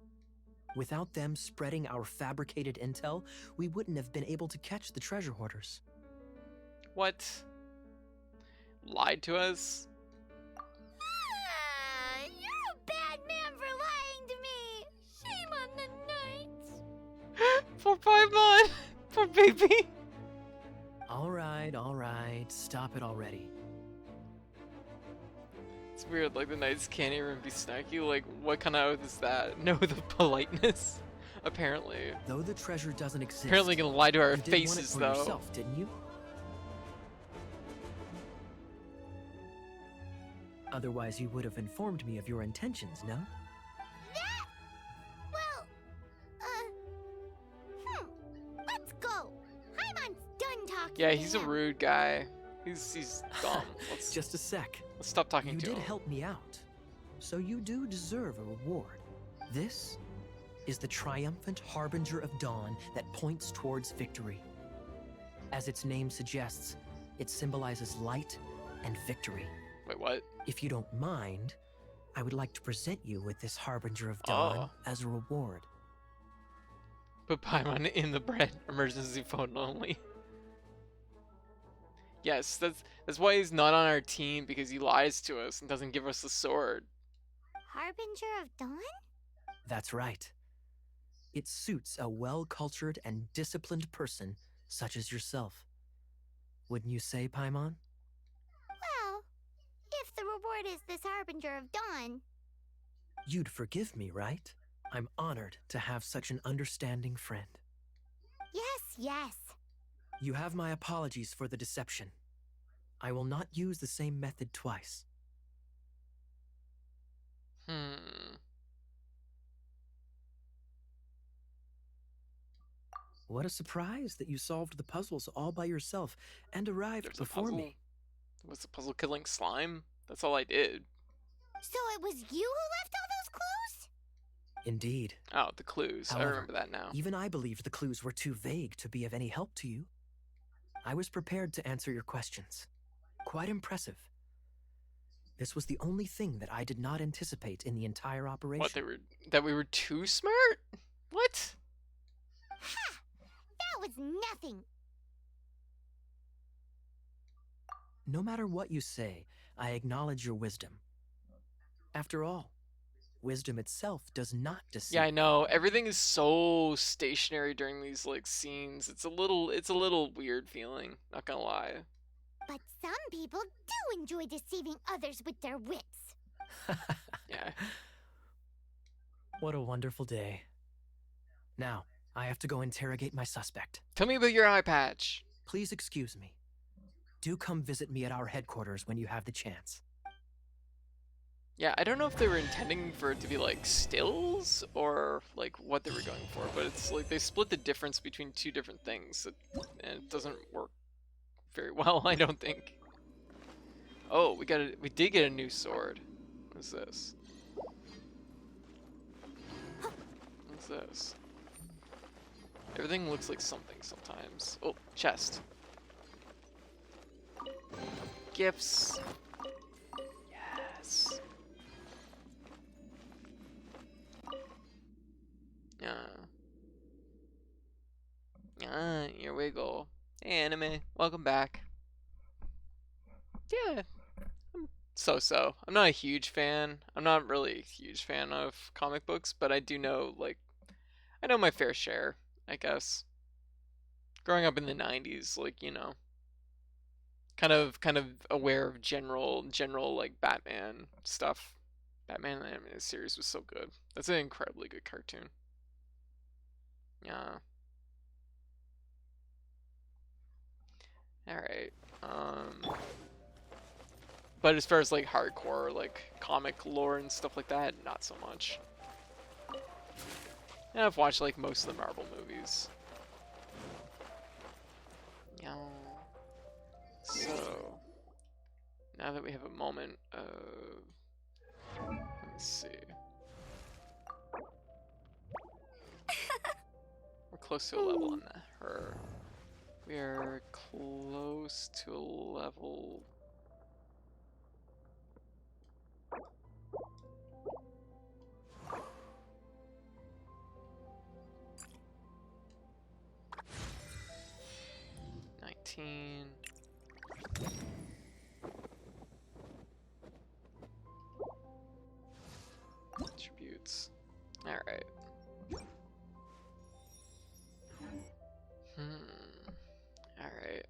Speaker 4: Without them spreading our fabricated intel, we wouldn't have been able to catch the treasure hoarders.
Speaker 1: What? Lied to us?
Speaker 2: You're a bad man for lying to me. Shame on the knights.
Speaker 1: Poor Paimon! Poor baby!
Speaker 4: All right, stop it already.
Speaker 1: It's weird, like the knights can't even be snacky. Like, what kind of oath is that? No, the politeness. Apparently.
Speaker 4: Though the treasure doesn't exist,
Speaker 1: Apparently gonna lie to our
Speaker 4: you did
Speaker 1: faces,
Speaker 4: want it for
Speaker 1: though.
Speaker 4: yourself, didn't you? Otherwise, you would have informed me of your intentions, no?
Speaker 2: That? Well, let's go. Paimon's done talking
Speaker 1: Yeah,
Speaker 2: to
Speaker 1: he's a
Speaker 2: him.
Speaker 1: rude guy. He's dumb. Let's
Speaker 4: Just a sec.
Speaker 1: stop talking
Speaker 4: You
Speaker 1: to
Speaker 4: did
Speaker 1: him.
Speaker 4: help me out, so you do deserve a reward. This is the triumphant harbinger of dawn that points towards victory. As its name suggests, it symbolizes light and victory.
Speaker 1: Wait, what?
Speaker 4: If you don't mind, I would like to present you with this harbinger of dawn
Speaker 1: Oh.
Speaker 4: as a reward.
Speaker 1: Put Paimon in the bread. Emergency phone only. Yes, that's why he's not on our team, because he lies to us and doesn't give us the sword.
Speaker 2: Harbinger of Dawn?
Speaker 4: That's right. It suits a well-cultured and disciplined person such as yourself. Wouldn't you say, Paimon?
Speaker 2: Well, if the reward is this Harbinger of Dawn.
Speaker 4: You'd forgive me, right? I'm honored to have such an understanding friend.
Speaker 2: Yes.
Speaker 4: You have my apologies for the deception. I will not use the same method twice. What a surprise that you solved the puzzles all by yourself and arrived
Speaker 1: There's a
Speaker 4: before
Speaker 1: puzzle.
Speaker 4: me.
Speaker 1: Was the puzzle killing slime? That's all I did.
Speaker 2: So it was you who left all those clues?
Speaker 4: Indeed.
Speaker 1: Oh, the clues. I
Speaker 4: However,
Speaker 1: remember that now.
Speaker 4: Even I believed the clues were too vague to be of any help to you. I was prepared to answer your questions. Quite impressive. This was the only thing that I did not anticipate in the entire operation.
Speaker 1: What, that we were too smart? What?
Speaker 2: Ha! That was nothing.
Speaker 4: No matter what you say, I acknowledge your wisdom. After all, wisdom itself does not deceive.
Speaker 1: Yeah, I know. Everything is so stationary during these like scenes. It's a little weird feeling, not gonna lie.
Speaker 2: But some people do enjoy deceiving others with their wits.
Speaker 1: Yeah.
Speaker 4: What a wonderful day. Now, I have to go interrogate my suspect.
Speaker 1: Tell me about your eye patch.
Speaker 4: Please excuse me. Do come visit me at our headquarters when you have the chance.
Speaker 1: Yeah, I don't know if they were intending for it to be like stills or like what they were going for, but it's like they split the difference between two different things, and it doesn't work very well, I don't think. Oh, we did get a new sword. What is this? What's this? Everything looks like something sometimes. Oh, chest. Gifts. Yes. Here we go. Hey, anime. Welcome back. Yeah. I'm so-so. I'm not a huge fan. I'm not really a huge fan of comic books, but I do know, like, I know my fair share, I guess. Growing up in the 90s, like, you know, kind of aware of general like Batman stuff. Batman the Animated Series was so good. That's an incredibly good cartoon. Yeah. Alright. But as far as like hardcore, like comic lore and stuff like that, not so much. And I've watched like most of the Marvel movies. Yeah. So now that we have a moment of, let me see. We're close to a level on her. We are close to a level. Attributes. Alright. Alright.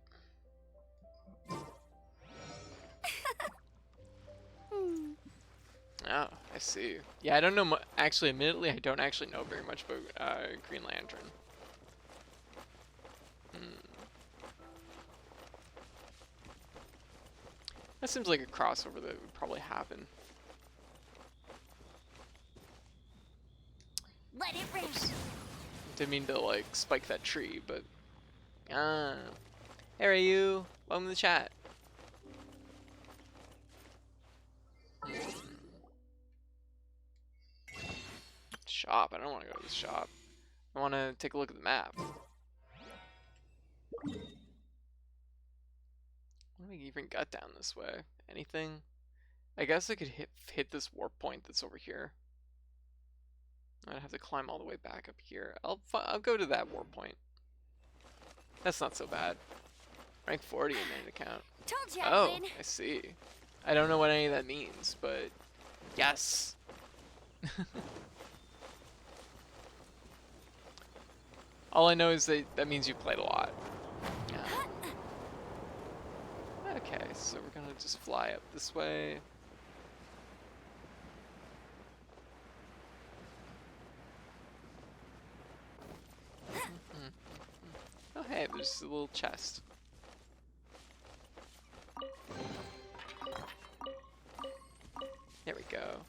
Speaker 1: Oh, I see. Yeah, I don't know actually, admittedly, I don't actually know very much about Green Lantern. That seems like a crossover that would probably happen.
Speaker 2: Let it rip.
Speaker 1: Oops. Didn't mean to like spike that tree, but hey, are you? Welcome to the chat. Shop. I don't want to go to the shop. I want to take a look at the map. What do we even got down this way? Anything? I guess I could hit this warp point that's over here. I'd have to climb all the way back up here. I'll go to that warp point. That's not so bad. Rank 40 in main account.
Speaker 2: Told you
Speaker 1: Oh,
Speaker 2: I'd win.
Speaker 1: I see. I don't know what any of that means, but yes. All I know is that means you played a lot. Yeah. Okay, so we're gonna just fly up this way. Oh hey, there's a little chest. There we go.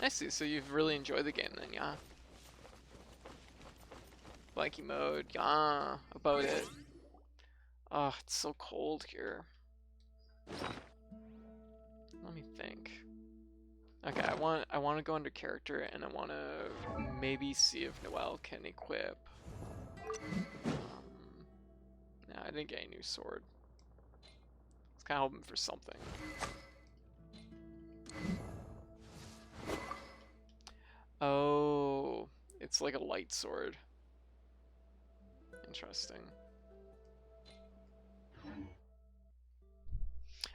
Speaker 1: I see, so you've really enjoyed the game then, yeah? Blanky mode, yeah, about it. Oh, it's so cold here. Let me think. Okay, I want to go under character, and I want to maybe see if Noelle can equip. No, I didn't get a new sword. I was kind of hoping for something. Oh, it's like a light sword. Interesting.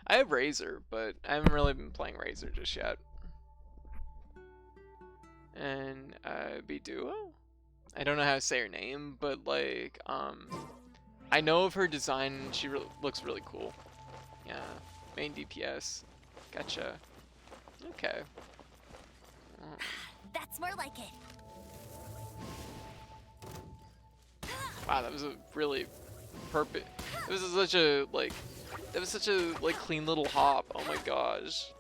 Speaker 1: I have Razor, but I haven't really been playing Razor just yet. And Biduo? I don't know how to say her name, but like, I know of her design. She looks really cool. Yeah, main DPS. Gotcha. Okay.
Speaker 2: That's more like it.
Speaker 1: Wow, that was a really perfect. It was such a like. That was such a like clean little hop. Oh my gosh.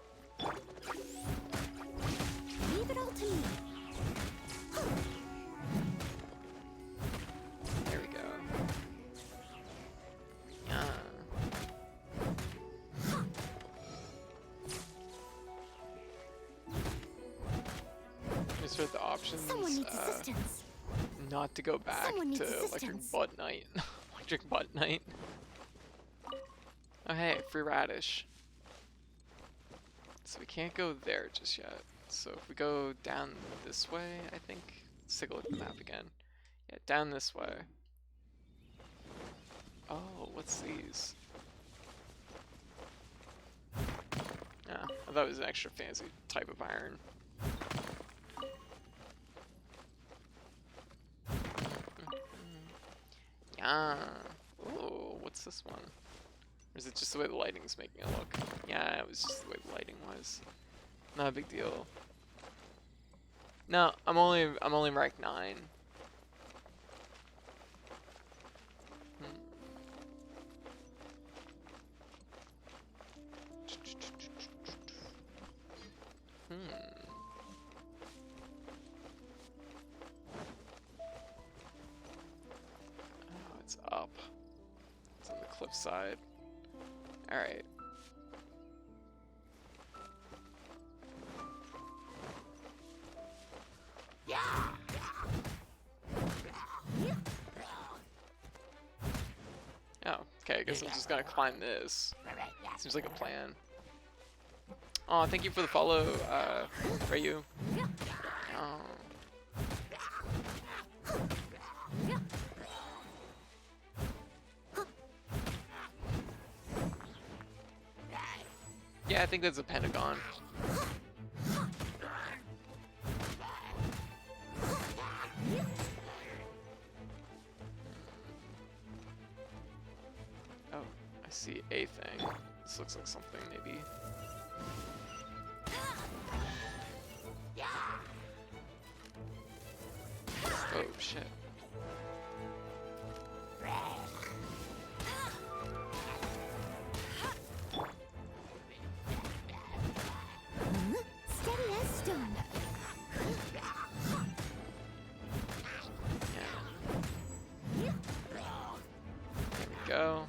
Speaker 2: Leave it all to me.
Speaker 1: There we go. Yeah. These are the options.
Speaker 2: Someone needs assistance.
Speaker 1: Not to go back to Electric Butt Knight. Electric Butt Knight. Oh hey, free radish. So we can't go there just yet. So if we go down this way, I think. Let's take a look at the map again. Yeah, down this way. Oh, what's these? Yeah, I thought it was an extra fancy type of iron. Yeah. Oh, what's this one? Or is it just the way the lighting's making it look? Yeah, it was just the way the lighting was. Not a big deal. No, I'm only rank 9. cliffside. Alright. Oh, okay, I guess I'm just gonna climb this. Seems like a plan. Oh, thank you for the follow, Rayu. Oh. Yeah, I think that's a pentagon. Oh, I see a thing. This looks like something, maybe. Oh, shit.
Speaker 2: Steady as stone.
Speaker 1: Yeah. There we go.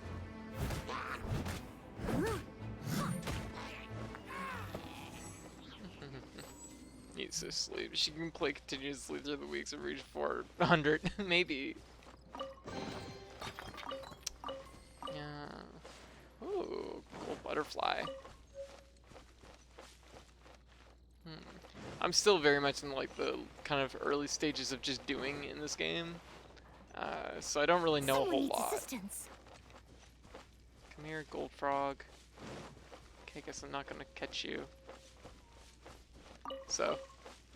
Speaker 1: Needs to sleep. She can play continuously through the weeks and reach 400, maybe. Yeah. Ooh, cool butterfly. I'm still very much in like the kind of early stages of just doing in this game, so I don't really know a
Speaker 2: Someone
Speaker 1: whole
Speaker 2: needs
Speaker 1: lot.
Speaker 2: assistance.
Speaker 1: Come here, gold frog. Okay, guess I'm not gonna catch you. So,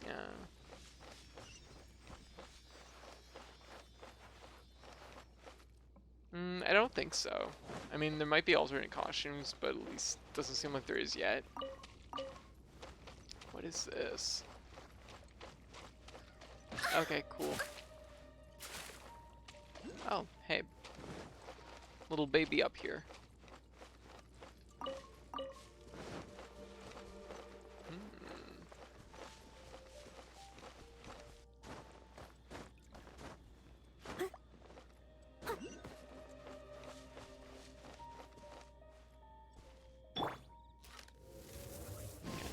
Speaker 1: yeah. I don't think so. I mean, there might be alternate costumes, but at least doesn't seem like there is yet. What is this? Okay, cool. Oh, hey. Little baby up here.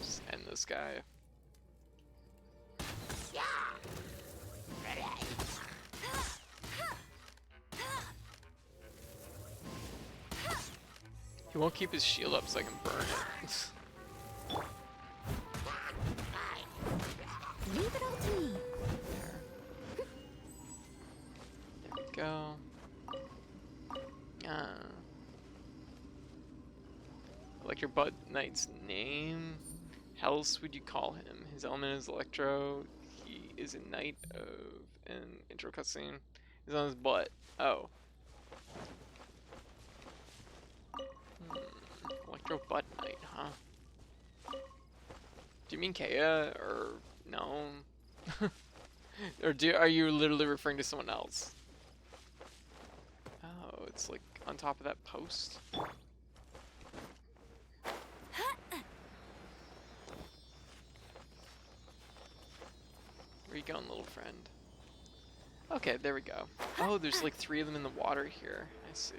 Speaker 1: Just end this guy. He won't keep his shield up so I can burn it.
Speaker 2: Leave it all to me.
Speaker 1: There we go. I like your Bud Knight's name. How else would you call him? His element is electro. He is a knight of an intro cutscene. He's on his butt. Oh. Electro Butt Knight, huh? Do you mean Kaya or no? Or are you literally referring to someone else? Oh, it's like on top of that post. Where you going, little friend? Okay, there we go. Oh, there's like 3 of them in the water here. I see.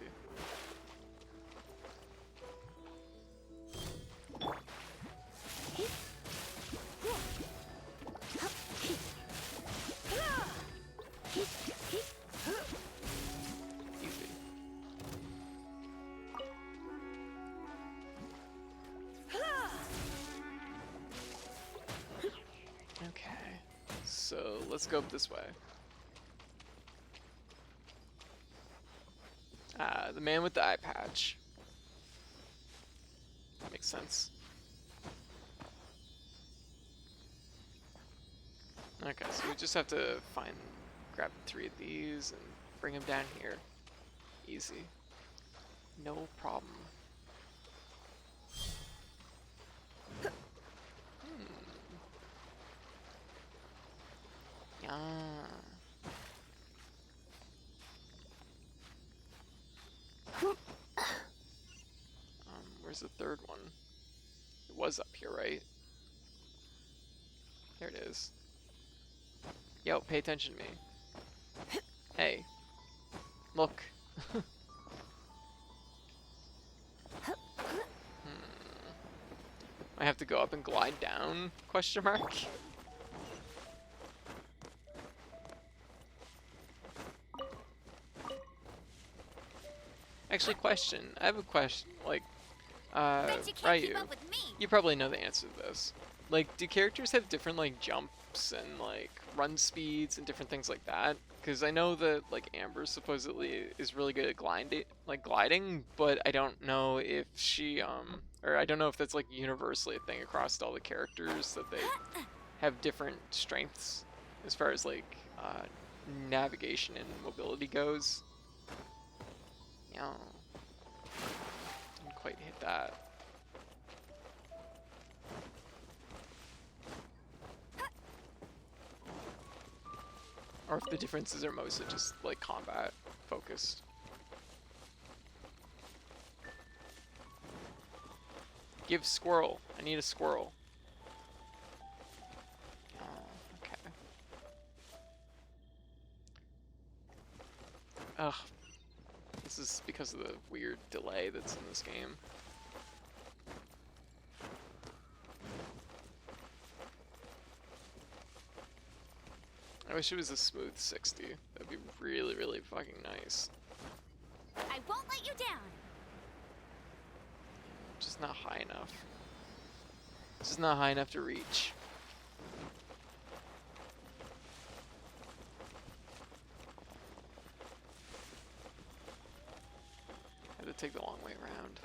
Speaker 1: Easy. Okay, so let's go up this way. The man with the eye patch. That makes sense. Okay, so we just have to grab 3 of these and bring them down here. Easy. No problem. Yeah. Where's the 3rd one? It was up here, right? There it is. Yo, pay attention to me. Hey. Look. I have to go up and glide down? Question mark. Actually, question. I have a question. Like,
Speaker 2: Bet you can't keep
Speaker 1: Ryu,
Speaker 2: up with me.
Speaker 1: you probably know the answer to this. Like, do characters have different, like, jumps and, like, run speeds and different things like that? Because I know that, like, Amber supposedly is really good at gliding, but I don't know if she, or I don't know if that's, like, universally a thing across all the characters, that they have different strengths as far as, like, navigation and mobility goes. Yeah. Didn't quite hit that. Or if the differences are mostly just like combat focused. Give squirrel. I need a squirrel. Oh, okay. Ugh. This is because of the weird delay that's in this game. I wish it was a smooth 60. That'd be really, really fucking nice.
Speaker 2: I won't let you down.
Speaker 1: Just not high enough. Just not high enough to reach. I had to take the long way around.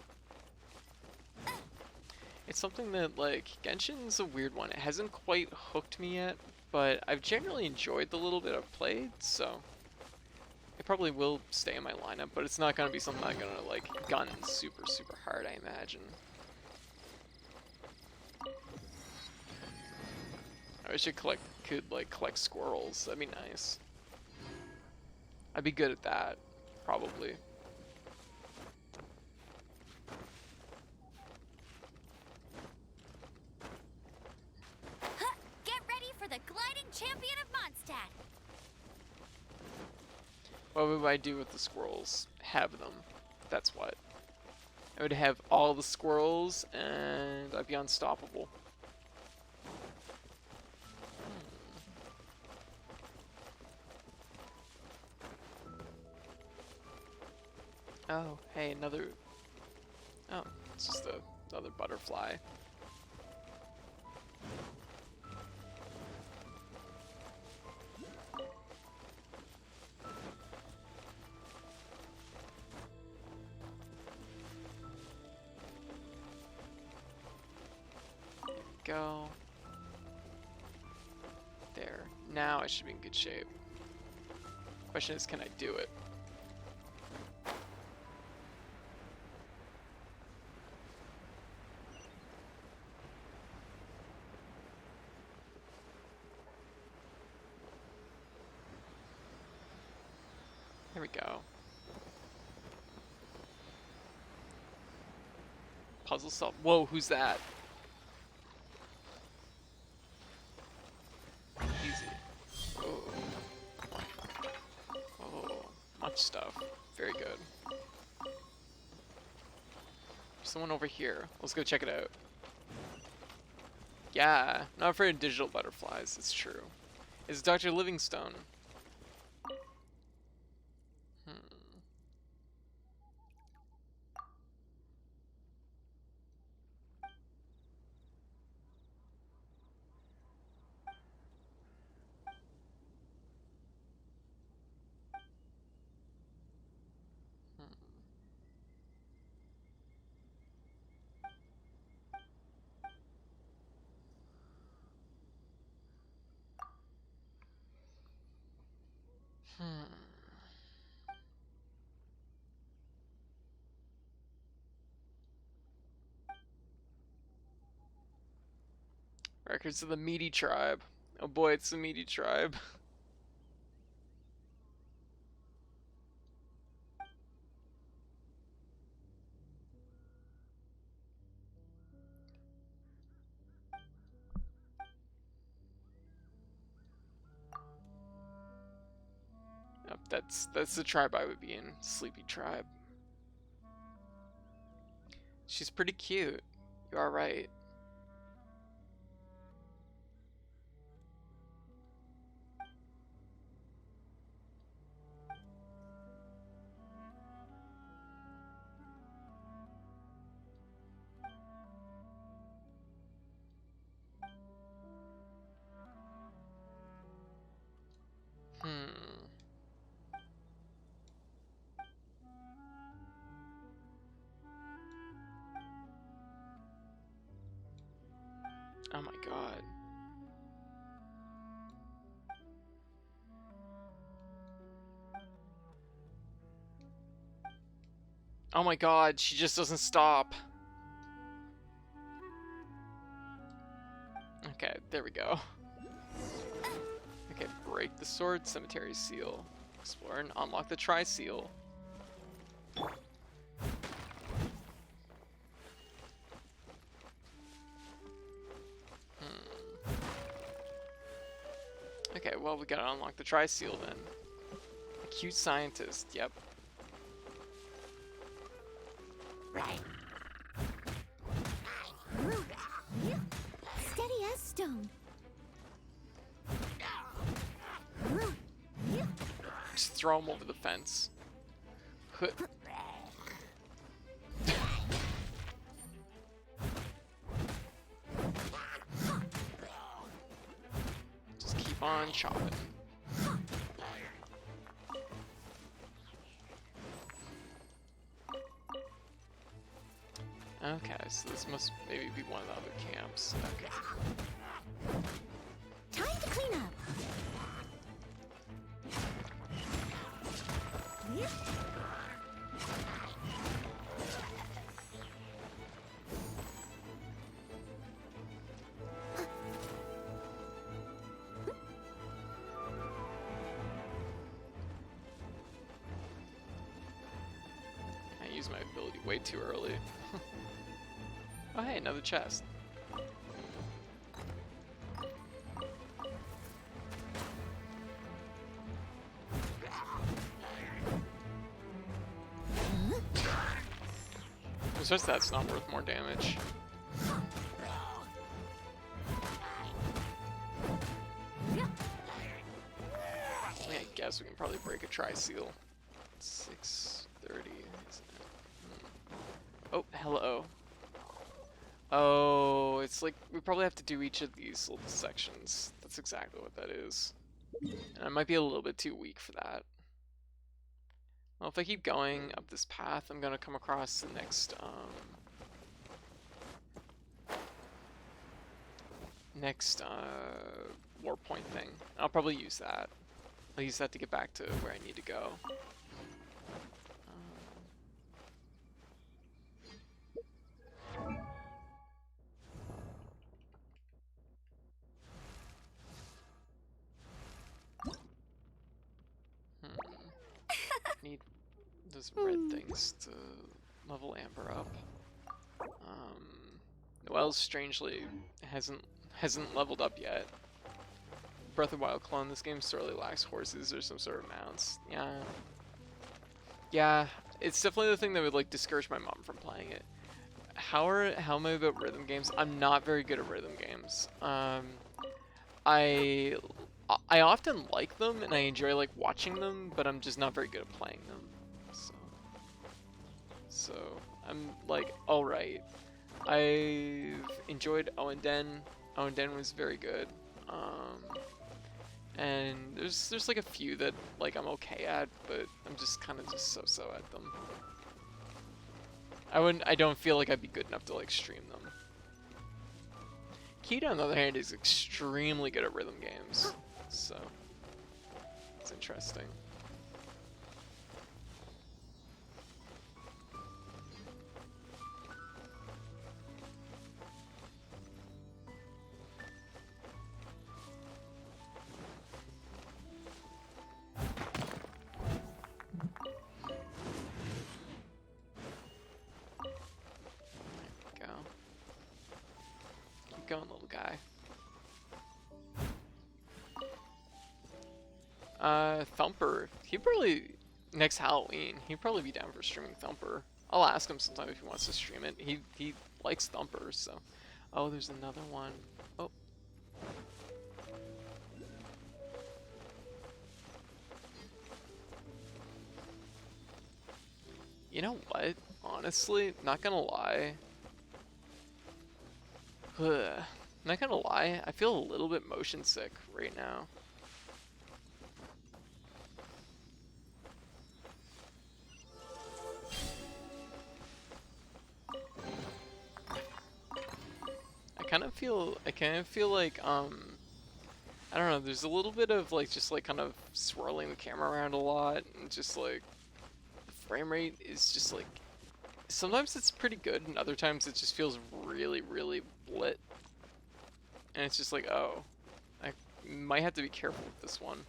Speaker 1: It's something that, like, Genshin's a weird one. It hasn't quite hooked me yet, but I've generally enjoyed the little bit I've played, so it probably will stay in my lineup, but it's not gonna be something I'm gonna, like, gun super, super hard, I imagine. I wish I could collect squirrels. That'd be nice. I'd be good at that, probably.
Speaker 2: Get ready for the gliding champion of Mondstadt.
Speaker 1: What would I do with the squirrels? Have them. That's what. I would have all the squirrels, and I'd be unstoppable. Oh, hey, another... Oh, it's just another butterfly. There we go. There. Now I should be in good shape. Question is, can I do it? There we go. Puzzle solve. Whoa, who's that? Easy. Oh. Oh, much stuff. Very good. There's someone over here. Let's go check it out. Yeah, not afraid of digital butterflies. It's true. It's Dr. Livingstone. Records of the Meaty Tribe. Oh boy, it's the Meaty Tribe. Yep, that's the tribe I would be in. Sleepy Tribe. She's pretty cute. You are right. Oh my god. Oh my god, she just doesn't stop. Okay, there we go. Okay, break the sword, cemetery seal. Explore and unlock the tri-seal. Okay, well, we gotta unlock the tri-seal then. Acute scientist, yep.
Speaker 2: Steady as stone.
Speaker 1: Just throw him over the fence. Huh. Just keep on chopping. Okay, so this must maybe be one of the other camps. Okay.
Speaker 2: Time to clean up.
Speaker 1: I used my ability way too early. Oh hey, another chest. It's just that's not worth more damage. I guess we can probably break a tri-seal. 630. Oh, hello. Oh, it's like we probably have to do each of these little sections. That's exactly what that is. And I might be a little bit too weak for that. Well, if I keep going up this path, I'm gonna come across the next, warp point thing. I'll probably use that. I'll use that to get back to where I need to go. Need those red things to level Amber up. Noelle's strangely hasn't leveled up yet. Breath of Wild clone, this game sorely lacks horses or some sort of mounts. Yeah, it's definitely the thing that would like discourage my mom from playing it. How am I about rhythm games? I'm not very good at rhythm games. I often like them and I enjoy like watching them, but I'm just not very good at playing them. So I'm like, all right. I've enjoyed Owen was very good. And there's like a few that like I'm okay at, but I'm just kind of just so at them. I don't feel like I'd be good enough to like stream them. Kita, on the other hand, is extremely good at rhythm games, so it's interesting. Going, little guy. Thumper. He'd probably, next Halloween, he'd probably be down for streaming Thumper. I'll ask him sometime if he wants to stream it. He likes Thumper, so. Oh, there's another one. Oh. You know what? Honestly, not gonna lie. Not gonna lie, I feel a little bit motion sick right now. I I kind of feel like I don't know, there's a little bit of like just like kind of swirling the camera around a lot, and just like the frame rate is just like sometimes it's pretty good and other times it just feels really really lit, and it's just like, oh, I might have to be careful with this one.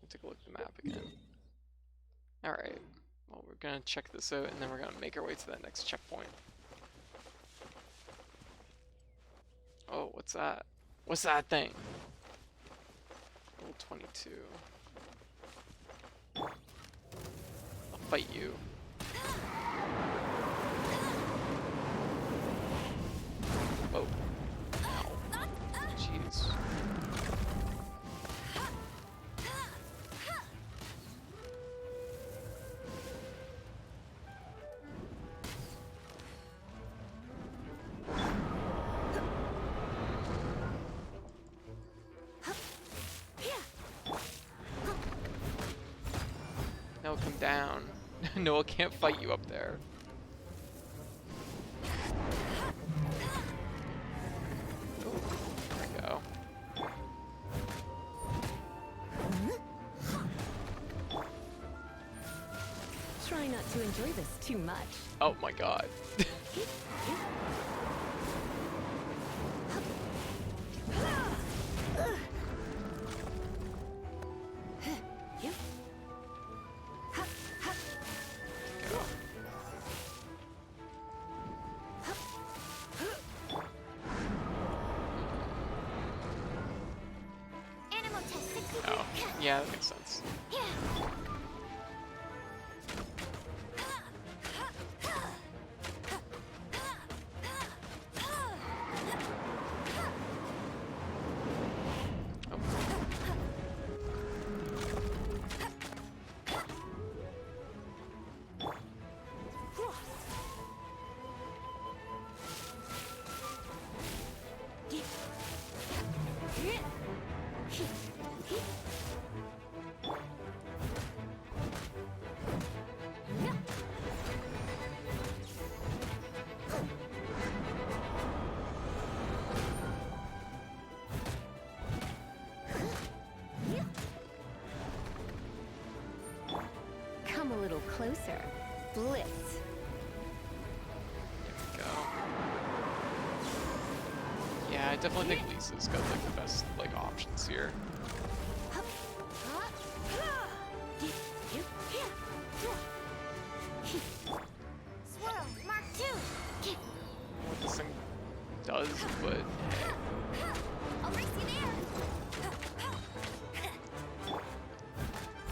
Speaker 1: Take a look at the map again. Alright, well, we're gonna check this out and then we're gonna make our way to that next checkpoint. Oh, what's that? What's that thing? Level 22. I'll fight you. Oh. Ow. Jeez. No, come down. Noah can't fight you up there. Oh, there we go.
Speaker 10: Try not to enjoy this too much.
Speaker 1: Oh my god. Oh, yeah, that makes sense.
Speaker 10: Come a little closer. Blitz.
Speaker 1: Go. Yeah, I definitely think Lisa's got like the best like options here.
Speaker 2: Swirl, Mark 2.
Speaker 1: What this thing does, but
Speaker 2: I'll race you there.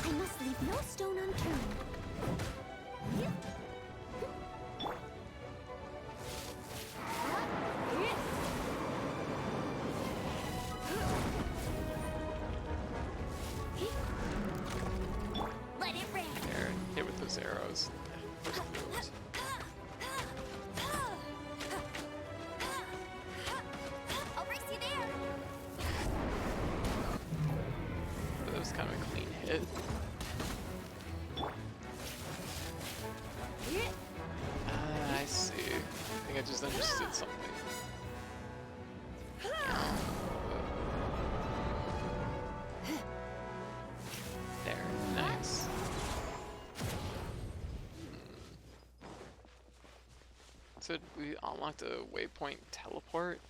Speaker 2: I must leave no stone unturned. Let it rain.
Speaker 1: there, hit with those arrows.
Speaker 2: I'll race you there.
Speaker 1: That was kind of a clean hit. I see. I think I just understood something. There, nice. So we unlocked a waypoint teleport.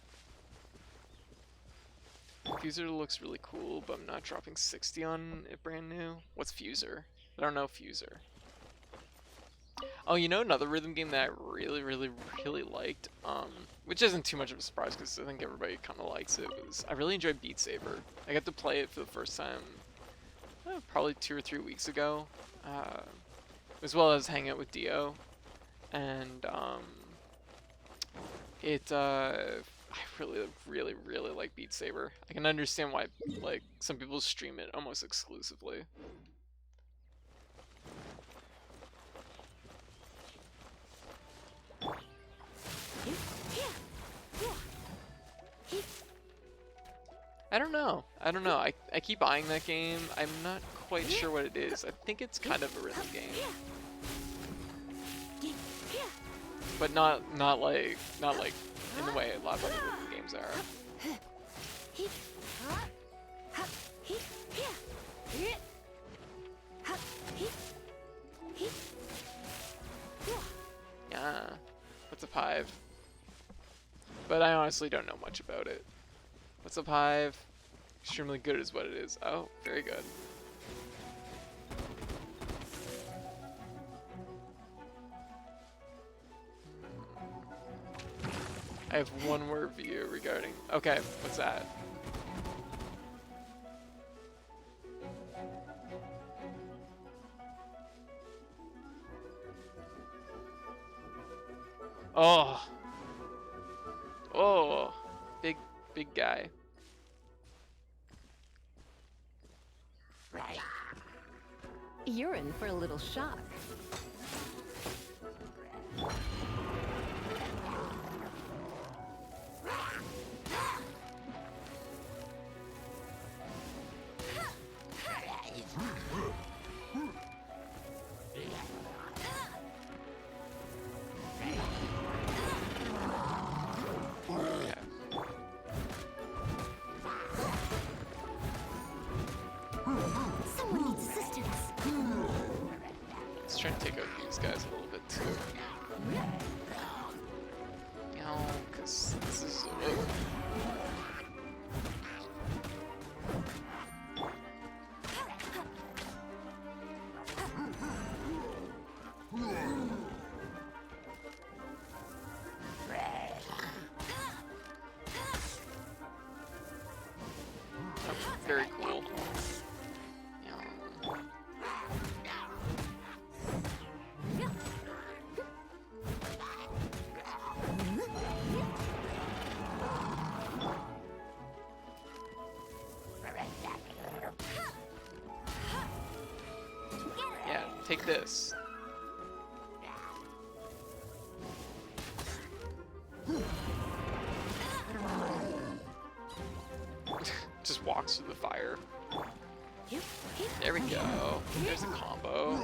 Speaker 1: Fuser looks really cool, but I'm not dropping 60 on it brand new. What's Fuser? I don't know Fuser. Oh, you know another rhythm game that I really, really, really liked, which isn't too much of a surprise because I think everybody kind of likes it, was I really enjoyed Beat Saber. I got to play it for the first time probably 2 or 3 weeks ago, as well as hang out with Dio, and I really, really, really like Beat Saber. I can understand why like some people stream it almost exclusively. I don't know. I keep eyeing that game. I'm not quite sure what it is. I think it's kind of a rhythm game. But not like in the way a lot of other games are. Yeah, what's up, Hive? But I honestly don't know much about it. What's up, Hive? Extremely good is what it is. Oh, very good. I have one more view regarding... Okay, what's that? Oh! Oh! Big guy.
Speaker 10: You're in for a little shock.
Speaker 2: Someone needs assistance.
Speaker 1: Let's try to take out these guys a little bit too. You know, because this is... very cool. Yeah, take this. Just walks through the fire. There we go. There's a combo.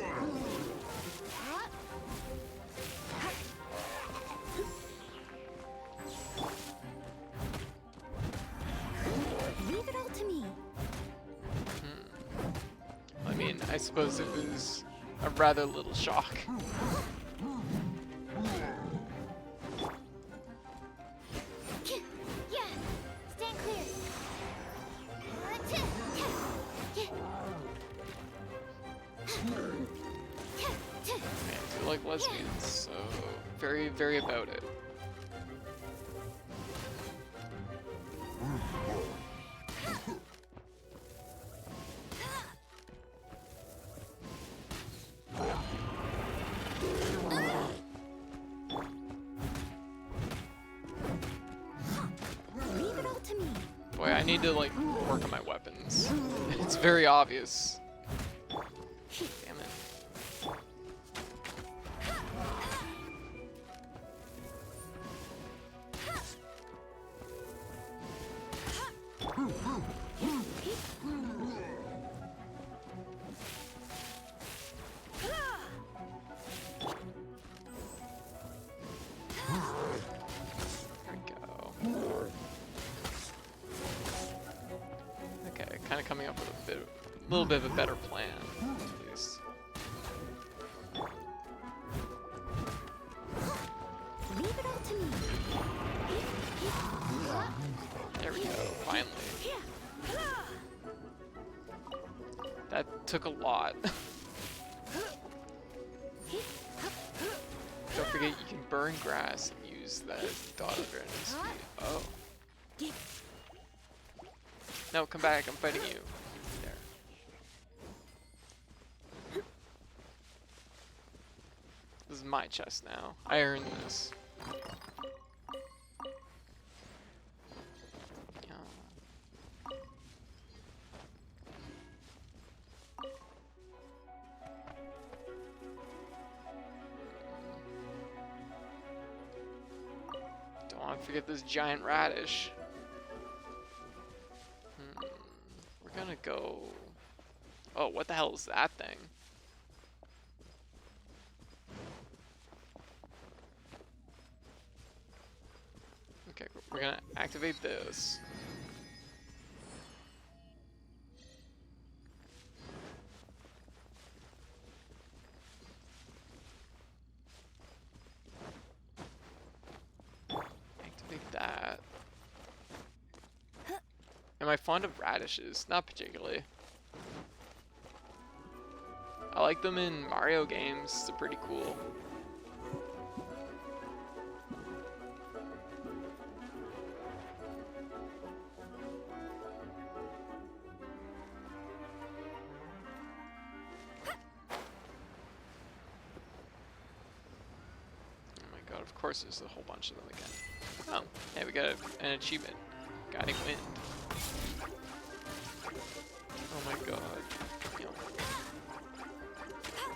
Speaker 2: Leave it all to me.
Speaker 1: I mean, I suppose it was a rather little shock.
Speaker 2: Yeah, stand clear.
Speaker 1: I feel like lesbians, so very about it.
Speaker 2: Leave it all to me.
Speaker 1: Boy, I need to like work on my weapons. It's very obvious. Damn it. There we go. Okay, kind of coming up with a little bit of a better plan, at least.
Speaker 2: Leave it all to me.
Speaker 1: There we go, finally. That took a lot. Don't forget you can burn grass and use that dot under enemy speed. Oh. No, come back, I'm fighting you. There. This is my chest now. I earned this. Yeah. Don't want to forget this giant radish. We're gonna go... Oh, what the hell is that thing? Okay, we're gonna activate this. Activate that. Am I fond of radishes? Not particularly. I like them in Mario games. They're pretty cool. Oh my god, of course there's a whole bunch of them again. Oh, hey, we got an achievement. Guiding Wind. Oh my god. You know,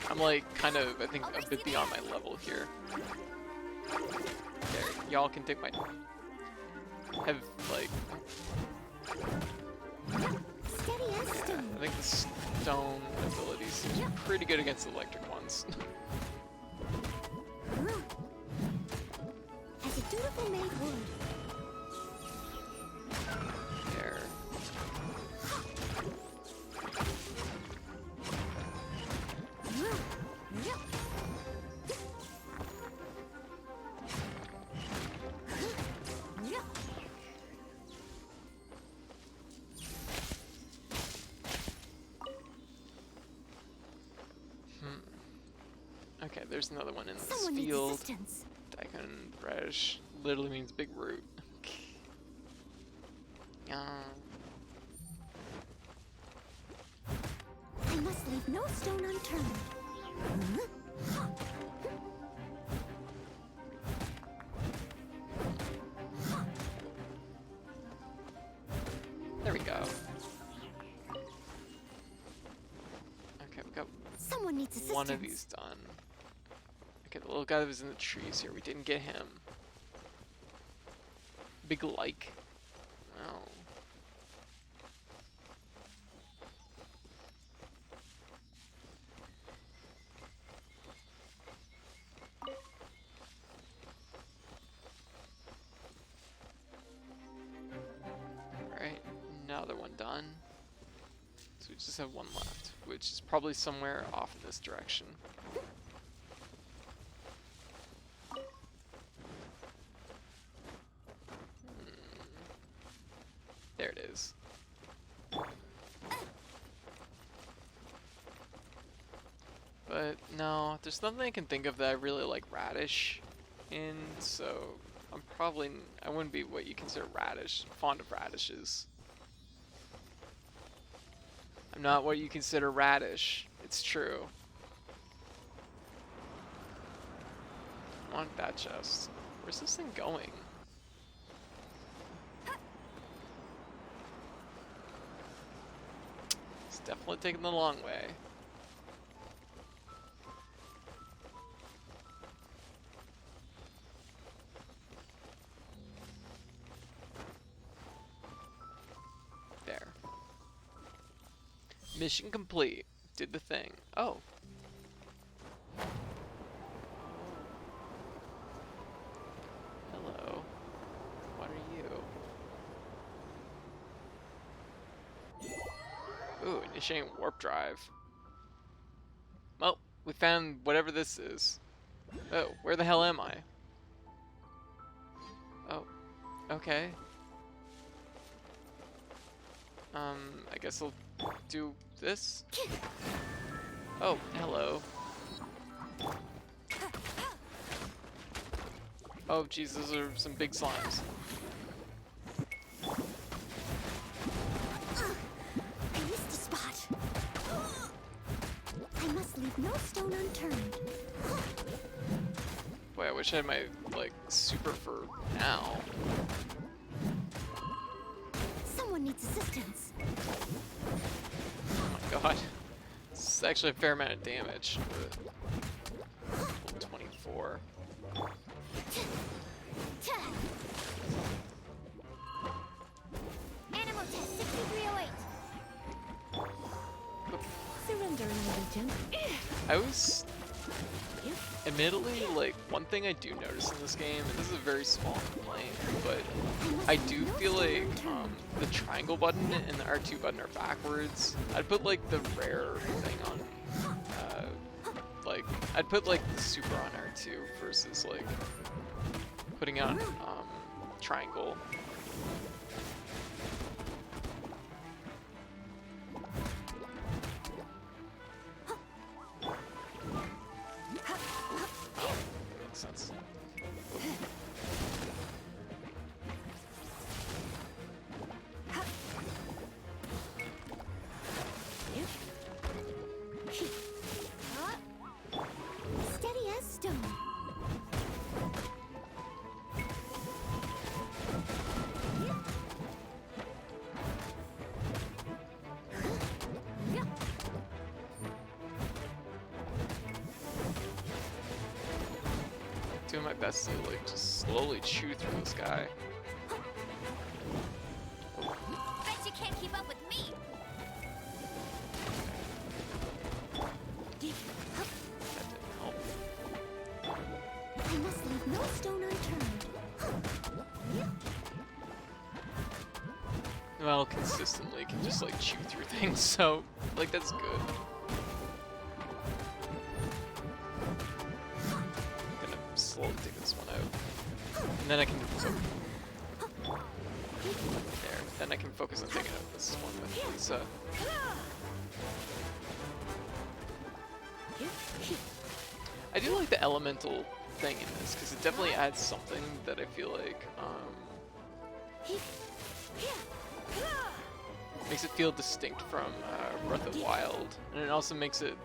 Speaker 1: I'm like kind of, I think, a bit beyond my level here. There, y'all can take my... Have, like... Yeah, I think the stone ability seems pretty good against the electric ones.
Speaker 2: As a dutiful maid would.
Speaker 1: There. Okay, there's another one in this
Speaker 2: Someone needs
Speaker 1: field.
Speaker 2: assistance.
Speaker 1: Daikon Radish literally means big root.
Speaker 2: I must leave no stone unturned.
Speaker 1: There we go. Okay, we got
Speaker 2: Someone needs assistance.
Speaker 1: one of these done. Okay, the little guy that was in the trees here, we didn't get him. Big like. Oh. Alright, another one done. So we just have one left, which is probably somewhere off in this direction. There it is. But no, there's nothing I can think of that I really like radish in, so I wouldn't be what you consider fond of radishes. I'm not what you consider radish, it's true. I want that chest. Where's this thing going? It's definitely taking the long way. There. Mission complete. Did the thing. Oh. Hello. What are you? Ooh, initiating warp drive. Well, we found whatever this is. Oh, where the hell am I? Oh, okay. I guess I'll do this. Oh, hello. Oh, jeez, those are some big slimes.
Speaker 2: I missed a spot. I must leave no stone unturned.
Speaker 1: Boy, I wish I had my, like, super for now.
Speaker 2: Someone needs assistance.
Speaker 1: Oh my god. This is actually a fair amount of damage. But 24.
Speaker 2: Animal test 6308.
Speaker 10: Surrender in religion.
Speaker 1: I was... Admittedly, like, one thing I do notice in this game, and this is a very small complaint, but I do feel like the triangle button and the R2 button are backwards. I'd put like the rare thing on, like I'd put like the super on R2 versus like putting on triangle. Makes sense.
Speaker 2: Steady as stone.
Speaker 1: Doing my best to like just slowly chew through this guy.
Speaker 2: Bet you can't keep up with me.
Speaker 1: That didn't help.
Speaker 2: I must leave no stone unturned.
Speaker 1: Well, consistently can just like chew through things, so like that's good. I'm gonna slowly take this one out, and then I can there. Then I can focus on taking out this one with Lisa. I do like the elemental thing in this because it definitely adds something that I feel like makes it feel distinct from Breath of the Wild, and it also makes it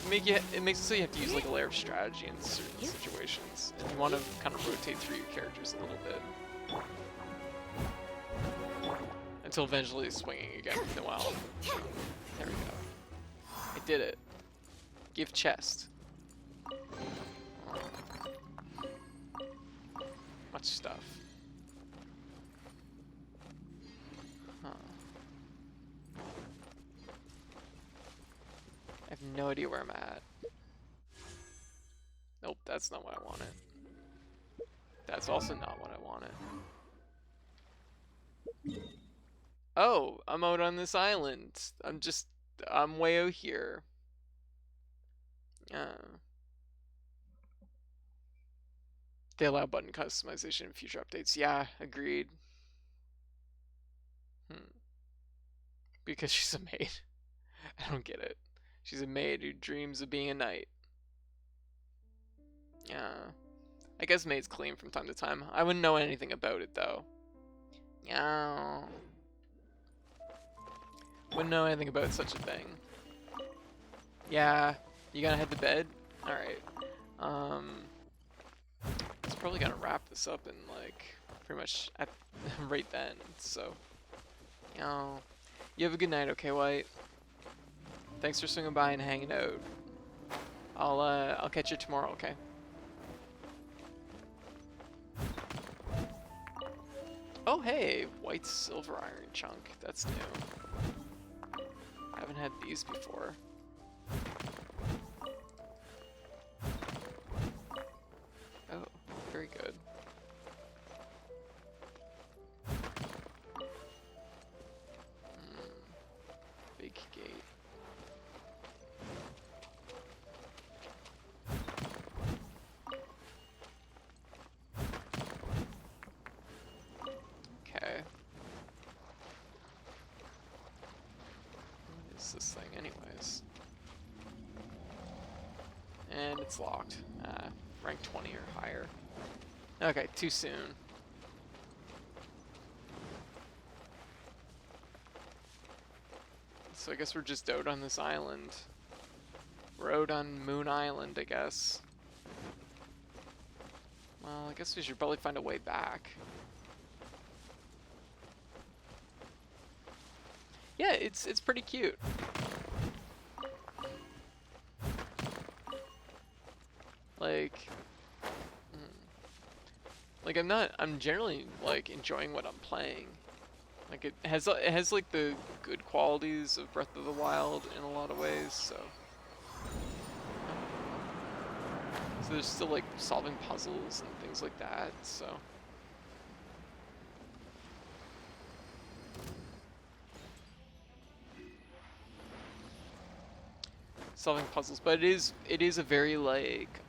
Speaker 1: it makes it so you have to use like a layer of strategy in certain situations, and you want to kind of rotate through your characters a little bit until eventually swinging again in a while. There we go. I did it. Give chest. Much stuff. Huh. I have no idea where I'm at. Nope, that's not what I wanted. That's also not what I wanted. Oh, I'm out on this island. I'm way out here. They allow button customization in future updates. Yeah, agreed. Because she's a maid. I don't get it. She's a maid who dreams of being a knight. Yeah. I guess maids clean from time to time. I wouldn't know anything about it though. Yeah. Wouldn't know anything about such a thing. Yeah. You gonna head to bed? Alright. It's probably gonna wrap this up in like pretty much at right then, so you have a good night, okay, White? Thanks for swinging by and hanging out. I'll catch you tomorrow, okay? Oh hey, white silver iron chunk. That's new. Haven't had these before. Oh, very good. Big gate. Okay. What is this thing anyways? And it's locked. Rank 20 or higher. Okay, too soon. So I guess we're just out on this island. We're out on Moon Island, I guess. Well, I guess we should probably find a way back. Yeah, it's pretty cute. Like I'm generally like enjoying what I'm playing. Like it has like the good qualities of Breath of the Wild in a lot of ways, so there's still like solving puzzles and things like that, so solving puzzles, but it is a very like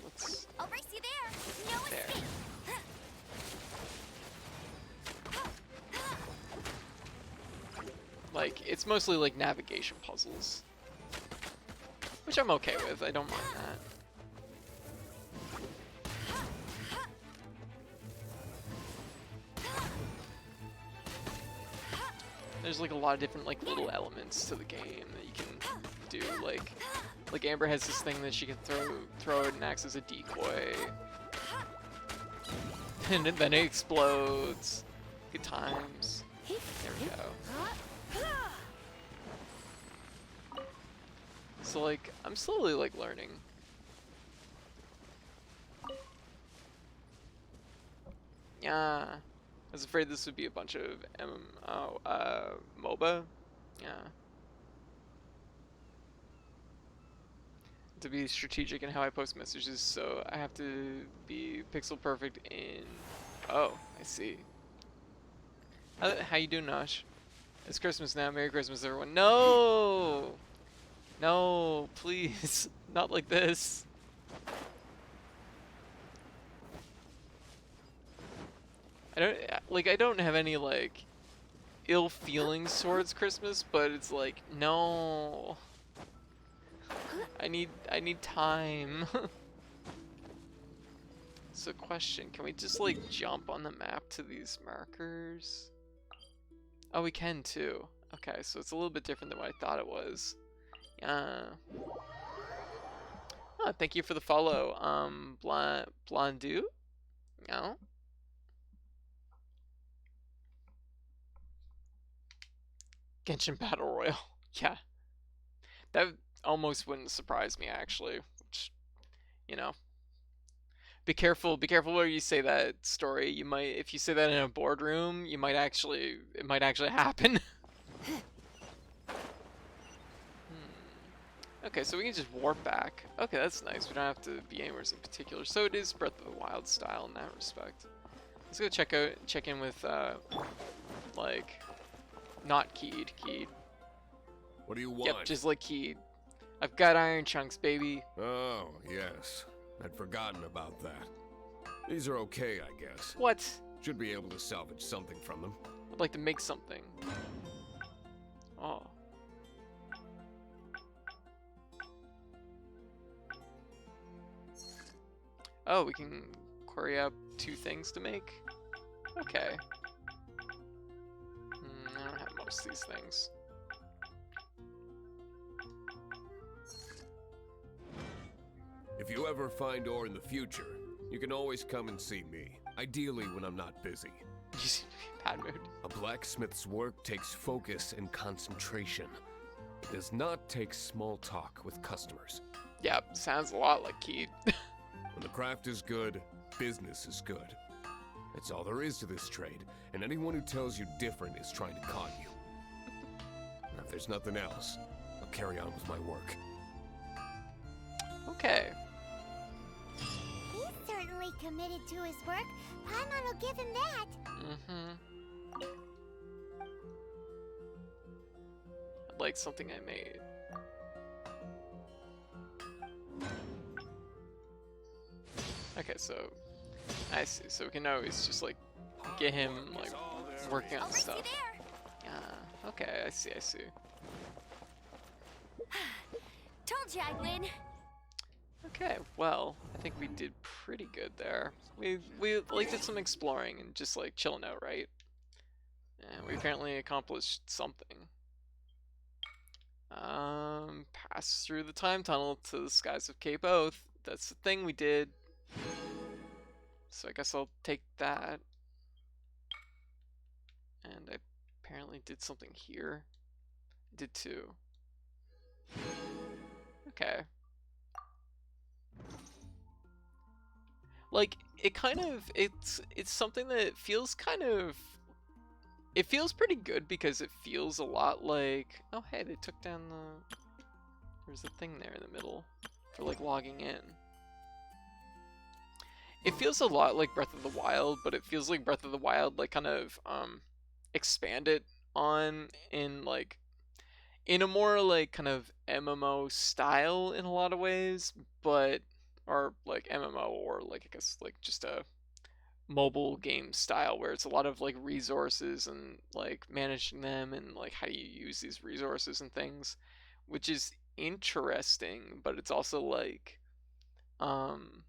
Speaker 1: let's
Speaker 2: I'll race you there. No
Speaker 1: there.
Speaker 2: escape.
Speaker 1: Like it's mostly like navigation puzzles, which I'm okay with. I don't mind that. There's like a lot of different like little elements to the game that you can do. Like Amber has this thing that she can throw it and acts as a decoy, and then it explodes. Good times. There we go. So like I'm slowly like learning. Yeah. I was afraid this would be a bunch of MOBA. Yeah. To be strategic in how I post messages, so I have to be pixel perfect in... Oh, I see. How you doing, Nosh? It's Christmas now. Merry Christmas, everyone. No! No, please. Not like this. I don't have any like ill feelings towards Christmas, but it's like no. I need time. So question, can we just like jump on the map to these markers? Oh, we can too. Okay, so it's a little bit different than what I thought it was. Yeah. Oh, thank you for the follow. Blondu? No? Genshin Battle Royale. Yeah. That almost wouldn't surprise me actually. Which, you know. Be careful where you say that story. You might, if you say that in a boardroom, it might actually happen. Okay, so we can just warp back. Okay, that's nice. We don't have to be anywhere in particular. So it is Breath of the Wild style in that respect. Let's go check in with like not keyed.
Speaker 3: What do you want?
Speaker 1: Yep, just like keyed. I've got iron chunks, baby.
Speaker 3: Oh, yes. I'd forgotten about that. These are okay, I guess.
Speaker 1: What?
Speaker 3: Should be able to salvage something from them.
Speaker 1: I'd like to make something. Oh. Oh, we can query up 2 things to make? Okay. I don't have most of these things.
Speaker 3: If you ever find ore in the future, you can always come and see me. Ideally when I'm not busy.
Speaker 1: You seem to be in bad mood.
Speaker 3: A blacksmith's work takes focus and concentration. It does not take small talk with customers.
Speaker 1: Yep, sounds a lot like Keith.
Speaker 3: When the craft is good, business is good. That's all there is to this trade, and anyone who tells you different is trying to con you. And if there's nothing else, I'll carry on with my work.
Speaker 1: Okay.
Speaker 2: He's certainly committed to his work. Paimon will give him that.
Speaker 1: I'd like something I made. Okay, so I see. So we can always just like get him like working on stuff. Yeah. Okay, I see.
Speaker 2: Told you I'd win.
Speaker 1: Okay, well, I think we did pretty good there. We like did some exploring and just like chilling out, right? And we apparently accomplished something. Pass through the time tunnel to the skies of Cape Oath. That's the thing we did. So I guess I'll take that. And I apparently did something here. Did too. Okay. Like, it kind of, it's something that feels kind of, it feels pretty good because it feels a lot like, oh hey, they took down the, there's a thing there in the middle for like logging in. It feels a lot like Breath of the Wild, but it feels like Breath of the Wild like kind of expanded on in like in a more like kind of MMO style in a lot of ways, but or like MMO or like I guess like just a mobile game style where it's a lot of like resources and like managing them and like how do you use these resources and things, which is interesting, but it's also like um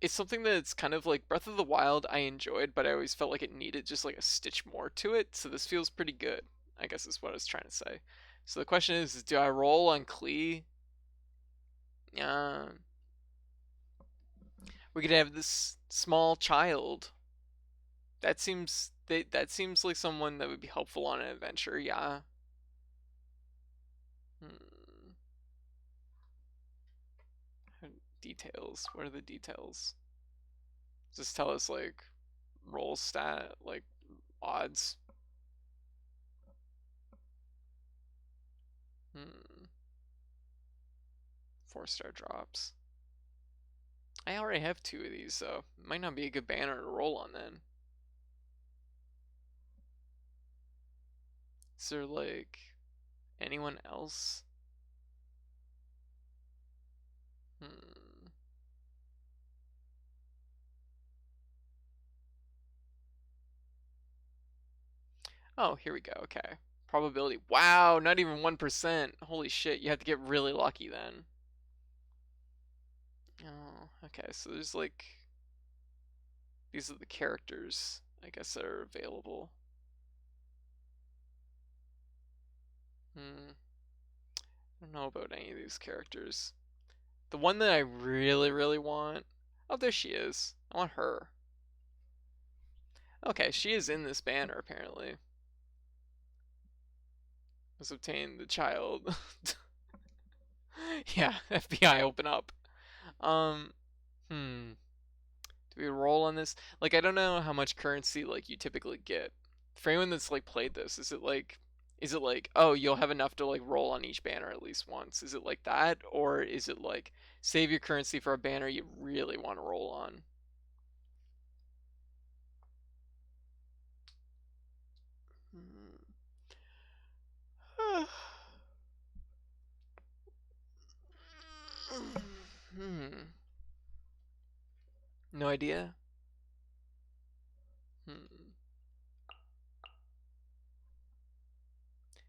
Speaker 1: it's something that's kind of like Breath of the Wild I enjoyed, but I always felt like it needed just like a stitch more to it. So this feels pretty good, I guess is what I was trying to say. So the question is do I roll on Klee? Yeah. We could have this small child. That seems like someone that would be helpful on an adventure, yeah. Hmm. Details. What are the details? Just tell us like roll stat, like odds. Hmm. 4-star drops. I already have 2 of these, so it might not be a good banner to roll on then. Is there like anyone else? Hmm. Oh, here we go. Okay. Probability. Wow, not even 1%. Holy shit, you have to get really lucky then. Oh, okay. So there's like these are the characters, I guess, that are available. Hmm. I don't know about any of these characters. The one that I really, really want. Oh, there she is. I want her. Okay, she is in this banner apparently. Let's obtain the child. Yeah, FBI open up. Um, hmm. Do we roll on this? Like, I don't know how much currency like you typically get. For anyone that's like played this, is it like, oh, you'll have enough to like roll on each banner at least once? Is it like that? Or is it like save your currency for a banner you really want to roll on? Hmm. Hmm. No idea. Hmm.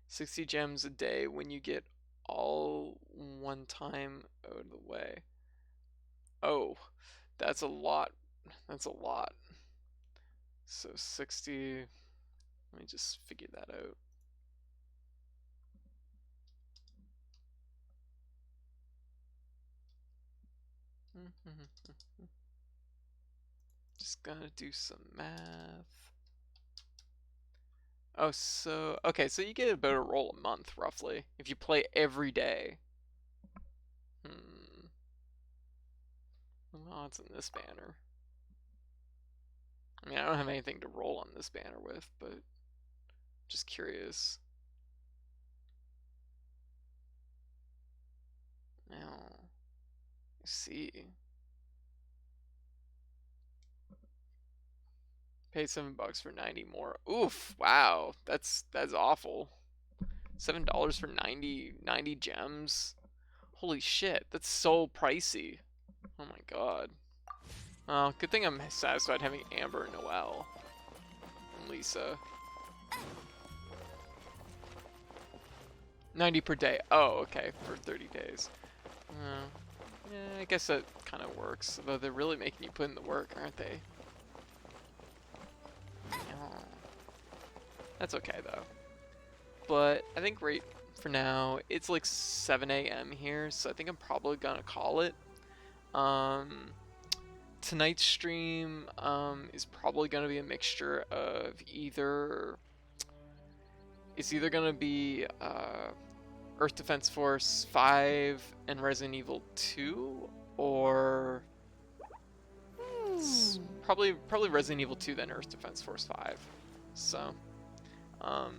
Speaker 1: 60 gems a day when you get all one time out of the way. Oh, that's a lot. That's a lot. So 60. Let me just figure that out. Just gotta do some math. Oh, so okay, so you get about a roll a month roughly if you play every day. Hmm. Oh, it's in this banner. I mean, I don't have anything to roll on this banner with, but just curious. Now, I see. Pay $7 for 90 more. Oof! Wow, that's awful. $7 for 90 gems. Holy shit, that's so pricey. Oh my god. Oh, good thing I'm satisfied having Amber, Noelle, and Lisa. 90 per day. Oh, okay, for 30 days. Yeah, I guess that kind of works. Although they're really making you put in the work, aren't they? Oh. That's okay though. But I think right for now, it's like 7 a.m. here, so I think I'm probably gonna call it. Tonight's stream is probably gonna be a mixture of either it's either gonna be Earth Defense Force 5 and Resident Evil 2, or it's probably Resident Evil 2 then Earth Defense Force 5. So, um,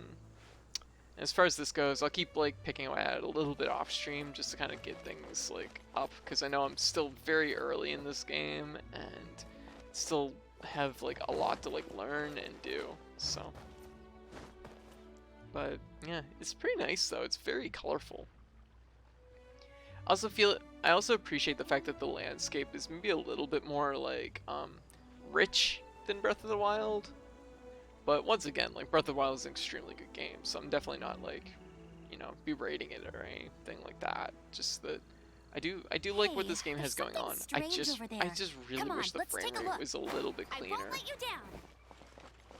Speaker 1: as far as this goes, I'll keep like picking away at it a little bit off stream just to kind of get things like up, because I know I'm still very early in this game and still have like a lot to like learn and do. So, But yeah, it's pretty nice though. It's very colorful. I also appreciate the fact that the landscape is maybe a little bit more like rich than Breath of the Wild. But once again, like Breath of the Wild is an extremely good game, so I'm definitely not like, you know, berating it or anything like that. Just that I do like what
Speaker 2: Hey,
Speaker 1: this game
Speaker 2: there's
Speaker 1: has going
Speaker 2: something
Speaker 1: on.
Speaker 2: strange over
Speaker 1: I
Speaker 2: there.
Speaker 1: just really
Speaker 2: Come on,
Speaker 1: wish the
Speaker 2: let's
Speaker 1: frame
Speaker 2: take a
Speaker 1: rate
Speaker 2: look.
Speaker 1: was a little bit
Speaker 2: I
Speaker 1: cleaner.
Speaker 2: won't let you down.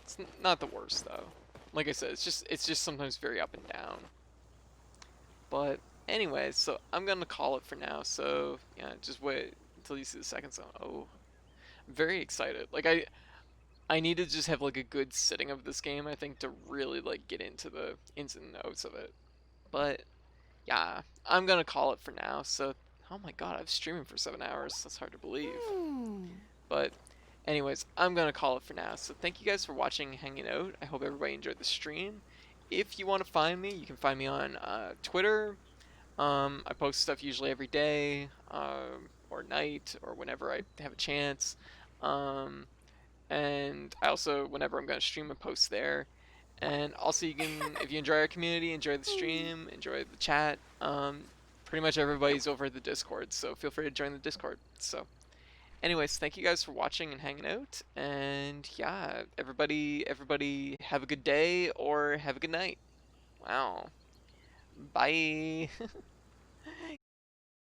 Speaker 1: It's not the worst though. Like I said, it's just sometimes very up and down. But anyways, so I'm gonna call it for now. So yeah, just wait until you see the second song. Oh, I'm very excited. Like I need to just have like a good sitting of this game, I think, to really like get into the ins and outs of it. But yeah, I'm gonna call it for now. So oh my god, I was streaming for 7 hours. That's hard to believe. But anyways, I'm gonna call it for now. So thank you guys for watching and hanging out. I hope everybody enjoyed the stream. If you want to find me, you can find me on Twitter. I post stuff usually every day, or night, or whenever I have a chance. And I also, whenever I'm going to stream, I post there. And also, you can, if you enjoy our community, enjoy the stream, enjoy the chat. Pretty much everybody's over the Discord, so feel free to join the Discord. So, anyways, thank you guys for watching and hanging out. And yeah, everybody, have a good day or have a good night. Wow. Bye.